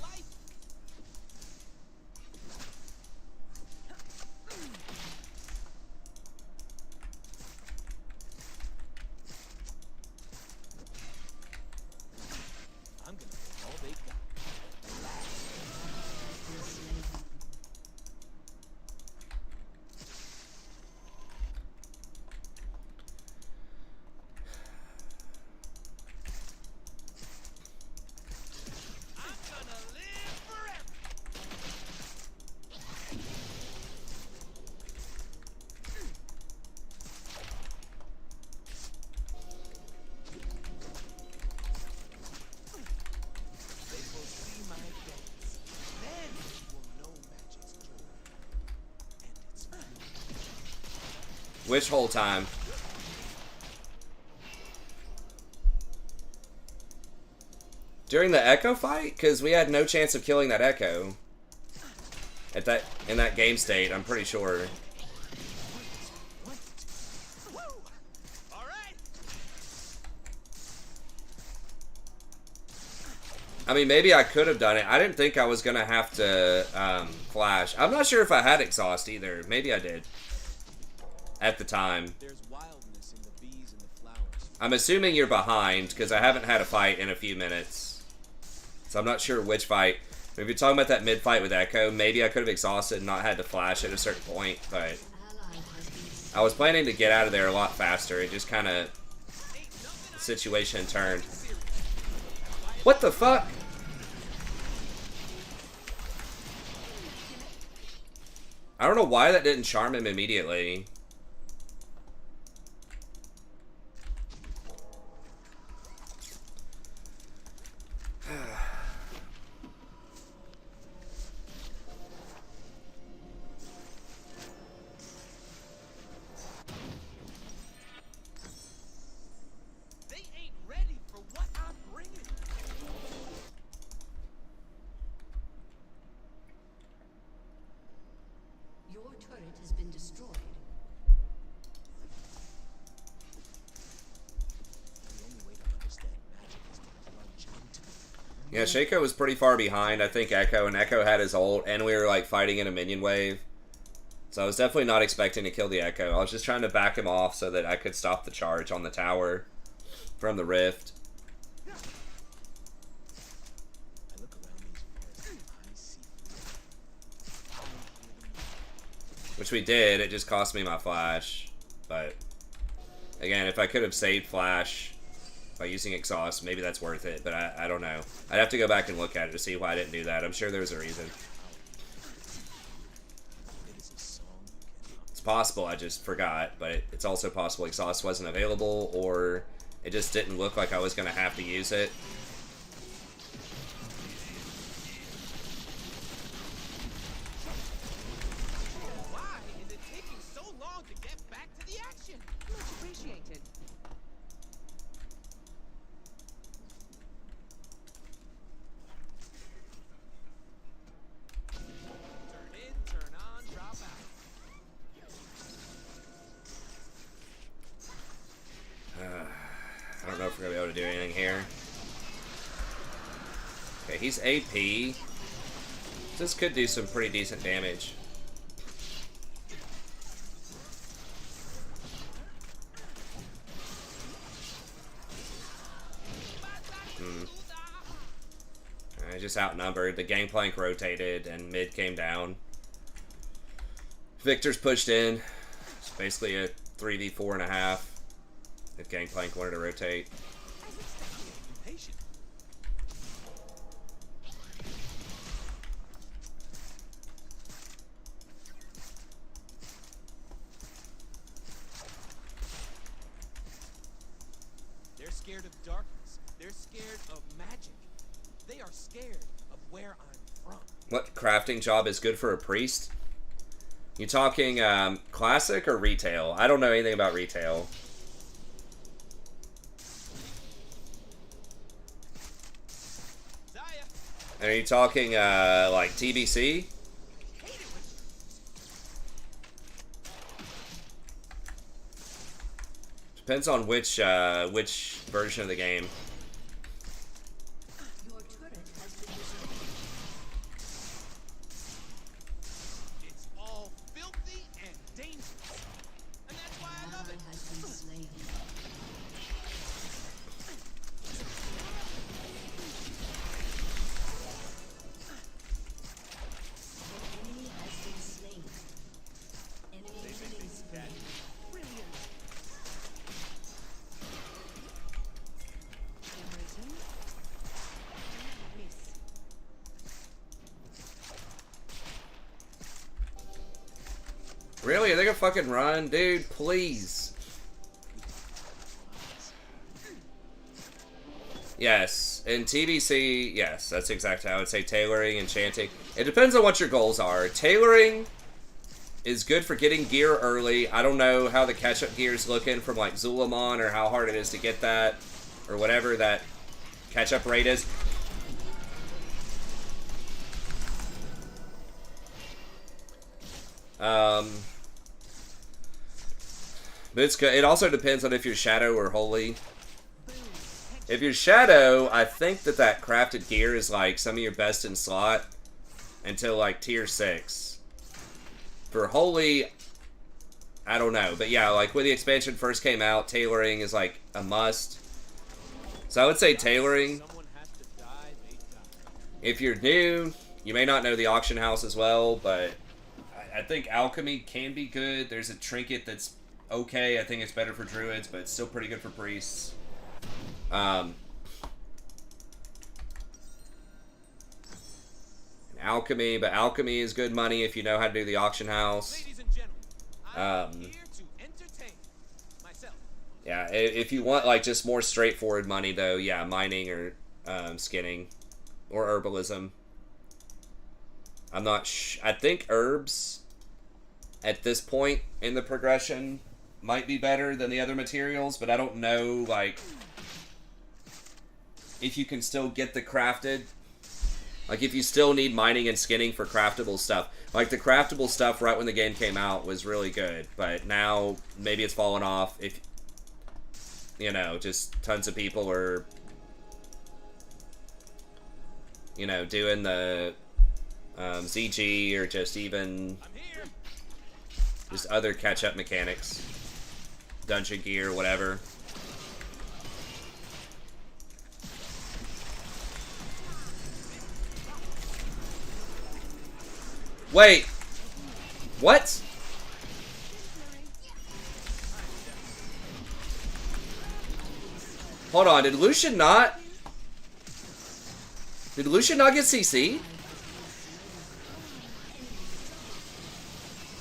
I'm gonna take all they got. I'm gonna live forever. They will see my face. Then you will know magic's joy. And it's
Which whole time? During the Echo fight? Because we had no chance of killing that Echo. In that game state, I'm pretty sure.
all right.
I mean, maybe I could have done it. I didn't think I was going to have to flash. I'm not sure if I had exhaust either. Maybe I did. At the time.
There's wildness in the bees and the flowers.
I'm assuming you're behind, because I haven't had a fight in a few minutes. So I'm not sure which fight. If you're talking about that mid-fight with Echo, maybe I could have exhausted and not had to flash at a certain point, but I was planning to get out of there a lot faster. It just kind of... the situation turned. What the fuck? I don't know why that didn't charm him immediately.
They ain't ready for what I'm bringing.
Your turret has been destroyed.
The only way to understand magic is to plunge into it.
Yeah, Shaco was pretty far behind, I think, Echo, and Echo had his ult, and we were, like, fighting in a minion wave. So I was definitely not expecting to kill the Echo. I was just trying to back him off so that I could stop the charge on the tower from the rift.
I look around these forests and I see I hear them.
Which we did, it just cost me my flash. But, again, if I could have saved flash by using exhaust, maybe that's worth it, but I don't know. I'd have to go back and look at it to see why I didn't do that. I'm sure there's a reason.
It is a song you cannot.
It's possible I just forgot, but it's also possible exhaust wasn't available, or it just didn't look like I was going to have to use it.
Why is it taking so long to get back to the action?
Much appreciated.
Turn in, turn on, drop out.
I don't know if we're going to be able to do anything here. Okay, he's AP. This could do some pretty decent damage. I just outnumbered. The gangplank rotated and mid came down. Victor's pushed in. It's basically a 3v4.5 if gangplank wanted to rotate.
monetization. They're scared of darkness. They're scared of magic. They are scared of where I'm from.
What crafting job is good for a priest? You talking classic or retail? I don't know anything about retail.
Zaya,
Are you talking like TBC? Depends on which version of the game.
Your turret has been destroyed.
it's all filthy and dangerous. And that's why I love
Ally
it.
has been slain. An enemy has been slain. Enemy killing spree.
Brilliant. Generating. Miss.
Really? Are they gonna fucking run? Dude, please. Yes. In TBC, yes, that's exactly how I would say tailoring, enchanting. It depends on what your goals are. Tailoring is good for getting gear early. I don't know how the catch-up gear is looking from like Zilean or how hard it is to get that or whatever that catch-up rate is. But it's good. It also depends on if you're Shadow or Holy. If you're Shadow, I think that crafted gear is like some of your best in slot until like tier 6. For Holy, I don't know. But yeah, like when the expansion first came out, tailoring is like a must. So I would say tailoring.
Someone has to die, they die.
If you're new, you may not know the auction house as well, but I think alchemy can be good. There's a trinket that's okay. I think it's better for druids, but it's still pretty good for priests. Alchemy, but alchemy is good money if you know how to do the auction house.
Ladies and gentlemen, I'm here to entertain myself.
Yeah, if you want like just more straightforward money though, yeah, mining or skinning or herbalism. I'm not I think herbs at this point in the progression might be better than the other materials, but I don't know like if you can still get the crafted. Like if you still need mining and skinning for craftable stuff. Like the craftable stuff right when the game came out was really good, but now maybe it's fallen off if you know, just tons of people are you know, doing the ZG or just even
I'm here.
just other catch-up mechanics. Dungeon gear, whatever. Wait! What? Hold on, did Lucian not? Did Lucian not get CC'd?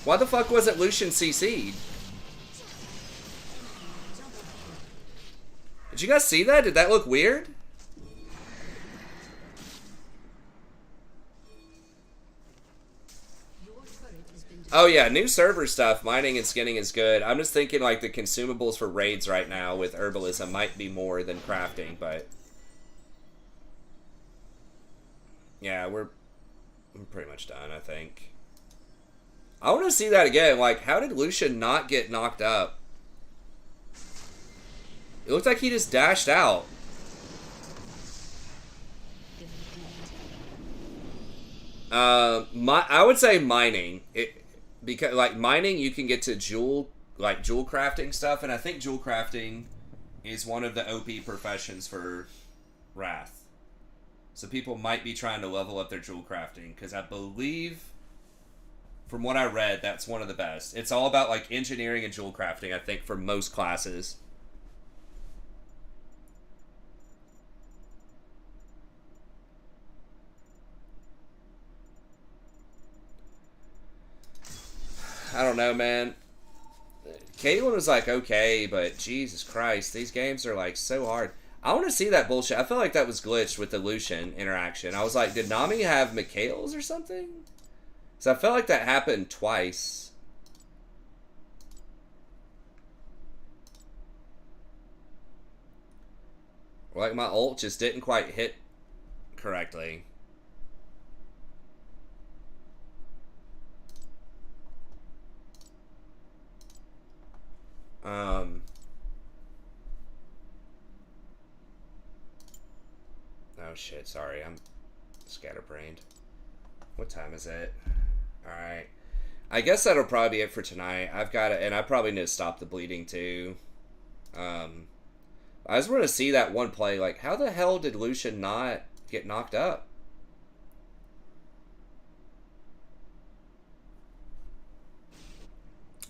Why the fuck wasn't Lucian CC'd? Did you guys see that? Did that look weird?
Your turret has been destroyed.
Oh yeah, new server stuff, mining and skinning is good. I'm just thinking like the consumables for raids right now with herbalism might be more than crafting, but yeah, we're pretty much done, I think. I want to see that again. Like, how did Lucian not get knocked up? It looked like he just dashed out. I would say mining. Because like mining, you can get to jewel crafting stuff, and I think jewel crafting is one of the OP professions for Wrath. So people might be trying to level up their jewel crafting, because I believe, from what I read, that's one of the best. It's all about like engineering and jewel crafting, I think, for most classes. I don't know, man. Caitlyn was like okay, but Jesus Christ, these games are like so hard. I want to see that bullshit. I feel like that was glitched with the Lucian interaction. I was like, did Nami have Mikhail's or something? So I felt like that happened twice. Or like my ult just didn't quite hit correctly. Oh shit, sorry, I'm scatterbrained. What time is it? Alright. I guess that'll probably be it for tonight. I've got to, and I probably need to stop the bleeding too. I just want to see that one play. Like, how the hell did Lucian not get knocked up?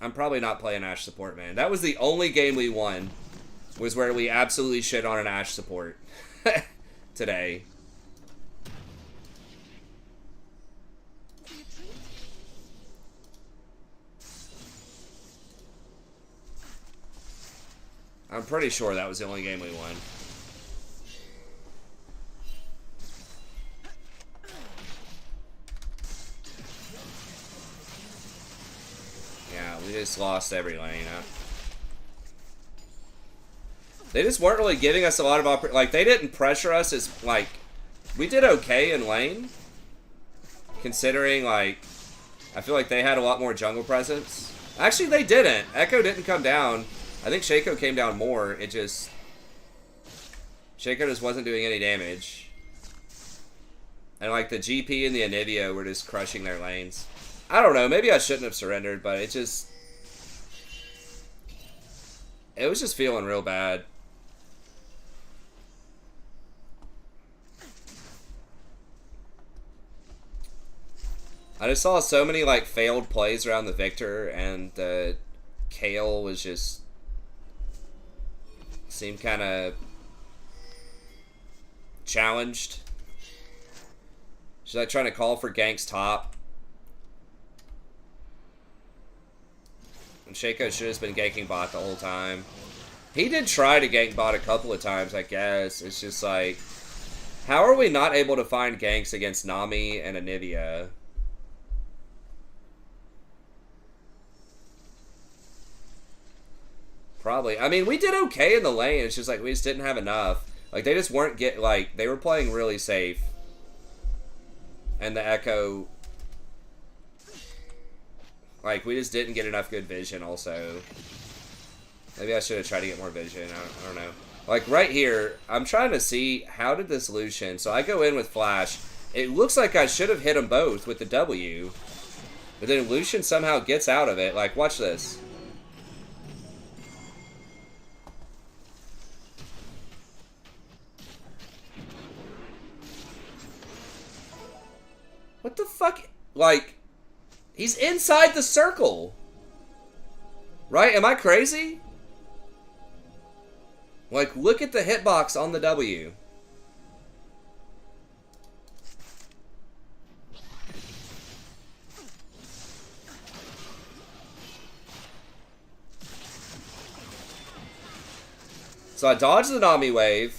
I'm probably not playing Ashe support, man. That was the only game we won. Was where we absolutely shit on an Ashe support. Today. I'm pretty sure that was the only game we won. Yeah, we just lost every lane. They just weren't really giving us a lot of like, they didn't pressure us as, like, we did okay in lane. Considering, like, I feel like they had a lot more jungle presence. Actually, they didn't. Echo didn't come down. I think Shaco came down more. It just... Shaco just wasn't doing any damage. And, like, the GP and the Anivia were just crushing their lanes. I don't know. Maybe I shouldn't have surrendered, but it just... It was just feeling real bad. I just saw so many, like, failed plays around the Victor, and the Kale was just... seemed kind of... challenged. She's, like, trying to call for ganks top. And Shaco should have been ganking bot the whole time. He did try to gank bot a couple of times, I guess. It's just like... How are we not able to find ganks against Nami and Anivia? Probably. I mean, we did okay in the lane. It's just like we just didn't have enough. Like, they just weren't like, they were playing really safe. And the Echo... Like, we just didn't get enough good vision also. Maybe I should have tried to get more vision. I don't know. Like, right here, I'm trying to see, how did this Lucian... So I go in with Flash. It looks like I should have hit them both with the W. But then Lucian somehow gets out of it. Like, watch this. What the fuck? Like, he's inside the circle. Right? Am I crazy? Like, look at the hitbox on the W. So I dodged the Nami wave.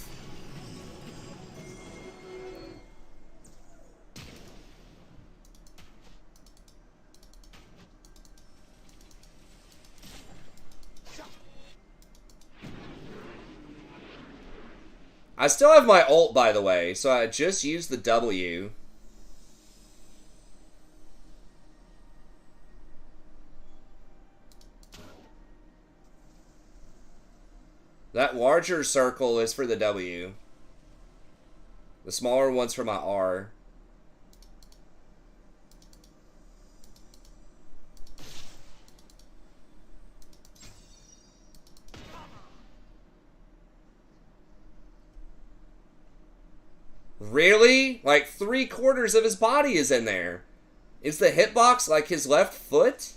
I still have my ult, by the way, so I just used the W. That larger circle is for the W. The smaller one's for my R. Really? Like, 3/4 of his body is in there. Is the hitbox like his left foot?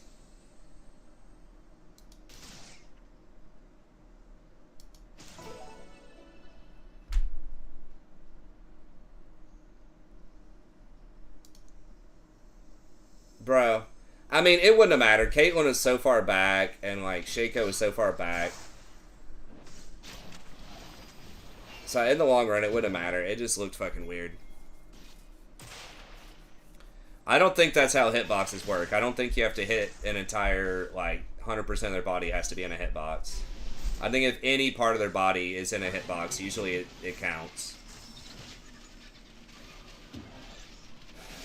Bro. I mean, it wouldn't have mattered. Caitlyn is so far back, and like Shaco is so far back. So in the long run, it wouldn't matter. It just looked fucking weird. I don't think that's how hitboxes work. I don't think you have to hit an entire, like, 100% of their body has to be in a hitbox. I think if any part of their body is in a hitbox, usually it counts.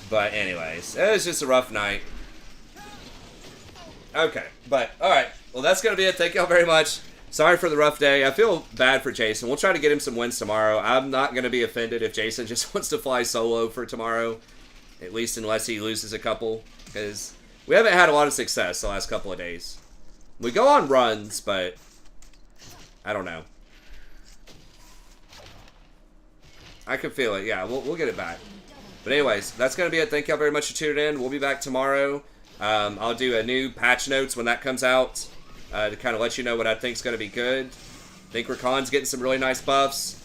But anyways, it was just a rough night. Okay, but alright. Well, that's going to be it. Thank y'all very much. Sorry for the rough day. I feel bad for Jason. We'll try to get him some wins tomorrow. I'm not going to be offended if Jason just wants to fly solo for tomorrow. At least unless he loses a couple. Because we haven't had a lot of success the last couple of days. We go on runs, but I don't know. I can feel it. Yeah, we'll get it back. But anyways, that's going to be it. Thank y'all very much for tuning in. We'll be back tomorrow. I'll do a new patch notes when that comes out. To kind of let you know what I think is going to be good. I think Rakan's getting some really nice buffs.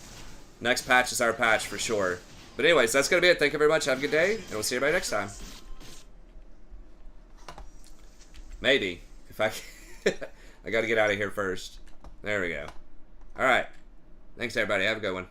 Next patch is our patch for sure. But anyways, that's going to be it. Thank you very much. Have a good day. And we'll see everybody next time. Maybe. If I I got to get out of here first. There we go. Alright. Thanks everybody. Have a good one.